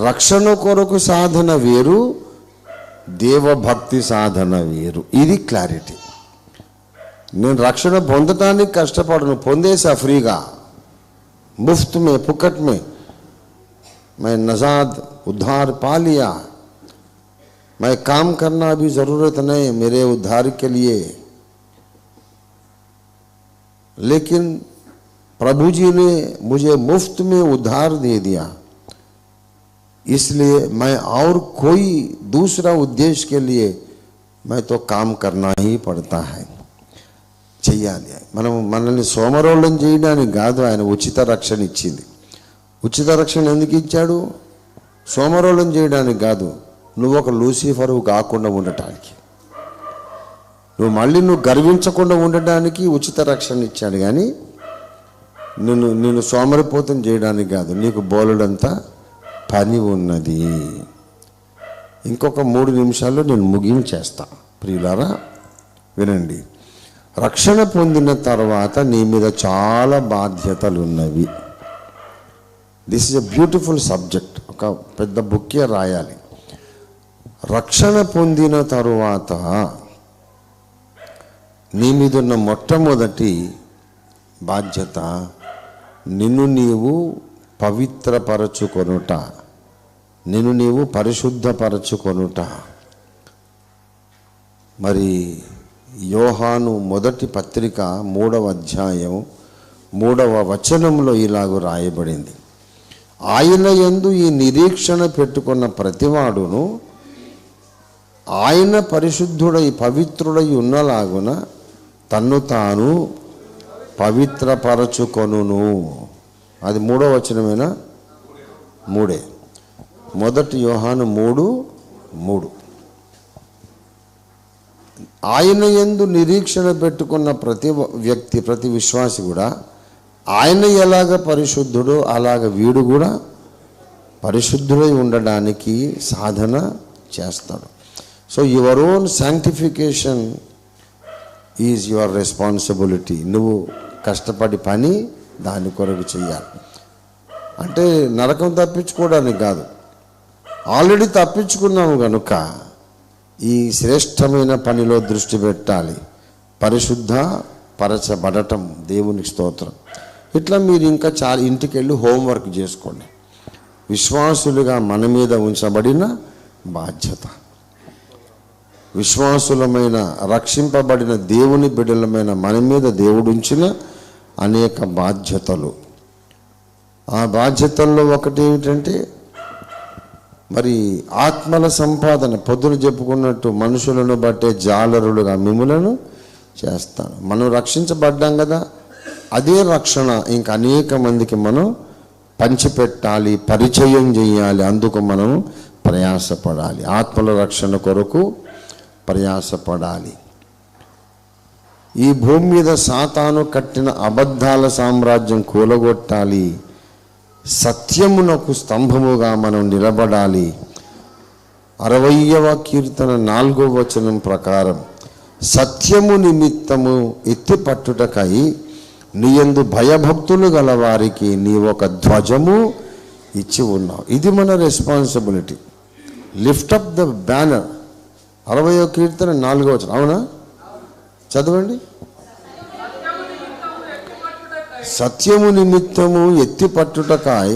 రక్షణ కొరకు సాధన వేరు, దేవభక్తి సాధన వేరు. ఇది క్లారిటీ. నేను రక్షణ పొందటానికి కష్టపడను, పొందేసా ఫ్రీగా, ముఫ్త్ మే, పుకట్ మే. मैं नजाद उद्धार पा लिया, मैं काम करना भी ज़रूरत नहीं मेरे उद्धार के लिए, लेकिन प्रभु जी ने मुझे मुफ्त में उद्धार दे दिया, इसलिए मैं और कोई दूसरा उद्देश्य के लिए मैं तो काम करना ही पड़ता है. చెయ్యాలి. మనం మనల్ని సోమరోళం చేయడానికి కాదు, ఆయన ఉచిత రక్షణ ఇచ్చింది. ఉచిత రక్షణ ఎందుకు ఇచ్చాడు? సోమరోళం చేయడానికి కాదు, నువ్వు ఒక లూసిఫరు కాకుండా ఉండటానికి, నువ్వు గర్వించకుండా ఉండటానికి ఉచిత రక్షణ ఇచ్చాడు. కానీ నిన్ను సోమరిపోతం చేయడానికి కాదు. నీకు బోలెడంతా పని ఉన్నది. ఇంకొక 3 నిమిషాల్లో నేను ముగించేస్తా. ప్రియులారా వినండి. రక్షణ పొందిన తర్వాత నీ మీద చాలా బాధ్యతలు ఉన్నవి. This is a beautiful subject. ఒక పెద్ద బుక్కే రాయాలి. రక్షణ పొందిన తరువాత నీ మీద ఉన్న మొట్టమొదటి బాధ్యత నిన్ను నీవు పవిత్రపరచుకొనుట, నిన్ను నీవు పరిశుద్ధపరచుకొనుట. మరి యోహాను మొదటి పత్రిక 3వ అధ్యాయం 3వ వచనంలో ఇలాగూ రాయబడింది, ఆయన యందు ఈ నిరీక్షణ పెట్టుకున్న ప్రతివాడును ఆయన పరిశుద్ధుడై పవిత్రుడై ఉన్నలాగున తన్ను తాను పవిత్రపరచుకొనును. అది 3వ వచనమేనా? 3. మొదటి యోహాను 3:3. ఆయన యందు నిరీక్షణ పెట్టుకున్న ప్రతి వ్యక్తి, ప్రతి విశ్వాసి కూడా ఆయన ఎలాగ పరిశుద్ధుడో అలాగ వీడు కూడా పరిశుద్ధుడై ఉండడానికి సాధన చేస్తాడు. So your own sanctification is your responsibility. నువ్వు కష్టపడి పని దాని కొరకు చెయ్యాలి. అంటే నరకం తప్పించుకోవడానికి కాదు, ఆల్రెడీ తప్పించుకున్నాము కనుక ఈ శ్రేష్టమైన పనిలో దృష్టి పెట్టాలి. పరిశుద్ధ పరచబడటం. దేవునికి స్తోత్రం. ఇట్లా మీరు ఇంకా చాలా ఇంటికి వెళ్ళి హోంవర్క్ చేసుకోండి. విశ్వాసులుగా మన మీద ఉంచబడిన బాధ్యత, విశ్వాసులమైన రక్షింపబడిన దేవుని బిడ్డలమైన మన మీద దేవుడు ఉంచిన అనేక బాధ్యతలు. ఆ బాధ్యతల్లో ఒకటి ఏమిటంటే మరి ఆత్మల సంపాదన. పొద్దున చెప్పుకున్నట్టు మనుషులను బట్టే జాలరులుగా మిమ్ములను చేస్తాను. మనం రక్షించబడ్డాం కదా, అదే రక్షణ ఇంకా అనేక మందికి మనం పంచిపెట్టాలి, పరిచయం చేయాలి. అందుకు మనం ప్రయాసపడాలి. ఆత్మల రక్షణ కొరకు ప్రయాసపడాలి. ఈ భూమి మీద సాతాను కట్టిన అబద్ధాల సామ్రాజ్యం కూలగొట్టాలి. సత్యమునకు స్తంభముగా మనం నిలబడాలి. 60వ కీర్తన 4వ వచనం ప్రకారం సత్యము నిమిత్తము ఎత్తిపట్టుటకై నీయందు భయభక్తులు గల వారికి నీ ఒక ధ్వజము ఇచ్చి ఉన్నావు. ఇది మన responsibility. Lift up the banner. 60వ కీర్తన 4వ వచనం. అవునా? చదవండి. సత్యము నిమిత్తము ఎత్తిపట్టుటకాయ్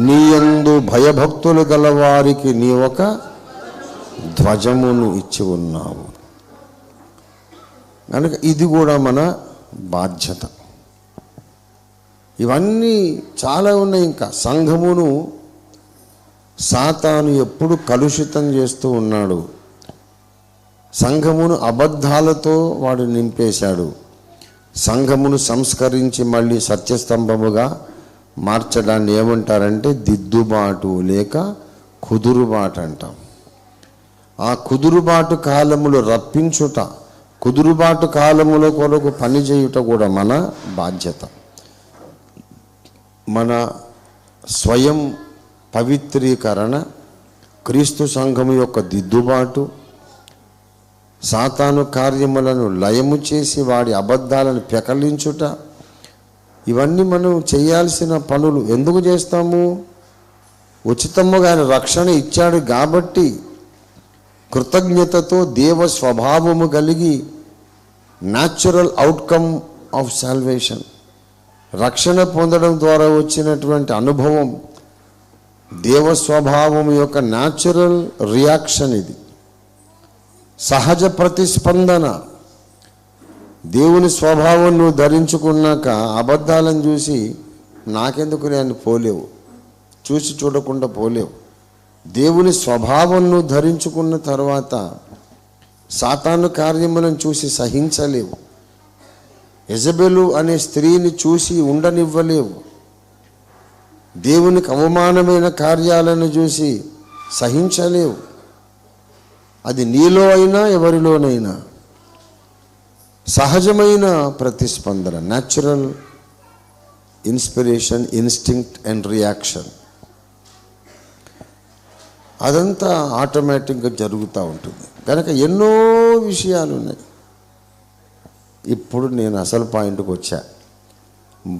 నీయందు భయభక్తులు గల వారికి నీ ఒక ధ్వజమును ఇచ్చి ఉన్నావు. కనుక ఇది కూడా మన బాధ్యత. ఇవన్నీ చాలా ఉన్నాయి. ఇంకా సంఘమును సాతాను ఎప్పుడు కలుషితం చేస్తూ ఉన్నాడు. సంఘమును అబద్ధాలతో వాడు నింపేశాడు. సంఘమును సంస్కరించి మళ్ళీ సత్యస్తంభముగా మార్చడాన్ని ఏమంటారంటే దిద్దుబాటు లేక కుదురుబాటు అంటాం. ఆ కుదురుబాటు కాలములు రప్పించుట, కుదురుబాటు కాలముల కొరకు పనిచేయుట కూడా మన బాధ్యత. మన స్వయం పవిత్రీకరణ, క్రీస్తు సంఘము యొక్క దిద్దుబాటు, సాతాను కార్యములను లయము చేసి వాడి అబద్ధాలను పెకలించుట, ఇవన్నీ మనం చేయాల్సిన పనులు. ఎందుకు చేస్తాము? ఉచితముగా ఆయన రక్షణ ఇచ్చాడు కాబట్టి కృతజ్ఞతతో దేవ స్వభావము కలిగి న్యాచురల్ అవుట్కమ్ ఆఫ్ సాల్వేషన్, రక్షణ పొందడం ద్వారా వచ్చినటువంటి అనుభవం, దేవ స్వభావం యొక్క న్యాచురల్ రియాక్షన్. ఇది సహజ ప్రతిస్పందన. దేవుని స్వభావం నువ్వు ధరించుకున్నాక అబద్ధాలను చూసి నాకెందుకు నేను పోలేవు, చూసి చూడకుండా పోలేవు. దేవుని స్వభావం నువ్వు ధరించుకున్న తర్వాత సాతాను కార్యములను చూసి సహించలేవు. యెజబెలు అనే స్త్రీని చూసి ఉండనివ్వలేవు. దేవునికి అవమానమైన కార్యాలను చూసి సహించలేవు. అది నీలో అయినా ఎవరిలోనైనా సహజమైన ప్రతిస్పందన, natural inspiration, instinct and reaction. అదంతా ఆటోమేటిక్గా జరుగుతూ ఉంటుంది. కనుక ఎన్నో విషయాలు ఉన్నాయి. ఇప్పుడు నేను అసలు పాయింట్కి వచ్చా.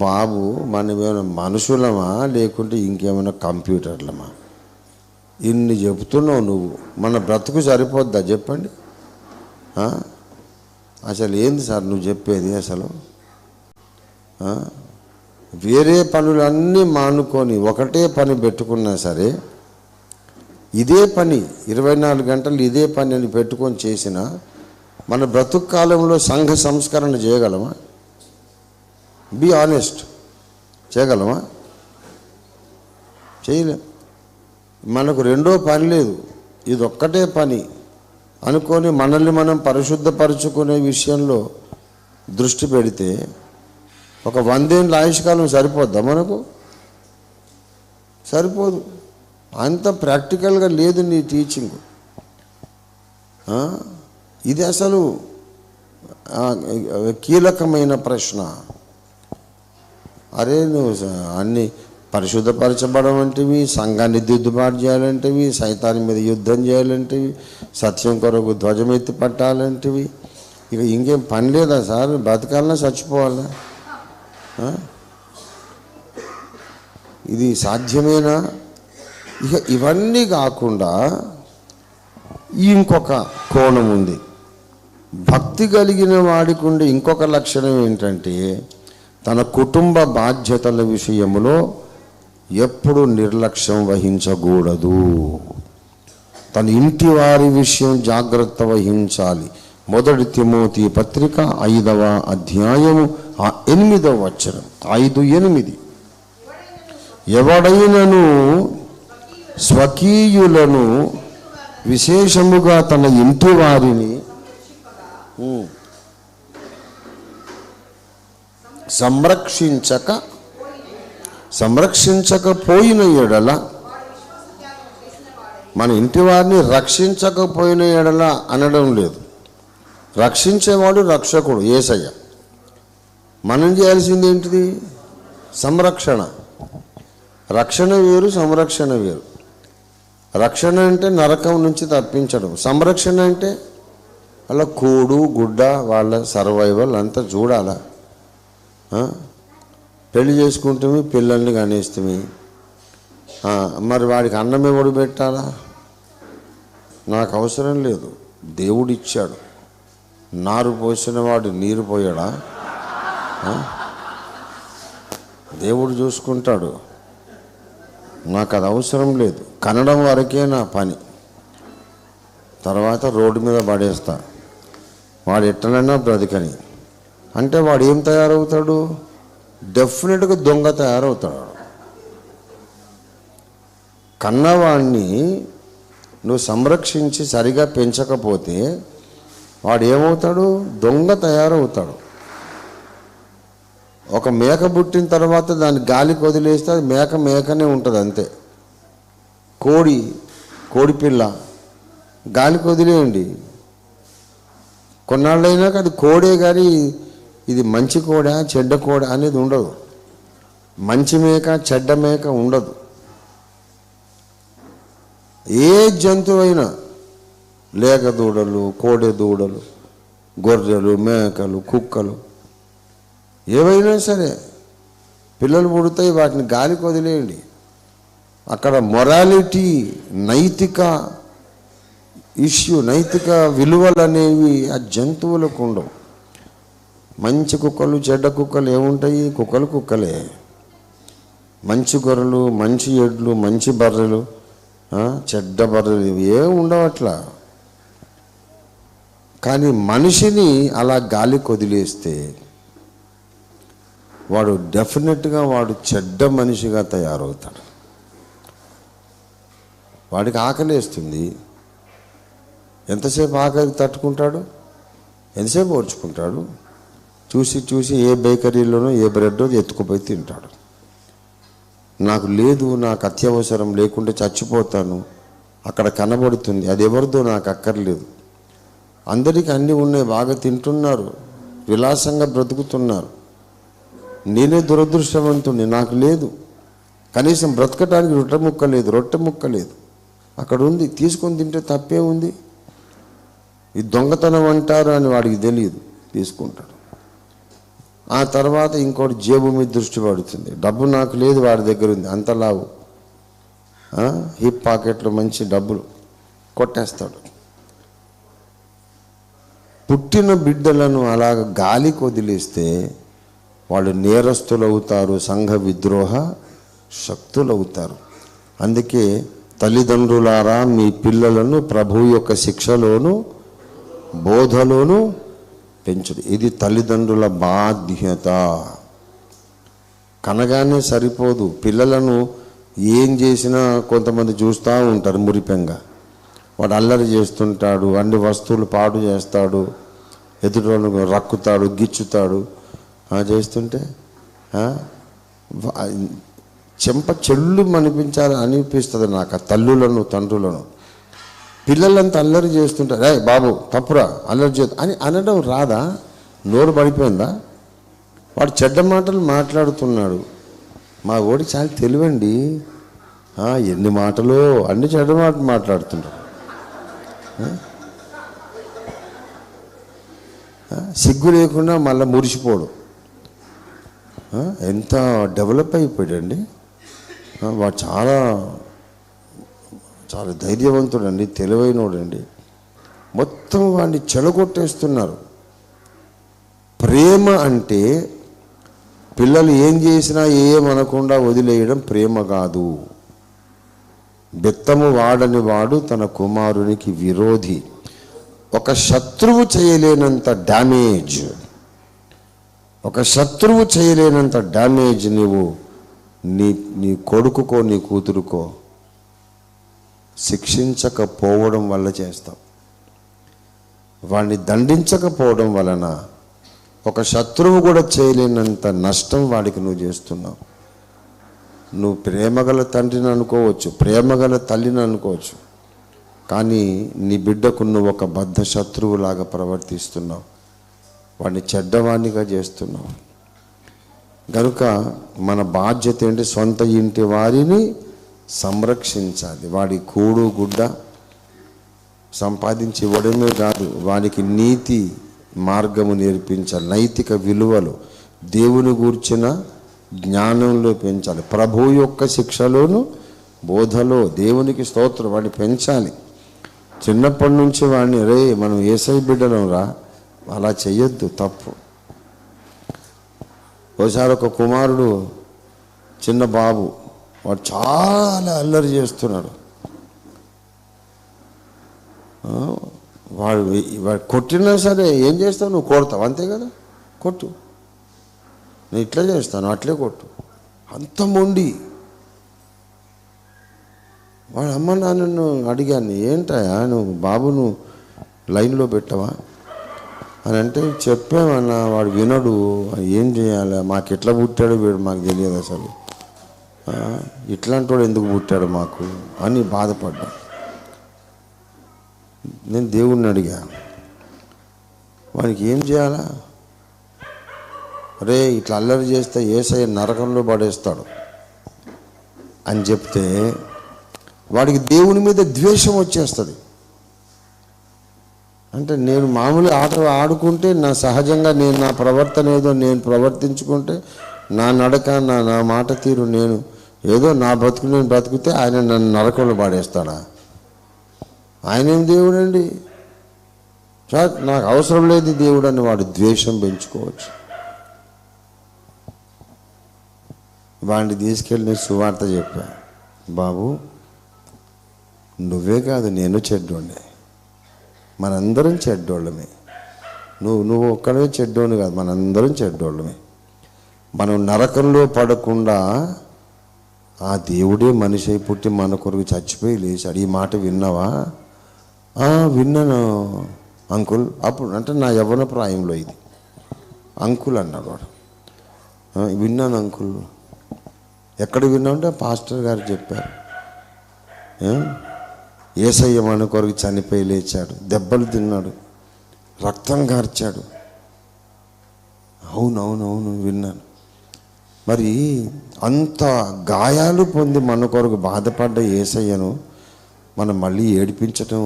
బాబు, మనమేమైనా మనుషులమా లేకుంటే ఇంకేమైనా కంప్యూటర్లమా? ఇన్ని చెబుతున్నావు నువ్వు, మన బ్రతుకు సరిపోద్దా చెప్పండి? అసలు ఏంది సార్ నువ్వు చెప్పేది? అసలు వేరే పనులన్నీ మానుకొని ఒకటే పని పెట్టుకున్నా సరే, ఇదే పని 24 గంటలు ఇదే పని అని పెట్టుకొని చేసిన మన బ్రతుకు కాలంలో సంఘ సంస్కరణ చేయగలమా? బీ ఆనెస్ట్, చేయగలమా? చేయలేం. మనకు రెండో పని లేదు, ఇది ఒక్కటే పని అనుకొని మనల్ని మనం పరిశుద్ధపరచుకునే విషయంలో దృష్టి పెడితే ఒక 100 ఏళ్ళ ఆయుష్కాలం సరిపోద్దా మనకు? సరిపోదు. అంత ప్రాక్టికల్గా లేదు నీ టీచింగ్. ఇది అసలు కీలకమైన ప్రశ్న. అరే నువ్వు అన్ని పరిశుద్ధపరచబడం అంటేవి, సంఘాన్ని దిద్దుబాటు చేయాలంటేవి, సైతాన్ని మీద యుద్ధం చేయాలంటేవి, సత్యం కొరకు ధ్వజమెత్తి పట్టాలంటేవి, ఇక ఇంకేం పని లేదా సార్? బతకాలన్నా చచ్చిపోవాలా? ఇది సాధ్యమేనా? ఇక ఇవన్నీ కాకుండా ఇంకొక కోణం ఉంది. భక్తి కలిగిన వాడికి ఉండే ఇంకొక లక్షణం ఏంటంటే తన కుటుంబ బాధ్యతల విషయంలో ఎప్పుడు నిర్లక్ష్యం వహించకూడదు. తన ఇంటి వారి విషయం జాగ్రత్త వహించాలి. 1 తిమోతి పత్రిక 5వ అధ్యాయము 8వ వచనం, 5:8. ఎవడైనను స్వకీయులను విశేషముగా తన ఇంటి వారిని సంరక్షించకపోయిన ఎడల, మన ఇంటి వారిని రక్షించకపోయిన ఎడల అనడం లేదు. రక్షించేవాడు రక్షకుడు యేసయ్య. మనం చేయాల్సింది ఏంటిది? సంరక్షణ. రక్షణ వేరు, సంరక్షణ వేరు. రక్షణ అంటే నరకం నుంచి తప్పించడం. సంరక్షణ అంటే అలా కూడు గుడ్డ వాళ్ళ సర్వైవల్ అంతా చూడాలా. పెళ్లి చేసుకుంటే పిల్లల్ని కనేస్తే మరి వాడికి అన్నం ఎవడు పెట్టాలా? నాకు అవసరం లేదు, దేవుడు ఇచ్చాడు. నారు పోసిన వాడు నీరు పోయాడా? దేవుడు చూసుకుంటాడు. నాకు అది అవసరం లేదు. కనడం వరకే నా పని. తర్వాత రోడ్డు మీద పడేస్తా, వాడు ఎట్టనైనా బ్రతికని. అంటే వాడు ఏం తయారవుతాడు? డెఫినెట్గా దొంగ తయారవుతాడు. కన్నవాడిని నువ్వు సంరక్షించి సరిగా పెంచకపోతే వాడు ఏమవుతాడు? దొంగ తయారవుతాడు. ఒక మేక పుట్టిన తర్వాత దాన్ని గాలికి వదిలేస్తే అది మేకనే ఉంటుంది అంతే. కోడి పిల్ల గాలికి వదిలేయండి, కొన్నాళ్ళైనాక అది కోడే, కానీ ఇది మంచి కోడ చెడ్డ కోడ అనేది ఉండదు. మంచి మేక చెడ్డ మేక ఉండదు. ఏ జంతువైనా, లేక దూడలు, కోడె దూడలు, గొర్రెలు, మేకలు, కుక్కలు, ఏవైనా సరే పిల్లలు పుడతాయి, వాటిని గాలికి వదిలేయండి. అక్కడ మొరాలిటీ, నైతిక ఇష్యూ, నైతిక విలువలు అనేవి ఆ జంతువులకు ఉండవు. మంచి కుక్కలు చెడ్డ కుక్కలు ఏముంటాయి? కుక్కలే. మంచి గొర్రెలు, మంచి ఎడ్లు, మంచి బర్రెలు, చెడ్డ బర్రెలు, ఇవి ఏమి ఉండవు అట్లా. కానీ మనిషిని అలా గాలికి వదిలేస్తే వాడు డెఫినెట్గా వాడు చెడ్డ మనిషిగా తయారవుతాడు. వాడికి ఆకలేస్తుంది, ఎంతసేపు ఆకలి తట్టుకుంటాడు? ఎంతసేపు ఓర్చుకుంటాడు? చూసి ఏ బేకరీలోనో ఏ బ్రెడ్ ఎత్తుకుపోయి తింటాడు. నాకు లేదు, నాకు అత్యవసరం, లేకుంటే చచ్చిపోతాను, అక్కడ కనబడుతుంది, అది ఎవరిదో నాకు అక్కర్లేదు. అందరికీ అన్నీ ఉన్నాయి, బాగా తింటున్నారు, విలాసంగా బ్రతుకుతున్నారు. నేనే దురదృష్టవంతుణ్ణి, నాకు లేదు, కనీసం బ్రతకడానికి రొట్టె ముక్క లేదు. అక్కడ ఉంది, తీసుకొని తింటే తప్పే ఉంది. ఇది దొంగతనం అంటారు అని వాడికి తెలియదు, తీసుకుంటాడు. ఆ తర్వాత ఇంకోటి జేబు మీద దృష్టి పడుతుంది. డబ్బు నాకు లేదు, వాడి దగ్గర ఉంది, అంత లావు, హిప్ పాకెట్లో మంచి డబ్బులు కొట్టేస్తాడు. పుట్టిన బిడ్డలను అలాగ గాలికి వదిలేస్తే వాళ్ళు నేరస్తులు అవుతారు, సంఘ విద్రోహ శక్తులు అవుతారు. అందుకే తల్లిదండ్రులారా, మీ పిల్లలను ప్రభు యొక్క శిక్షలోను బోధలోను పెంచుడు. ఇది తల్లిదండ్రుల బాధ్యత. కనగానే సరిపోదు. పిల్లలను ఏం చేసినా కొంతమంది చూస్తూ ఉంటారు మురిపెంగా. వాడు అల్లరి చేస్తుంటాడు, అన్ని వస్తువులు పాడు చేస్తాడు, ఎదుటి రక్కుతాడు, గిచ్చుతాడు. చేస్తుంటే చెంప చెల్లు అనిపిస్తుంది నాకు, ఆ తల్లులను తండ్రులను. పిల్లలంతా అల్లరి చేస్తుంటారు, బాబు తప్పురా, అల్లరి చేస్తా అని అనడం రాదా? నోరు పడిపోయిందా? వాడు చెడ్డ మాటలు మాట్లాడుతున్నాడు. మా ఓడి చాలా తెలివండి, ఎన్ని మాటలు, అన్ని చెడ్డ మాటలు మాట్లాడుతున్నాడు. సిగ్గు లేకుండా మళ్ళీ మురిసిపోడు. ఎంత డెవలప్ అయిపోయాడండి వాడు. చాలా చాలా ధైర్యవంతుడండి, తెలివైనోడండి. మొత్తం వాడిని చెడగొట్టేస్తున్నారు. ప్రేమ అంటే పిల్లలు ఏం చేసినా ఏమనకుండా వదిలేయడం ప్రేమ కాదు. బెత్తము వాడని వాడు తన కుమారునికి విరోధి. ఒక శత్రువు చేయలేనంత డ్యామేజ్, నువ్వు నీ కొడుకుకో నీ కూతురుకో శిక్షించకపోవడం వల్ల చేస్తావు. వాడిని దండించకపోవడం వలన ఒక శత్రువు కూడా చేయలేనంత నష్టం వాడికి నువ్వు చేస్తున్నావు. నువ్వు ప్రేమగల తండ్రిని అనుకోవచ్చు, ప్రేమగల తల్లిని అనుకోవచ్చు, కానీ నీ బిడ్డకు నువ్వు ఒక బద్ధ శత్రువులాగా ప్రవర్తిస్తున్నావు. వాడిని చెడ్డవాణిగా చేస్తున్నావు. కనుక మన బాధ్యత ఏంటి? సొంత ఇంటి వారిని సంరక్షించాలి. వాడి కూడు గుడ్డ సంపాదించి ఇవ్వడమే కాదు, వానికి నీతి మార్గము నేర్పించాలి. నైతిక విలువలు, దేవుని గూర్చిన జ్ఞానంలో పెంచాలి. ప్రభు యొక్క శిక్షలోను బోధలో దేవునికి స్తోత్రం వాడిని పెంచాలి. చిన్నప్పటి నుంచి వాడిని మనం యేసయ్య బిడ్డలం రా, అలా చెయ్యొద్దు, తప్పు. ఒకసారి ఒక కుమారుడు, చిన్న బాబు, వాడు చాలా అల్లరి చేస్తున్నాడు. వాడు కొట్టినా సరే ఏం చేస్తావు? నువ్వు కొడతావు అంతే కదా, కొట్టు, నేను ఇట్లా చేస్తాను అట్లే కొట్టు. అంత మొండి. వాడు అమ్మ నాన్నను అడిగాను, ఏంటయా నువ్వు బాబును లైన్లో పెట్టవా అని అంటే, చెప్పామన్నా, వాడు వినడు, ఏం చేయాలి, మాకు ఎట్లా పుట్టాడు వీడు మాకు తెలియదు, అసలు ఇట్లాంటి వాడు ఎందుకు పుట్టాడు మాకు అని బాధపడ్డా. నేను దేవుణ్ణి అడిగా, వానికి ఏం చేయాలా? ఇట్లా అల్లరి చేస్తే యేసయ్య నరకంలో పడేస్తాడు అని చెప్తే వాడికి దేవుని మీద ద్వేషం వచ్చేస్తుంది. అంటే నేను మామూలు ఆట ఆడుకుంటే, నా సహజంగా నేను నా ప్రవర్తన ఏదో నేను ప్రవర్తించుకుంటే, నా నడక నా మాట తీరు నేను ఏదో నా బతుకు నేను బ్రతికితే ఆయన నన్ను నరకంలో పడేస్తాడా? ఆయన ఏం దేవుడు అండి? నాకు అవసరం లేదు దేవుడు అని వాడు ద్వేషం పెంచుకోవచ్చు. వాడిని తీసుకెళ్ళి సువార్త చెప్పా, బాబు నువ్వే కాదు నేను చెడ్డోండే, మనందరం చెడ్డోళ్ళమే. నువ్వు ఒక్కడే చెడ్డోని కాదు, మనందరం చెడ్డోళ్ళమే. మనం నరకంలో పడకుండా ఆ దేవుడే మనిషి అయి పుట్టి మన కొరకు చచ్చిపోయి లేచాడు. ఈ మాట విన్నావా? విన్నాను అంకుల్. అప్పుడు అంటే నా యవ్వన ప్రాయంలో ఇది అంకుల్ అన్నాడు వాడు. విన్నాను అంకుల్. ఎక్కడ విన్నామంటే పాస్టర్ గారు చెప్పారు, యేసయ్య మన కొరకు చనిపోయి లేచాడు, దెబ్బలు తిన్నాడు, రక్తం గార్చాడు. అవునవునవును విన్నాను. మరి అంత గాయాలు పొంది మన కొరకు బాధపడ్డ యేసయ్యను మనం మళ్ళీ ఏడిపించటం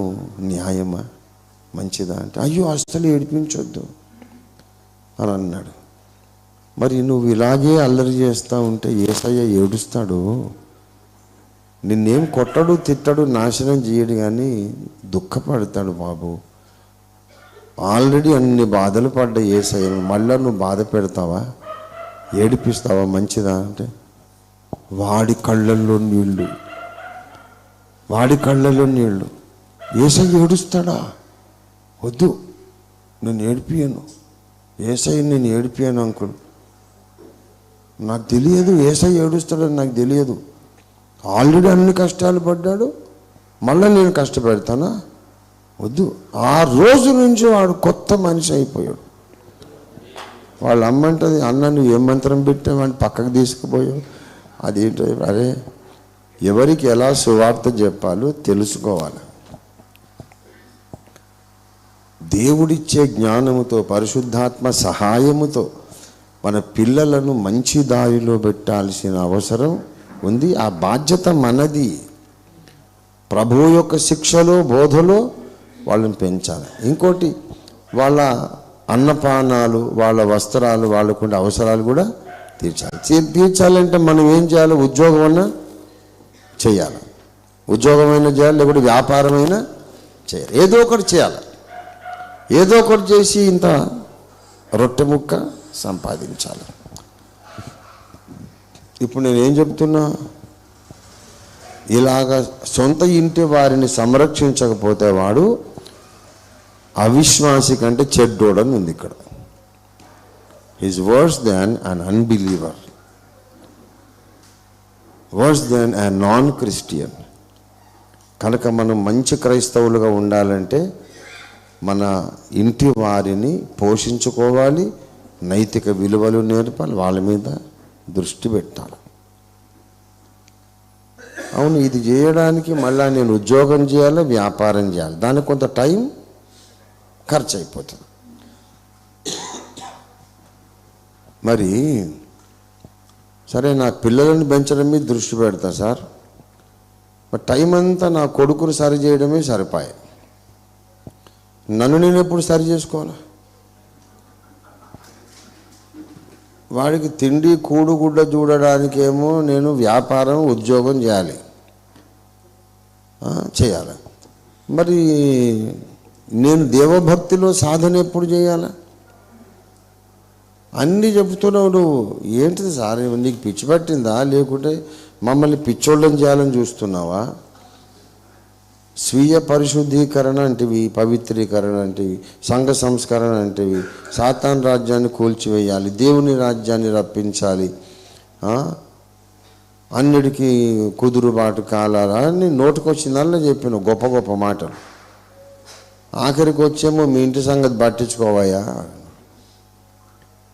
న్యాయమా, మంచిదా అంటే, అయ్యో అసలు ఏడిపించొద్దు అని అన్నాడు. మరి నువ్వు ఇలాగే అల్లరి చేస్తూ ఉంటే యేసయ్య ఏడుస్తాడు. నిన్నేం కొట్టడు, తిట్టడు, నాశనం చేయడు, కానీ దుఃఖపడతాడు. బాబు ఆల్రెడీ అన్ని బాధలు పడ్డ యేసయ్యను మళ్ళీ నువ్వు బాధ పెడతావా, ఏడిపిస్తావా, మంచిదా అంటే, వాడి కళ్ళల్లో నీళ్ళు. యేసయ్య ఏడుస్తాడా? వద్దు, నేను ఏడిపియను, యేసయ్యని నేను ఏడిపియను అంకుల్. నాకు తెలియదు యేసయ్య ఏడుస్తాడని, నాకు తెలియదు. ఆల్రెడీ అన్ని కష్టాలు పడ్డాడు, మళ్ళీ నేను కష్టపెడతానా? వద్దు. ఆ రోజు నుంచి వాడు కొత్త మనిషి అయిపోయాడు. వాళ్ళ అమ్మంటది, అన్న నువ్వు ఏ మంత్రం పెట్టావని పక్కకు తీసుకుపోయావు. అదేంటో, అరే ఎవరికి ఎలా సువార్త చెప్పాలో తెలుసుకోవాలి. దేవుడిచ్చే జ్ఞానముతో, పరిశుద్ధాత్మ సహాయముతో మన పిల్లలను మంచి దారిలో పెట్టాల్సిన అవసరం ఉంది. ఆ బాధ్యత మనది. ప్రభువు యొక్క శిక్షలో బోధలో వాళ్ళని పెంచాలి. ఇంకోటి, వాళ్ళ అన్నపానాలు, వాళ్ళ వస్త్రాలు, వాళ్ళకుండే అవసరాలు కూడా తీర్చాలంటే మనం ఏం చేయాలి? ఉద్యోగం అన్నా చేయాలి, ఉద్యోగమైనా చేయాలి, లేకపోతే వ్యాపారమైనా చేయాలి, ఏదో ఒకటి చేయాలి. ఏదో ఒకటి చేసి ఇంత రొట్టె ముక్క సంపాదించాలి. ఇప్పుడు నేనేం చెప్తున్నా, ఇలాగ సొంత ఇంటి వారిని సంరక్షించకపోతే వాడు అవిశ్వాసి కంటే చెడ్డోడని ఉంది ఇక్కడ. Is verse than an unbeliever, verse than a non Christian. కనుక మనం మంచి క్రైస్తవులుగా ఉండాలంటే మన ఇంటి వారిని పోషించుకోవాలి, నైతిక విలువలు నేర్పాలి, వాళ్ళ మీద దృష్టి పెట్టాలి. అవును, ఇది చేయడానికి మళ్ళీ నేను ఉద్యోగం చేయాలి, వ్యాపారం చేయాలి, దానికి కొంత టైం ఖర్చు అయిపోతుంది. మరి సరే, నా పిల్లలను పెంచడం మీద దృష్టి పెడతా సార్, మరి టైం అంతా నా కొడుకును సరి చేయడమే సరిపాయి. నన్ను నేను ఎప్పుడు సరి చేసుకోవాలా? వాడికి తిండి కూడుగుడ్డ చూడడానికేమో నేను వ్యాపారం ఉద్యోగం చేయాలి. మరి నేను దేవభక్తిలో సాధన ఎప్పుడు చేయాలా? అన్నీ చెబుతున్నావు నువ్వు. ఏంటిది సార్, నీకు పిచ్చి పట్టిందా, లేకుంటే మమ్మల్ని పిచ్చోళ్ళని చేయాలని చూస్తున్నావా? స్వీయ పరిశుద్ధీకరణ అంటివి, పవిత్రీకరణ అంటివి, సంఘ సంస్కరణ అంటివి, సాతాన్ రాజ్యాన్ని కూల్చివేయాలి, దేవుని రాజ్యాన్ని రప్పించాలి, అన్నిటికీ కుదురుబాటు కాలాలని నోటికొచ్చిందల్లా చెప్పిన గొప్ప గొప్ప మాటలు. ఆఖరికి వచ్చేమో మీ ఇంటి సంగతి పట్టించుకోవయ్యా.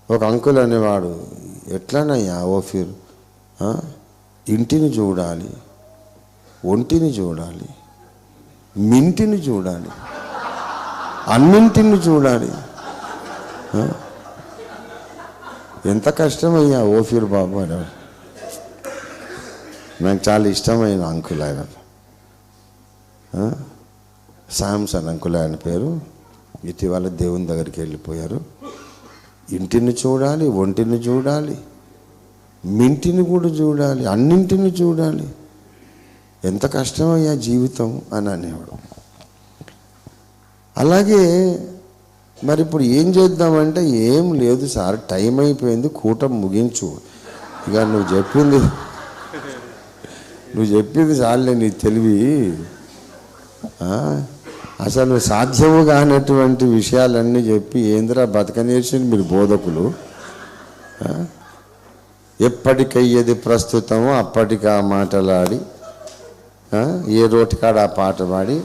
ఒక అంకుల్ అనేవాడు, ఎట్లానయ్యా ఓఫీర్, ఇంటిని చూడాలి, ఒంటిని చూడాలి, మింటిని చూడాలి, అన్నింటిని చూడాలి. ఎంత కష్టమయ్యా ఓఫీర్ బాబు అని. నాకు చాలా ఇష్టమైన అంకుల్ ఆయన, శాంసన్ అంకుల్ ఆయన పేరు. ఇటీవల దేవుని దగ్గరికి వెళ్ళిపోయారు. ఇంటిని చూడాలి, ఒంటిని చూడాలి, మింటిని కూడా చూడాలి, అన్నింటిని చూడాలి. ఎంత కష్టమయ్యా జీవితం అని అనేవాడు. అలాగే మరి ఇప్పుడు ఏం చేద్దామంటే, ఏం లేదు సార్, టైం అయిపోయింది, కూటం ముగించు. ఇక నువ్వు చెప్పింది చాలే, నీ తెలివి. అసలు సాధ్యము కానటువంటి విషయాలన్నీ చెప్పి ఏందిరా బతకనేర్చింది మీరు బోధకులు. ఎప్పటికయ్యేది ప్రస్తుతమో అప్పటికా మాటలాడి, ఏ రోటికాడ ఆ పాట పాడి,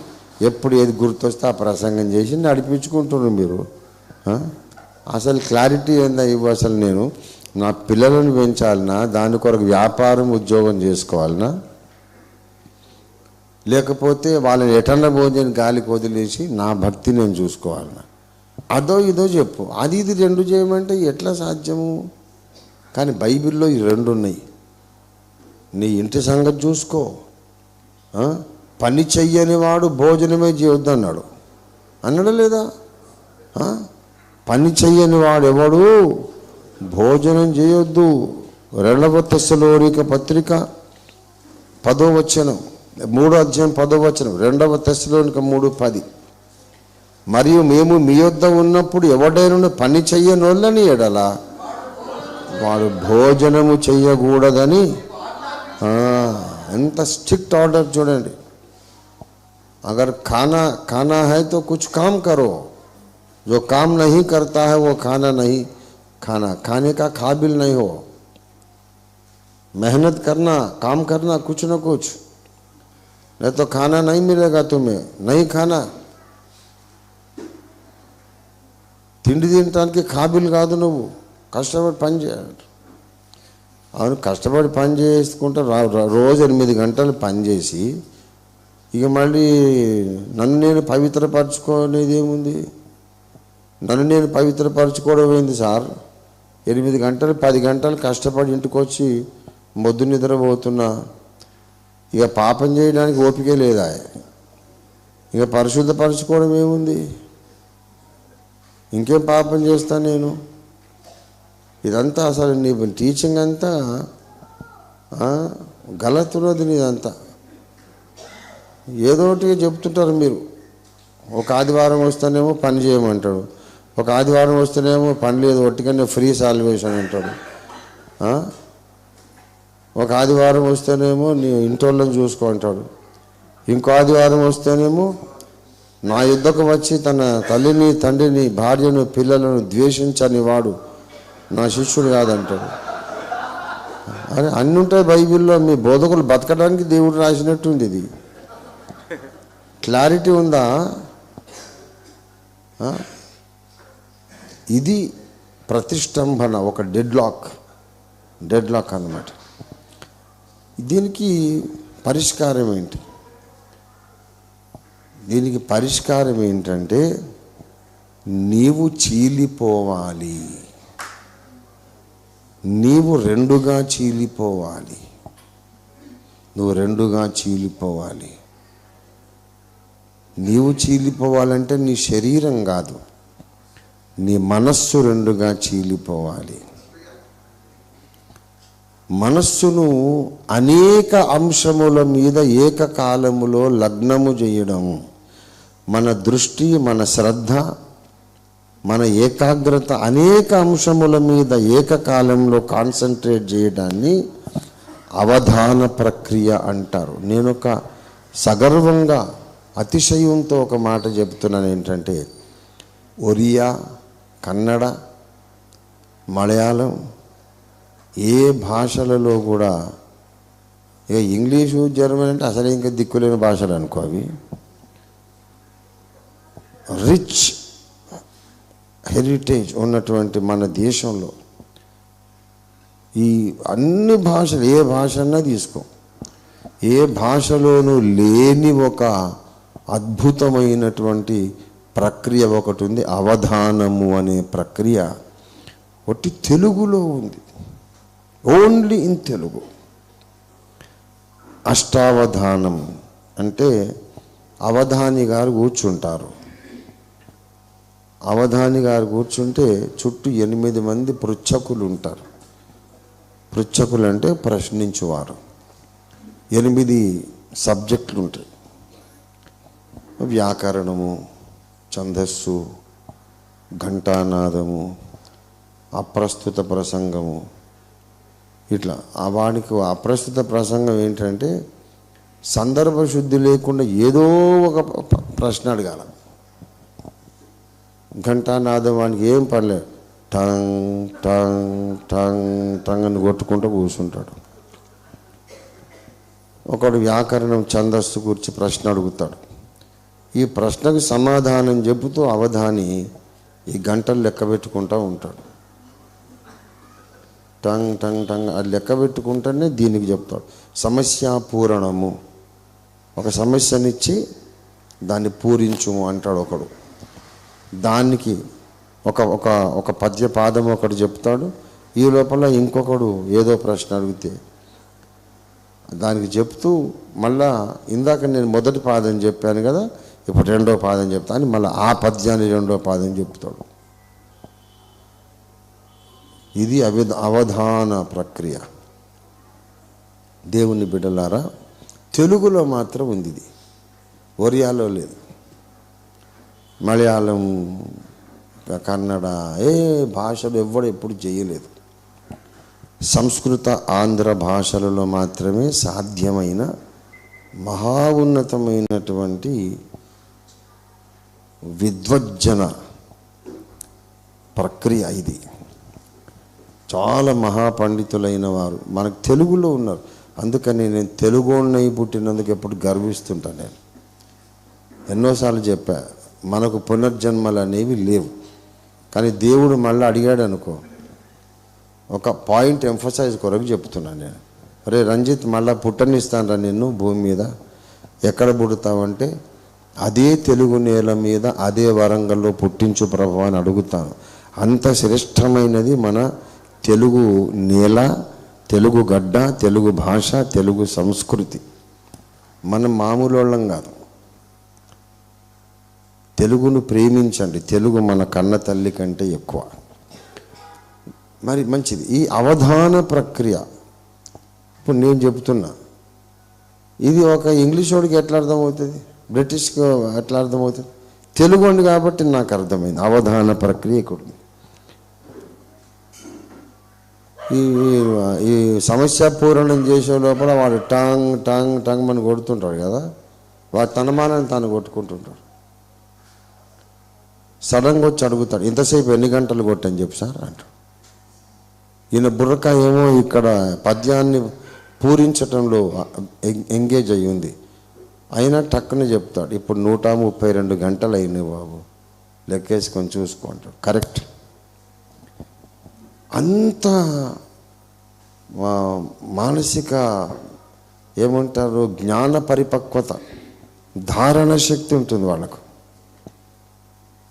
ఎప్పుడు ఏది గుర్తొస్తే ఆ ప్రసంగం చేసి నడిపించుకుంటున్నారు మీరు. అసలు క్లారిటీ ఏందా ఇవ్వు. అసలు నేను నా పిల్లలను పెంచాలనా, దాని కొరకు వ్యాపారం ఉద్యోగం చేసుకోవాలనా, లేకపోతే వాళ్ళని ఎటన్న భోజనం గాలికి వదిలేసి నా భక్తి నేను చూసుకోవాలనా? అదో ఇదో చెప్పు. అది ఇది రెండు చేయమంటే ఎట్లా సాధ్యము? కానీ బైబిల్లో ఈ రెండు ఉన్నాయి. నీ ఇంటి సంగతి చూసుకో, పని చెయ్యని వాడు భోజనమే చేయొద్దు అన్నాడు. అన్నాడు లేదా? పని చెయ్యని వాడు ఎవడు భోజనం చేయొద్దు. 2వ తెస్సలోనిక పత్రిక 10వ వచనం, 3వ అధ్యాయం 10వ వచనం, 2వ తెస్సలోనిక 3:10. మరియు మేము మీ యొద్ద ఉన్నప్పుడు ఎవడైనా పని చెయ్యని వాళ్ళని ఎడల వాడు భోజనము చెయ్యకూడదని. ఎంత స్ట్రిక్ట్ ఆర్డర్ చూడండి. अगर खाना है तो कुछ काम करो, जो काम नहीं करता है वो खाने का काबिल नहीं हो. मेहनत करना, काम करना, कुछ न कुछ, नहीं तो खाना नहीं मिलेगा तुम्हें. नहीं खाना, తిండి తినడానికి కాబిల్ కాదు నువ్వు. కష్టపడి పని చేయాలి. అవును, కష్టపడి పని చేసుకుంటా రోజు 8 గంటలు పని చేసి ఇక మళ్ళీ నన్ను నేను పవిత్రపరచుకోనేది ఏముంది? నన్ను నేను పవిత్రపరచుకోవడం ఏంది సార్? 8 గంటలు 10 గంటలు కష్టపడి ఇంటికి వచ్చి మొద్దు నిద్రపోతున్నా. ఇక పాపం చేయడానికి ఓపికే లేదా? ఇక పరిశుద్ధపరచుకోవడం ఏముంది? ఇంకేం పాపం చేస్తా నేను? ఇదంతా అసలు నీ టీచింగ్ అంతా గలతున్నది. నీదంతా ఏదోటిగా చెప్తుంటారు మీరు. ఒక ఆదివారం వస్తేనేమో పని చేయమంటాడు, ఒక ఆదివారం వస్తేనేమో పని లేదు ఒట్టికనే ఫ్రీ సాల్వేషన్ అంటాడు. ఒక ఆదివారం వస్తేనేమో నీ ఇంటోళ్ళని చూసుకో అంటాడు, ఇంకో ఆదివారం వస్తేనేమో నా యుద్ధకు వచ్చి తన తల్లిని తండ్రిని భార్యను పిల్లలను ద్వేషించని వాడు నా శిష్యుడు కాదంటాడు. అరే అన్నీ ఉంటాయి బైబిల్లో, మీ బోధకులు బతకడానికి దేవుడు రాసినట్టుంది. ఇది క్లారిటీ ఉందా? ఇది ప్రతిష్టంభన, ఒక డెడ్ లాక్ అన్నమాట. దీనికి పరిష్కారం ఏంటి? దీనికి పరిష్కారం ఏంటంటే నీవు చీలిపోవాలి, నీవు రెండుగా చీలిపోవాలి, నువ్వు రెండుగా చీలిపోవాలి. నీవు చీలిపోవాలంటే నీ శరీరం కాదు, నీ మనస్సు రెండుగా చీలిపోవాలి. మనస్సును అనేక అంశముల మీద ఏకకాలములో లగ్నము చేయడము, మన దృష్టి, మన శ్రద్ధ, మన ఏకాగ్రత అనేక అంశముల మీద ఏకకాలంలో కాన్సన్ట్రేట్ చేయడాన్ని అవధాన ప్రక్రియ అంటారు. నేను ఒక సగర్వంగా అతిశయంతో ఒక మాట చెప్తున్నాను ఏంటంటే, ఒరియా, కన్నడ, మలయాళం ఏ భాషలలో కూడా, ఇక ఇంగ్లీషు, జర్మన్ అంటే అసలు ఇంకా దిక్కులేని భాషలు అనుకో, అవి రిచ్ హెరిటేజ్ ఉన్నటువంటి మన దేశంలో ఈ అన్ని భాషలు, ఏ భాష అన్నా తీసుకో, ఏ భాషలోనూ లేని ఒక అద్భుతమైనటువంటి ప్రక్రియ ఒకటి ఉంది, అవధానము అనే ప్రక్రియ. ఒకటి తెలుగులో ఉంది, ఓన్లీ ఇన్ తెలుగు. అష్టావధానం అంటే అవధాని గారు కూర్చుంటారు. అవధాని గారు కూర్చుంటే చుట్టూ 8 మంది పృచ్ఛకులు ఉంటారు. పృచ్ఛకులు అంటే ప్రశ్నించువారు. 8 సబ్జెక్టులు ఉంటాయి. వ్యాకరణము, ఛందస్సు, ఘంటానాదము, అప్రస్తుత ప్రసంగము. ఇట్లా వాడికి అప్రస్తుత ప్రసంగం ఏంటంటే సందర్భ శుద్ధి లేకుండా ఏదో ఒక ప్రశ్న అడగాల. ఘంటానాదం వానికి ఏం పర్లేదు, టంగ్ టంగ్ టంగ్ టంగ్ అని కొట్టుకుంటూ కూర్చుంటాడు. ఒకడు వ్యాకరణం, ఛందస్సు గురించి ప్రశ్న అడుగుతాడు. ఈ ప్రశ్నకు సమాధానం చెబుతూ అవధాని ఈ గంటలు లెక్క పెట్టుకుంటూ ఉంటాడు. టంగ్ టంగ్ టంగ్ అది లెక్క పెట్టుకుంటేనే దీనికి చెప్తాడు. సమస్యాపూరణము, ఒక సమస్యనిచ్చి దాన్ని పూరించుము అంటాడు ఒకడు. దానికి ఒక ఒక ఒక పద్యపాదం ఒకడు చెప్తాడు. ఈ లోపల ఇంకొకడు ఏదో ప్రశ్న అడిగితే దానికి చెప్తూ మళ్ళా ఇందాక నేను మొదటి పాదం చెప్పాను కదా, ఇప్పుడు రెండో పాదం చెప్తాను, మళ్ళీ ఆ పద్యాన్ని రెండో పాదం చెప్తాడు. ఇది అవధాన ప్రక్రియ. దేవుని బిడ్డలారా, తెలుగులో మాత్రం ఉంది ఇది, ఒరియాలో లేదు. మలయాళం, కన్నడ ఏ భాషలు ఎవ్వడు ఎప్పుడు చేయలేదు. సంస్కృత, ఆంధ్ర భాషలలో మాత్రమే సాధ్యమైన మహా ఉన్నతమైనటువంటి విద్వజ్జన ప్రక్రియ ఇది. చాలా మహాపండితులైన వారు మనకు తెలుగులో ఉన్నారు. అందుకని నేను తెలుగోడినై పుట్టినందుకు ఎప్పుడు గర్విస్తుంటాను. నేను ఎన్నోసార్లు చెప్పా, మనకు పునర్జన్మలు అనేవి లేవు. కానీ దేవుడు మళ్ళీ అడిగాడు అనుకో, ఒక పాయింట్ ఎంఫసైజ్ కొరకు చెప్తున్నాను నేను. రే రంజిత్, మళ్ళీ పుట్టనిస్తాను రా నిన్ను భూమి మీద. ఎక్కడ పుడతావంటే అదే తెలుగు నేల మీద అదే వరంగల్లో పుట్టించు ప్రభు అని అడుగుతాను. అంత శ్రేష్టమైనది మన తెలుగు నేల, తెలుగు గడ్డ, తెలుగు భాష, తెలుగు సంస్కృతి. మనం మామూలు వాళ్ళం కాదు. తెలుగును ప్రేమించండి. తెలుగు మన కన్న తల్లి కంటే ఎక్కువ. మరి మంచిది. ఈ అవధాన ప్రక్రియ ఇప్పుడు నేను చెబుతున్నా, ఇది ఒక ఇంగ్లీష్ వాడికి ఎట్లా అర్థమవుతుంది, బ్రిటిష్కి ఎట్లా అర్థమవుతుంది? తెలుగు అండి కాబట్టి నాకు అర్థమైంది అవధాన ప్రక్రియ ఇక్కడ ఉంది. ఈ ఈ సమస్య పూరణం చేసే లోపల వాడు టాంగ్ టాంగ్ టాంగ్ అని కొడుతుంటాడు కదా, వాడు తన మానాన్ని తాను కొట్టుకుంటుంటాడు. సడన్గా వచ్చి అడుగుతాడు, ఇంతసేపు ఎన్ని గంటలు కొట్టని చెప్పు సార్ అంటాడు. ఈయన బుర్రక ఏమో ఇక్కడ పద్యాన్ని పూరించటంలో ఎంగేజ్ అయ్యి ఉంది, అయినా టక్కున చెప్తాడు, ఇప్పుడు 132 గంటలు అయినాయి బాబు, లెక్కేసుకొని చూసుకుంటాడు. కరెక్ట్. అంత మానసిక ఏమంటారు జ్ఞాన పరిపక్వత, ధారణ శక్తి ఉంటుంది వాళ్ళకు.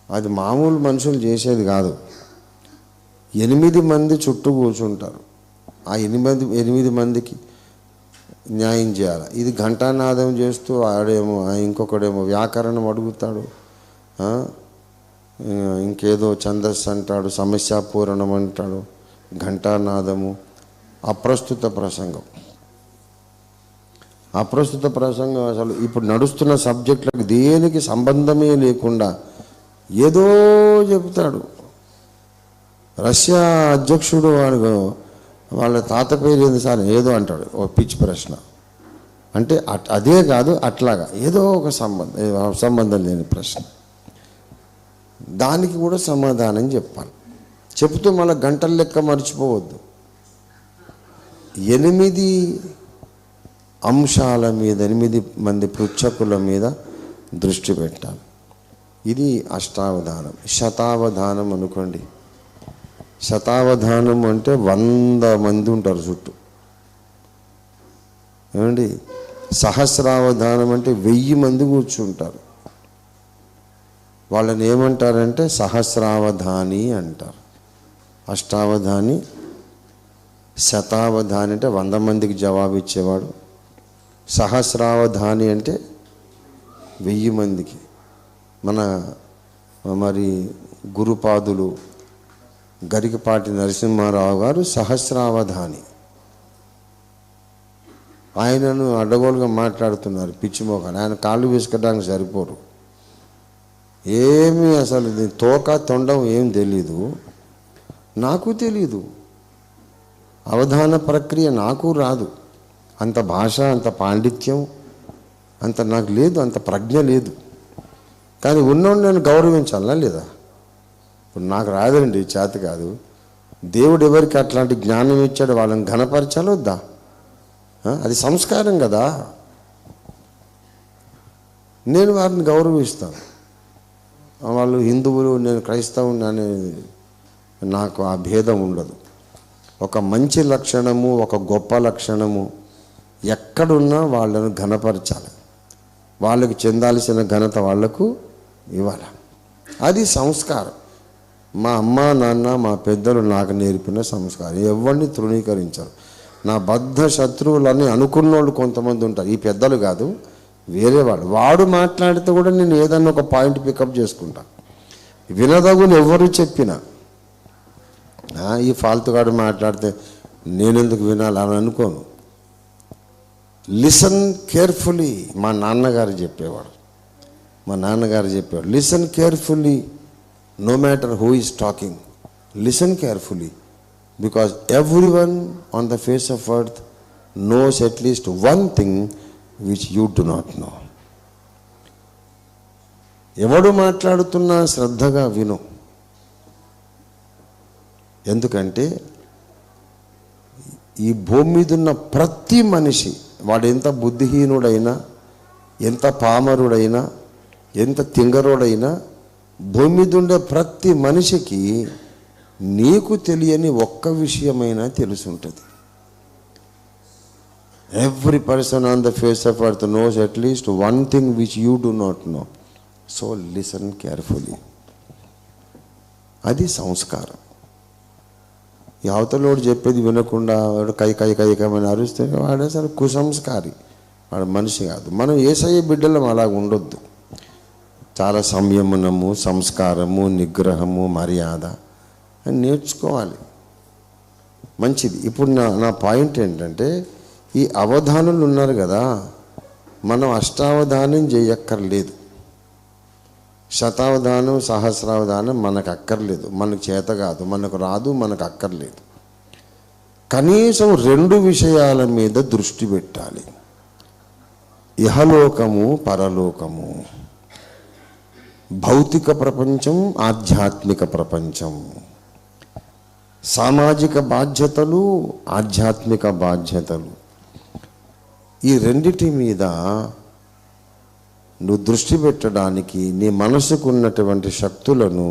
అది మామూలు మనుషులు చేసేది కాదు. 8 మంది చుట్టూ కూర్చుంటారు, ఆ 8 మందికి న్యాయం చేయాలి. ఇది ఘంటానాదం చేస్తూ ఆడేమో ఇంకొకడేమో వ్యాకరణం అడుగుతాడు, ఇంకేదో ఛందస్సు అంటాడు, సమస్యాపూరణం అంటాడు, ఘంటానాదము, అప్రస్తుత ప్రసంగం. అప్రస్తుత ప్రసంగం అసలు ఇప్పుడు నడుస్తున్న సబ్జెక్టులకు దేనికి సంబంధమే లేకుండా ఏదో చెబుతాడు. రష్యా అధ్యక్షుడు వాళ్ళ తాత పేరు ఏంది సార్ ఏదో అంటాడు, ఓ పిచ్చి ప్రశ్న. అంటే అదే కాదు, అట్లాగా ఏదో ఒక సంబంధం లేని ప్రశ్న, దానికి కూడా సమాధానం చెప్పాలి. చెబుతూ మళ్ళీ గంటల లెక్క మర్చిపోవద్దు. 8 అంశాల మీద, 8 మంది పృచ్ఛకుల మీద దృష్టి పెట్టాలి. ఇది అష్టావధానం. శతావధానం అనుకోండి, శతావధానం అంటే 100 మంది ఉంటారు చుట్టూ, ఏమండి. సహస్రావధానం అంటే 1000 మంది కూర్చుంటారు. వాళ్ళని ఏమంటారంటే సహస్రావధాని అంటారు. అష్టావధాని, శతావధాని అంటే 100 మందికి జవాబు ఇచ్చేవాడు. సహస్రావధాని అంటే 1000 మందికి. మరి గురుపాదులు గరికపాటి నరసింహారావు గారు సహస్రావధాని. ఆయనను అడ్డగోలుగా మాట్లాడుతున్నారు పిచ్చిమోకాలు, ఆయన కాళ్ళు వేసుకోవడానికి సరిపోరు. ఏమీ అసలు తోక తొండం ఏం తెలీదు, నాకు తెలీదు. అవధాన ప్రక్రియ నాకు రాదు, అంత భాష, అంత పాండిత్యం అంత నాకు లేదు, అంత ప్రజ్ఞ లేదు. కానీ ఉన్నోడు నేను గౌరవించాలా లేదా? ఇప్పుడు నాకు రాదండి, చేత కాదు. దేవుడు ఎవరికి అట్లాంటి జ్ఞానం ఇచ్చాడు, వాళ్ళని ఘనపరచాలి వద్దా? అది సంస్కారం కదా. నేను వారిని గౌరవిస్తాను. వాళ్ళు హిందువులు, నేను క్రైస్తవుని అనేది నాకు ఆ భేదం ఉండదు. ఒక మంచి లక్షణము, ఒక గొప్ప లక్షణము ఎక్కడున్నా వాళ్ళను ఘనపరచాలి, వాళ్ళకి చెందాల్సిన ఘనత వాళ్లకు ఇవ్వాలి. అది సంస్కారం. మా అమ్మ నాన్న మా పెద్దలు నాకు నేర్పిన సంస్కారం. ఎవరిని తృణీకరించారు. నా బద్ధ శత్రువులని అనుకున్నోళ్ళు కొంతమంది ఉంటారు, ఈ పెద్దలు కాదు వేరే వాడు మాట్లాడితే కూడా నేను ఏదన్నా ఒక పాయింట్ పికప్ చేసుకుంటా. వినదగులు ఎవరు చెప్పినా, ఈ ఫాల్తుగాడు మాట్లాడితే నేనెందుకు వినాలి అని అనుకోను. Listen carefully. మా నాన్నగారు చెప్పేవాడు, listen carefully, no matter who is talking, listen carefully, because everyone on the face of earth knows at least one thing which you do not know. ఎవడు మాట్లాడుతున్నా శ్రద్ధగా విను. ఎందుకంటే ఈ భూమి మీద ఉన్న ప్రతి మనిషి, వాడు ఎంత బుద్ధిహీనుడైనా, ఎంత పామరుడైనా, ఎంత తింగరుడైనా, భూమి మీద ఉండే ప్రతి మనిషికి నీకు తెలియని ఒక్క విషయమైనా తెలుసుంటుంది. Every person on the face of earth knows at least one thing which you do not know. So listen carefully. అది సంస్కారం. ఈ అవతలోడు చెప్పేది వినకుండా వాడు కైకమని అరుస్తే వాడు అసలు కుసంస్కారి, వాడు మనిషి కాదు. మనం యేసయ్య బిడ్డలం అలా ఉండొద్దు. చాలా సంయమనము, సంస్కారము, నిగ్రహము, మర్యాద అని నేర్చుకోవాలి. మంచిది. ఇప్పుడు నా పాయింట్ ఏంటంటే, ఈ అవధానులు ఉన్నారు కదా, మనం అష్టావధానం చేయక్కర్లేదు. శతావధానం సహస్రావధానం మనకు అక్కర్లేదు, మనకు చేత కాదు, మనకు రాదు, మనకు అక్కర్లేదు. కనీసం 2 విషయాల మీద దృష్టి పెట్టాలి. ఇహలోకము, పరలోకము, భౌతిక ప్రపంచం, ఆధ్యాత్మిక ప్రపంచం, సామాజిక బాధ్యతలు, ఆధ్యాత్మిక బాధ్యతలు. ఈ రెండిటి మీద నువ్వు దృష్టి పెట్టడానికి నీ మనసుకు ఉన్నటువంటి శక్తులను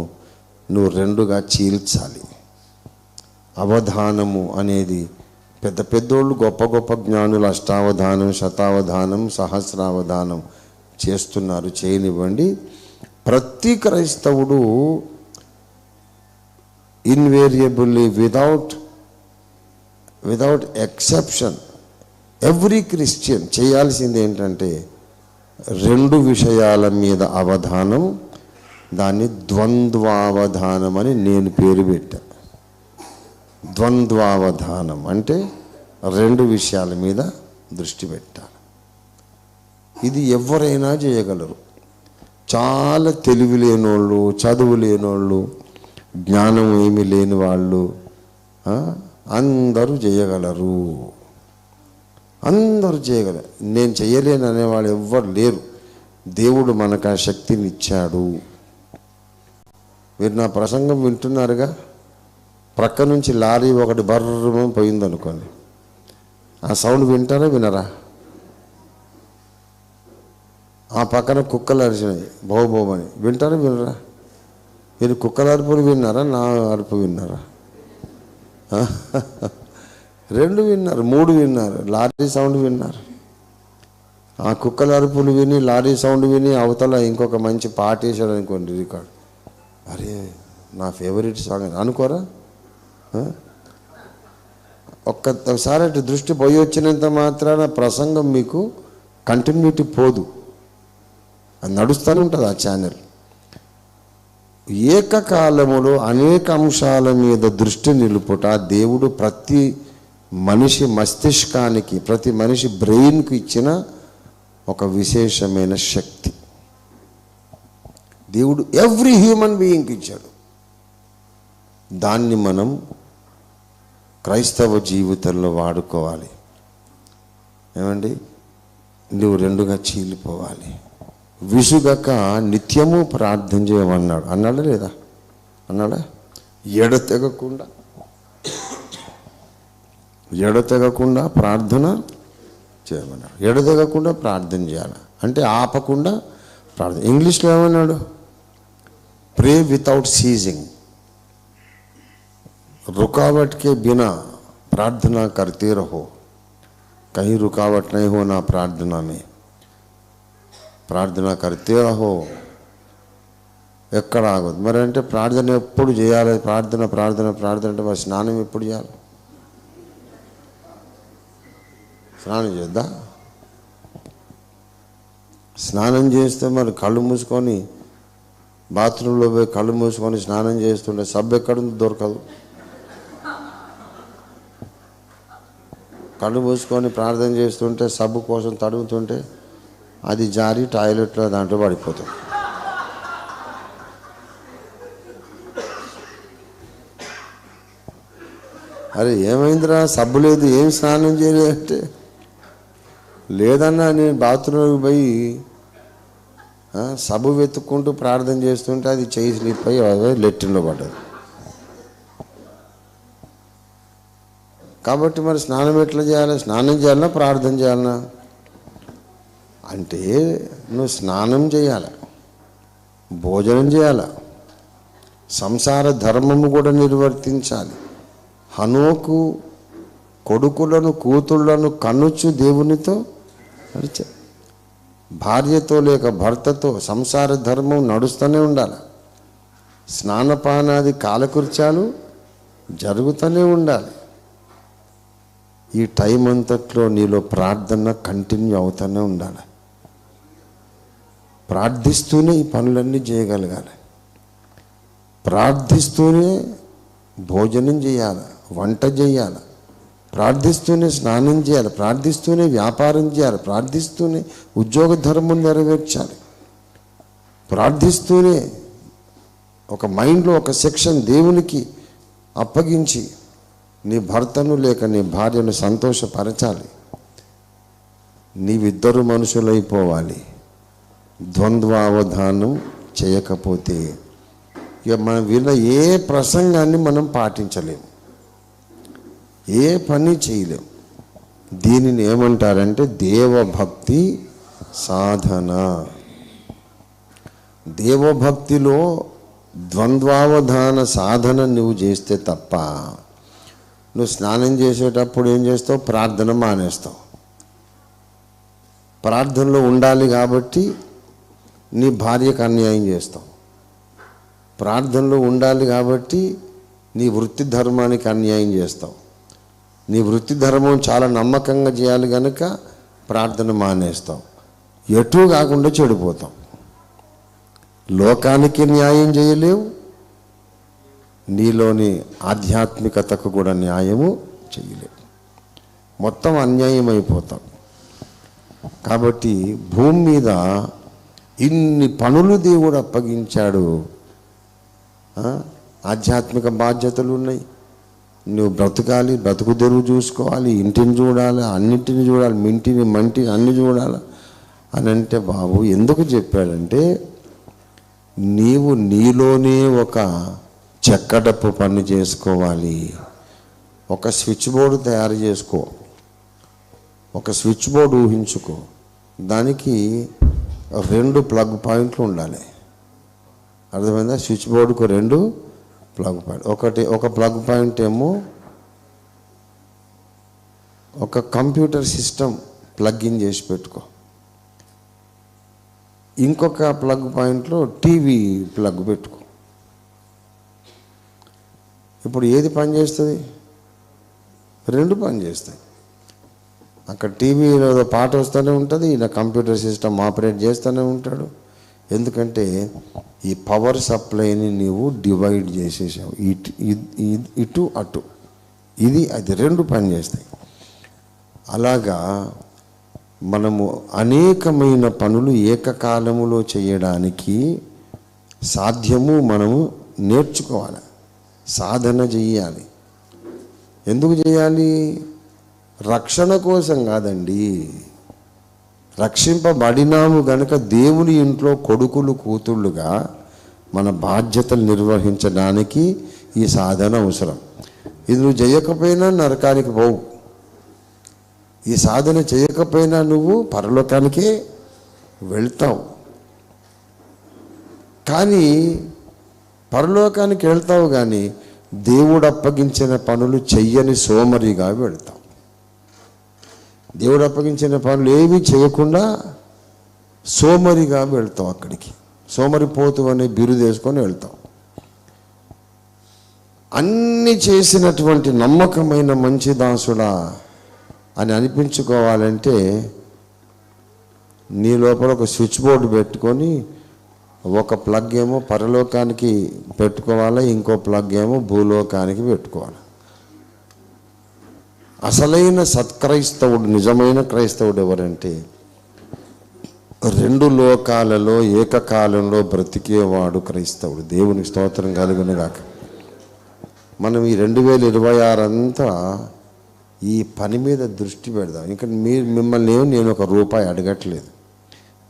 నువ్వు 2గా చీల్చాలి. అవధానము అనేది పెద్ద పెద్దోళ్ళు, గొప్ప గొప్ప జ్ఞానులు అష్టావధానం, శతావధానం, సహస్రావధానం చేస్తున్నారు, చేయనివ్వండి. ప్రతి క్రైస్తవుడు invariably without exception every Christian చేయాల్సింది ఏంటంటే 2 విషయాల మీద అవధానం. దాన్ని ద్వంద్వావధానం అని నేను పేరు పెట్టా. ద్వంద్వావధానం అంటే 2 విషయాల మీద దృష్టి పెట్టాలి. ఇది ఎవరైనా చేయగలరు. చాలా తెలివి లేనోళ్ళు, చదువు లేనోళ్ళు, జ్ఞానం ఏమీ లేని వాళ్ళు అందరూ చేయగలరు. అందరూ చేయగలరు. నేను చేయలేను అనేవాళ్ళు ఎవ్వరు లేరు. దేవుడు మనకు ఆ శక్తిని ఇచ్చాడు. మీరు నా ప్రసంగం వింటున్నారుగా, ప్రక్క నుంచి లారీ ఒకటి బర్రమని పోయిందనుకోండి, ఆ సౌండ్ వింటారా వినరా? ఆ పక్కన కుక్కలు అరిచినాయి బోబోమని, వింటారా వినరా? మీరు కుక్కల అరుపులు విన్నారా, నా అరుపు విన్నారా? 2 విన్నారు, 3 విన్నారు, లారీ సౌండ్ విన్నారు. ఆ కుక్కల అరుపులు విని, లారీ సౌండ్ విని, అవతల ఇంకొక మంచి పాట వేసాడు అనుకోండి రికార్డ్, అరే నా ఫేవరెట్ సాంగ్ అనుకోరా? ఒక్కసారి అటు దృష్టి పోయి వచ్చినంత మాత్రాన ప్రసంగం మీకు కంటిన్యూటీ పోదు, అది నడుస్తూనే ఉంటుంది ఆ ఛానల్. ఏకకాలములో అనేక అంశాల మీద దృష్టి నిలుపుట దేవుడు ప్రతి మనిషి మస్తిష్కానికి, ప్రతి మనిషి బ్రెయిన్కు ఇచ్చిన ఒక విశేషమైన శక్తి దేవుడు ఎవ్రీ హ్యూమన్ బీయింగ్కి ఇచ్చాడు. దాన్ని మనం క్రైస్తవ జీవితంలో వాడుకోవాలి. ఏమండి, నువ్వు 2గా చీలిపోవాలి. విసుగక నిత్యము ప్రార్థన చేయమన్నాడు. అన్నాడా లేదా? అన్నాడా? ఎడతెగకుండా ప్రార్థన చేయమన్నాడు. ఎడతెగకుండా ప్రార్థన చేయాలి అంటే ఆపకుండా ప్రార్థన. ఇంగ్లీష్లో ఏమన్నాడు? ప్రే వితౌట్ సీజింగ్, रुकावट के बिना प्रार्थना करते रहो, कहीं रुकावट नहीं होना प्रार्थना में, ప్రార్థన करते रहो. ఎక్కడ ఆగదు మరి అంటే ప్రార్థన ఎప్పుడు చేయాలి? ప్రార్థన ప్రార్థన ప్రార్థన అంటే మరి స్నానం ఎప్పుడు చేయాలి? స్నానం చేద్దా? స్నానం చేస్తే మరి కళ్ళు మూసుకొని బాత్రూంలో పోయి కళ్ళు మూసుకొని స్నానం చేస్తుంటే సబ్బు ఎక్కడుంది? దొరకదు. కళ్ళు మూసుకొని ప్రార్థన చేస్తుంటే సబ్బు కోసం తడుగుతుంటే అది జారి టాయిలెట్లో దాంట్లో పడిపోతుంది. అరే ఏమైందిరా, సబ్బు లేదు, ఏం స్నానం చేయలేదంటే, లేదన్నా నేను బాత్రూంలోకి పోయి సబ్బు వెతుక్కుంటూ ప్రార్థన చేస్తుంటే అది చేయి స్లిప్ అయ్యి లెట్టిన్లో పడ్డది. కాబట్టి మరి స్నానం ఎట్లా చేయాలి? స్నానం చేయాలన్నా ప్రార్థన చేయాలన్నా? అంటే నువ్వు స్నానం చేయాలి, భోజనం చేయాలి, సంసార ధర్మము కూడా నిర్వర్తించాలి. హనోకు కొడుకులను కూతుళ్లను కనుచు దేవునితో నడిచారు. భార్యతో లేక భర్తతో సంసార ధర్మం నడుస్తూనే ఉండాలి. స్నానపానాది కాలకృత్యాలు జరుగుతూనే ఉండాలి. ఈ టైం అంతట్లో నీలో ప్రార్థన కంటిన్యూ అవుతూనే ఉండాలి. ప్రార్థిస్తూనే ఈ పనులన్నీ చేయగలగాలి. ప్రార్థిస్తూనే భోజనం చేయాలి, వంట చేయాలి, ప్రార్థిస్తూనే స్నానం చేయాలి, ప్రార్థిస్తూనే వ్యాపారం చేయాలి, ప్రార్థిస్తూనే ఉద్యోగ ధర్మం నెరవేర్చాలి. ప్రార్థిస్తూనే ఒక మైండ్లో ఒక సెక్షన్ దేవునికి అప్పగించి నీ భర్తను లేక నీ భార్యను సంతోషపరచాలి. నీవిద్దరు మనుషులైపోవాలి. ద్వంద్వావధానం చేయకపోతే ఇక మనం విన్న ఏ ప్రసంగాన్ని మనం పాటించలేము, ఏ పని చేయలేము. దీనిని ఏమంటారంటే దేవభక్తి సాధన. దేవభక్తిలో ద్వంద్వావధాన సాధన నువ్వు చేస్తే తప్ప నువ్వు స్నానం చేసేటప్పుడు ఏం చేస్తావు? ప్రార్థన మానేస్తావు. ప్రార్థనలో ఉండాలి కాబట్టి నీ భార్యకు అన్యాయం చేస్తావు. ప్రార్థనలో ఉండాలి కాబట్టి నీ వృత్తి ధర్మానికి అన్యాయం చేస్తావు. నీ వృత్తి ధర్మం చాలా నమ్మకంగా చేయాలి కనుక ప్రార్థన మానేస్తావు. ఎటూ కాకుండా చెడిపోతావు. లోకానికి న్యాయం చేయలేవు, నీలోని ఆధ్యాత్మికతకు కూడా న్యాయము చేయలేవు. మొత్తం అన్యాయం అయిపోతాం. కాబట్టి భూమి మీద ఇన్ని పనులు దేవుడు అప్పగించాడు. ఆధ్యాత్మిక బాధ్యతలు ఉన్నాయి. నువ్వు బ్రతకాలి, బ్రతుకు తెరువు చూసుకోవాలి, ఇంటిని చూడాలి, అన్నింటిని చూడాలి, మింటిని మంటిని అన్ని చూడాలి అని అంటే బాబు ఎందుకు చెప్పాడంటే నీవు నీలోనే ఒక చెక్కడప్పు పని చేసుకోవాలి. ఒక స్విచ్ బోర్డు తయారు చేసుకో, ఒక స్విచ్ బోర్డు ఊహించుకో. దానికి 2 ప్లగ్ పాయింట్లు ఉండాలి. అర్థమైందా? స్విచ్ బోర్డుకు 2 ప్లగ్ పాయింట్. ఒక ప్లగ్ పాయింట్ ఏమో ఒక కంప్యూటర్ సిస్టమ్ ప్లగ్ ఇన్ చేసి పెట్టుకో. ఇంకొక ప్లగ్ పాయింట్లో టీవీ ప్లగ్ పెట్టుకో. ఇప్పుడు ఏది పనిచేస్తుంది? 2 పనిచేస్తాయి. అక్కడ టీవీలో పాట వస్తూనే ఉంటుంది, ఇలా కంప్యూటర్ సిస్టమ్ ఆపరేట్ చేస్తూనే ఉంటాడు. ఎందుకంటే ఈ పవర్ సప్లైని నీవు డివైడ్ చేసేసావు, ఇటు అటు, ఇది అది 2 పనిచేస్తాయి. అలాగా మనము అనేకమైన పనులు ఏకకాలములో చేయడానికి సాధ్యము మనము నేర్చుకోవాలి, సాధన చేయాలి. ఎందుకు చేయాలి? రక్షణ కోసం కాదండి. రక్షింపబడినాము గనుక దేవుని ఇంట్లో కొడుకులు కూతుళ్ళుగా మన బాధ్యతలు నిర్వహించడానికి ఈ సాధన అవసరం. ఇది నువ్వు చేయకపోయినా నరకానికి పోవు. ఈ సాధన చేయకపోయినా నువ్వు పరలోకానికే వెళ్తావు. కానీ పరలోకానికి వెళ్తావు కానీ దేవుడు అప్పగించిన పనులు చెయ్యని సోమరిగా వెళ్తావు. దేవుడు అప్పగించిన పనులు ఏమీ చేయకుండా సోమరిగా వెళ్తావు. అక్కడికి సోమరిపోతు అనే బిరుదు వేసుకొని వెళ్తావు. అన్నీ చేసినటువంటి నమ్మకమైన మంచి దాసుడా అని అనిపించుకోవాలంటే నీ లోపల ఒక స్విచ్ బోర్డు పెట్టుకొని ఒక ప్లగ్ ఏమో పరలోకానికి పెట్టుకోవాలి, ఇంకో ప్లగ్ ఏమో భూలోకానికి పెట్టుకోవాలి. అసలైన సత్క్రైస్తవుడు, నిజమైన క్రైస్తవుడు ఎవరంటే 2 లోకాలలో ఏకకాలంలో బ్రతికేవాడు క్రైస్తవుడు. దేవునికి స్తోత్రం కలుగునుగాక. మనం ఈ 2026 అంతా ఈ పని మీద దృష్టి పెడదాం. ఇంకా మిమ్మల్ని ఏమి నేను ఒక రూపాయి అడగట్లేదు,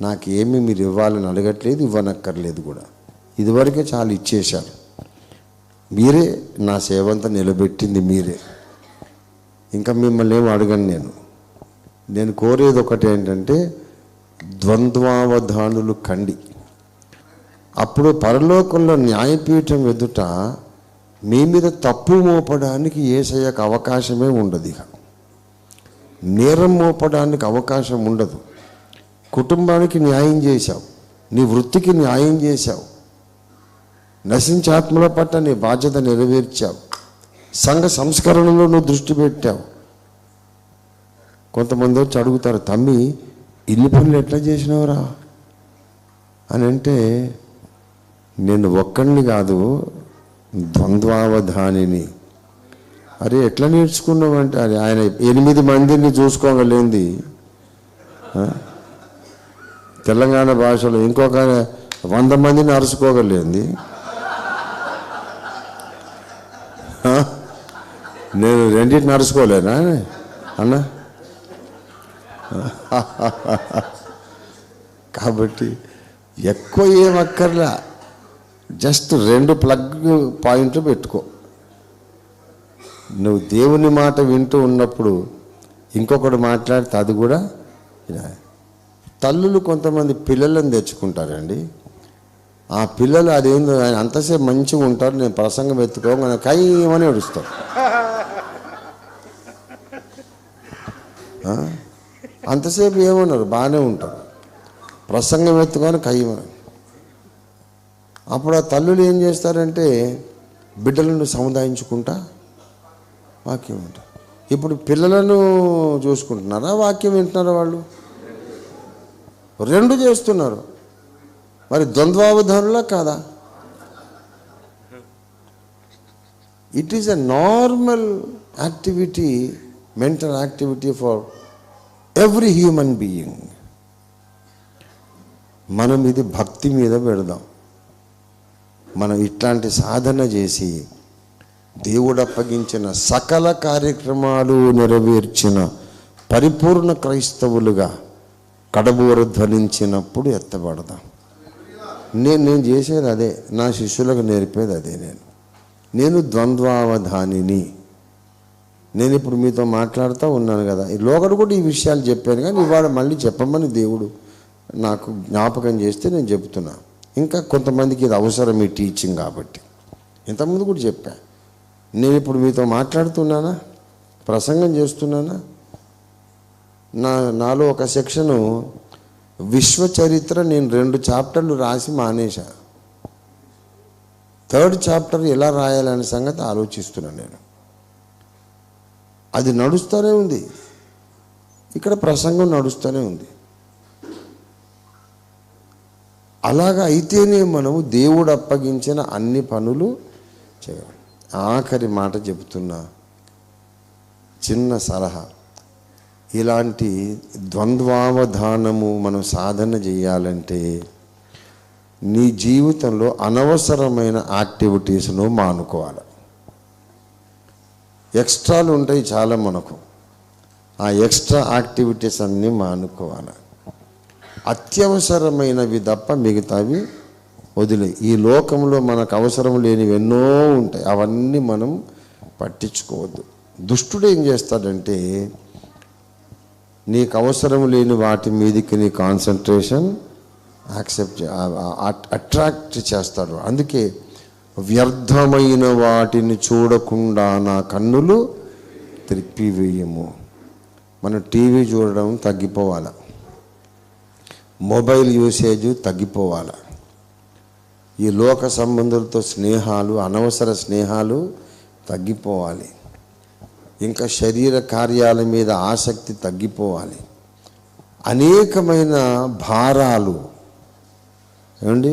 నాకేమి మీరు ఇవ్వాలని అడగట్లేదు, ఇవ్వనక్కర్లేదు కూడా. ఇదివరకే చాలా ఇచ్చేశారు. మీరే నా సేవంతా నిలబెట్టింది మీరే. ఇంకా మిమ్మల్ని ఏమి అడగను. నేను కోరేది ఒకటి ఏంటంటే ద్వంద్వావధానులు కండి. అప్పుడు పరలోకంలో న్యాయపీఠం ఎదుట మీ మీద తప్పు మోపడానికి యేసయ్యకు అవకాశమే ఉండదు. ఇక నేరం మోపడానికి అవకాశం ఉండదు. కుటుంబానికి న్యాయం చేశావు, నీ వృత్తికి న్యాయం చేశావు, నశించే ఆత్మల పట్ల నీ బాధ్యత నెరవేర్చావు, సంఘ సంస్కరణలో నువ్వు దృష్టి పెట్టావు. కొంతమంది వచ్చి అడుగుతారు, తమ్మి ఇల్లు పనులు ఎట్లా చేసినవరా అని అంటే, నేను ఒక్కడిని కాదు ద్వంద్వావధానిని. అరే ఎట్లా నేర్చుకున్నావంటే, అది ఆయన 8 మందిని చూసుకోగలేంది. తెలంగాణ భాషలో ఇంకొక 100 మందిని అరుచుకోగలేంది. నేను రెండింటిని అరుచుకోలేనా అన్న? కాబట్టి ఎక్కువ ఏం అక్కర్లా, జస్ట్ 2 ప్లగ్ పాయింట్లు పెట్టుకో. నువ్వు దేవుని మాట వింటూ ఉన్నప్పుడు ఇంకొకటి మాట్లాడితే అది కూడా తల్లులు కొంతమంది పిల్లలను తెచ్చుకుంటారండి. ఆ పిల్లలు అదేందో అంతసేపు మంచిగా ఉంటారు, నేను ప్రసంగం ఎత్తుకోగానే కయ్యమని ఏడుస్తాను. అంతసేపు ఏమన్నారు, బాగానే ఉంటారు, ప్రసంగం ఎత్తుకొని కయ్యమని. అప్పుడు ఆ తల్లులు ఏం చేస్తారంటే బిడ్డలను సముదాయించుకుంటా వాక్యం వింటారు. ఇప్పుడు పిల్లలను చూసుకుంటున్నారా, వాక్యం వింటున్నారా? వాళ్ళు 2 చేస్తున్నారు. మరి ద్వంద్వావధానులా కాదా? It is a normal activity, mental activity for every human being. మనం ఇది భక్తి మీద పెడదాం. మనం ఇట్లాంటి సాధన చేసి దేవుడు అప్పగించిన సకల కార్యక్రమాలు నెరవేర్చిన పరిపూర్ణ క్రైస్తవులుగా కడబూర ధ్వనించినప్పుడు ఎత్తబడదాం. నేను చేసేది అదే, నా శిష్యులకు నేర్పేది అదే. నేను ద్వంద్వావధానిని. నేను ఇప్పుడు మీతో మాట్లాడుతూ ఉన్నాను కదా, ఈ లోకడు కూడా ఈ విషయాలు చెప్పాను, కానీ ఇవాళ మళ్ళీ చెప్పమని దేవుడు నాకు జ్ఞాపకం చేస్తే నేను చెప్తున్నా. ఇంకా కొంతమందికి ఇది అవసరం, ఈ టీచింగ్. కాబట్టి ఇంతకుముందు కూడా చెప్పా. నేను ఇప్పుడు మీతో మాట్లాడుతున్నానా, ప్రసంగం చేస్తున్నానా? నాలో ఒక సెక్షను విశ్వ చరిత్ర నేను 2 చాప్టర్లు రాసి మానేశా. 3rd చాప్టర్ ఎలా రాయాలనే సంగతి ఆలోచిస్తున్నాను నేను. అది నడుస్తూనే ఉంది, ఇక్కడ ప్రసంగం నడుస్తూనే ఉంది. అలాగా అయితేనే మనము దేవుడు అప్పగించిన అన్ని పనులు చేయాలి. ఆఖరి మాట చెబుతున్నా, చిన్న సలహా. ఇలాంటి ద్వంద్వావధానము మనం సాధన చేయాలంటే నీ జీవితంలో అనవసరమైన యాక్టివిటీస్ను మానుకోవాలి. ఎక్స్ట్రాలు ఉంటాయి చాలా మనకు, ఆ ఎక్స్ట్రా యాక్టివిటీస్ అన్నీ మానుకోవాలి. అత్యవసరమైనవి తప్ప మిగతావి వదిలే. ఈ లోకంలో మనకు అవసరం లేనివి ఎన్నో ఉంటాయి, అవన్నీ మనం పట్టించుకోవద్దు. దుష్టుడు ఏం చేస్తాడంటే నీకు అవసరం లేని వాటి మీదకి నీ కాన్సన్ట్రేషన్ అట్రాక్ట్ చేస్తాడు. అందుకే వ్యర్థమైన వాటిని చూడకుండా నా కన్నులు త్రిప్పివేయము. మనం టీవీ చూడడం తగ్గిపోవాలి, మొబైల్ యూసేజ్ తగ్గిపోవాలి, ఈ లోక సంబంధులతో స్నేహాలు, అనవసర స్నేహాలు తగ్గిపోవాలి, ఇంకా శరీర కార్యాల మీద ఆసక్తి తగ్గిపోవాలి. అనేకమైన భారాలు ఏమండి,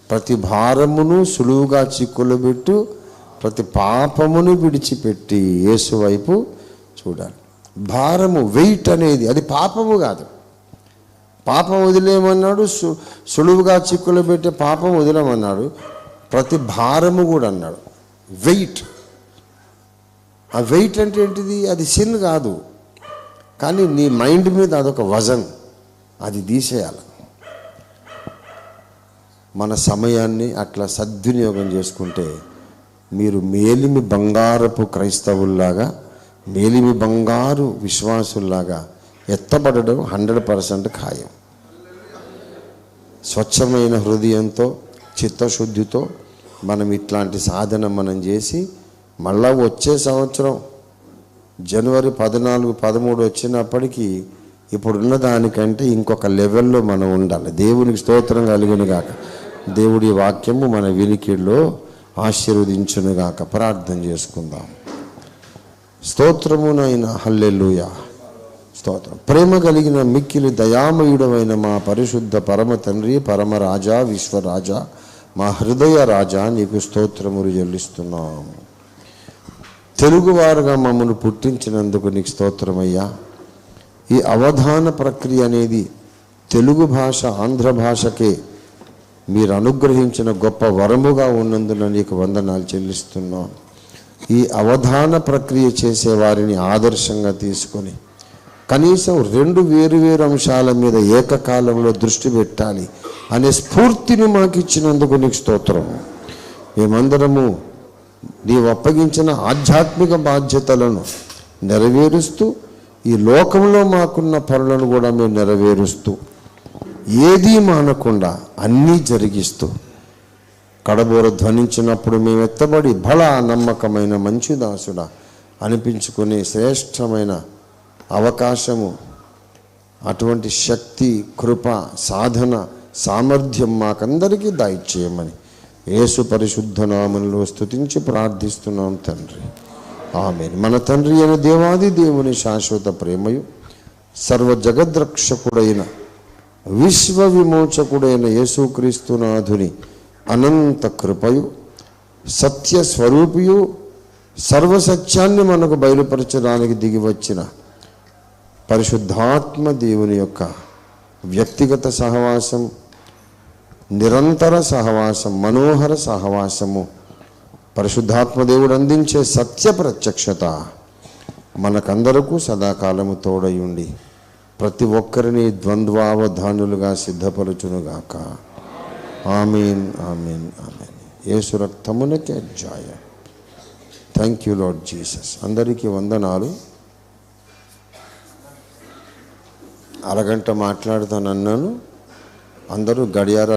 ప్రతి భారమును సులువుగా చిక్కులబెట్టు, ప్రతి పాపమును విడిచిపెట్టి యేసు వైపు చూడాలి. భారము, వెయిట్ అనేది అది పాపము కాదు. పాపం వదిలేయమన్నాడు, సులువుగా చిక్కులు పెట్టే పాపం వదిలేమన్నాడు, ప్రతి భారము కూడా అన్నాడు. వెయిట్, ఆ వెయిట్ అంటే ఏంటిది? అది సిన్ కాదు, కానీ నీ మైండ్ మీద అదొక వజన్, అది తీసేయాలి. మన సమయాన్ని అట్లా సద్వినియోగం చేసుకుంటే మీరు మేలిమి బంగారపు క్రైస్తవుల్లాగా, మేలిమి బంగారు విశ్వాసుల్లాగా ఎత్తబడడం 100% ఖాయం. స్వచ్ఛమైన హృదయంతో, చిత్తశుద్ధితో మనం ఇట్లాంటి సాధన మనం చేసి మళ్ళా వచ్చే సంవత్సరం జనవరి 14, 13 వచ్చినప్పటికీ ఇప్పుడున్న దానికంటే ఇంకొక లెవెల్లో మనం ఉండాలి. దేవునికి స్తోత్రం కలుగునుగాక. దేవుడి వాక్యము మన వినికిడిలో ఆశీర్వదించునుగాక. ప్రార్థన చేసుకుందాం. స్తోత్రమునైన హల్లెలూయా. స్తోత్రం. ప్రేమ కలిగిన మిక్కిలి దయామయుడమైన మా పరిశుద్ధ పరమ తండ్రి, పరమ రాజా, విశ్వరాజా, మా హృదయ రాజా, నీకు స్తోత్రములు చెల్లిస్తున్నాము. తెలుగువారుగా మమ్మల్ని పుట్టించినందుకు నీకు స్తోత్రమయ్యా. ఈ అవధాన ప్రక్రియ అనేది తెలుగు భాష, ఆంధ్ర భాషకే మీరు అనుగ్రహించిన గొప్ప వరముగా ఉన్నందున నీకు వందనాలు చెల్లిస్తున్నాం. ఈ అవధాన ప్రక్రియ చేసే వారిని ఆదర్శంగా తీసుకొని కనీసం 2 వేరు అంశాల మీద ఏకకాలంలో దృష్టి పెట్టాలి అనే స్ఫూర్తిని మాకు ఇచ్చినందుకు నీకు స్తోత్రం. మేమందరము నీవు అప్పగించిన ఆధ్యాత్మిక బాధ్యతలను నెరవేరుస్తూ ఈ లోకంలో మాకున్న పనులను కూడా మేము నెరవేరుస్తూ ఏదీ మానకుండా అన్నీ జరిగిస్తూ కడబోర ధ్వనించినప్పుడు మేము ఎత్తబడి బలా నమ్మకమైన మంచి దాసుడా అనిపించుకునే శ్రేష్టమైన అవకాశము, అటువంటి శక్తి, కృప, సాధన, సామర్థ్యం మాకందరికీ దయచేయమని యేసు పరిశుద్ధ నామములో స్తుతించి ప్రార్థిస్తున్నాం తండ్రి. ఆమేన్. మన తండ్రి అయిన దేవాది దేవుని శాశ్వత ప్రేమయు, సర్వ జగద్రక్షకుడైన విశ్వ విమోచకుడైన యేసుక్రీస్తునాథుని అనంత కృపయు, సత్య స్వరూపియు, సర్వసత్యాన్ని మనకు బయలుపరచడానికి దిగి వచ్చిన పరిశుద్ధాత్మ దేవుని యొక్క వ్యక్తిగత సహవాసం, నిరంతర సహవాసం, మనోహర సహవాసము, పరిశుద్ధాత్మ దేవుడు అందించే సత్య ప్రత్యక్షత మనకందరకు సదాకాలము తోడై ఉండి ప్రతి ఒక్కరిని ద్వంద్వావధానులుగా సిద్ధపరచునుగాక. ఆమేన్, ఆమేన్, ఆమేన్. యేసు రక్తమునకే జయ. Thank you Lord Jesus. అందరికీ వందనాలు. అరగంట మాట్లాడుతానన్నాను. అందరూ గడియార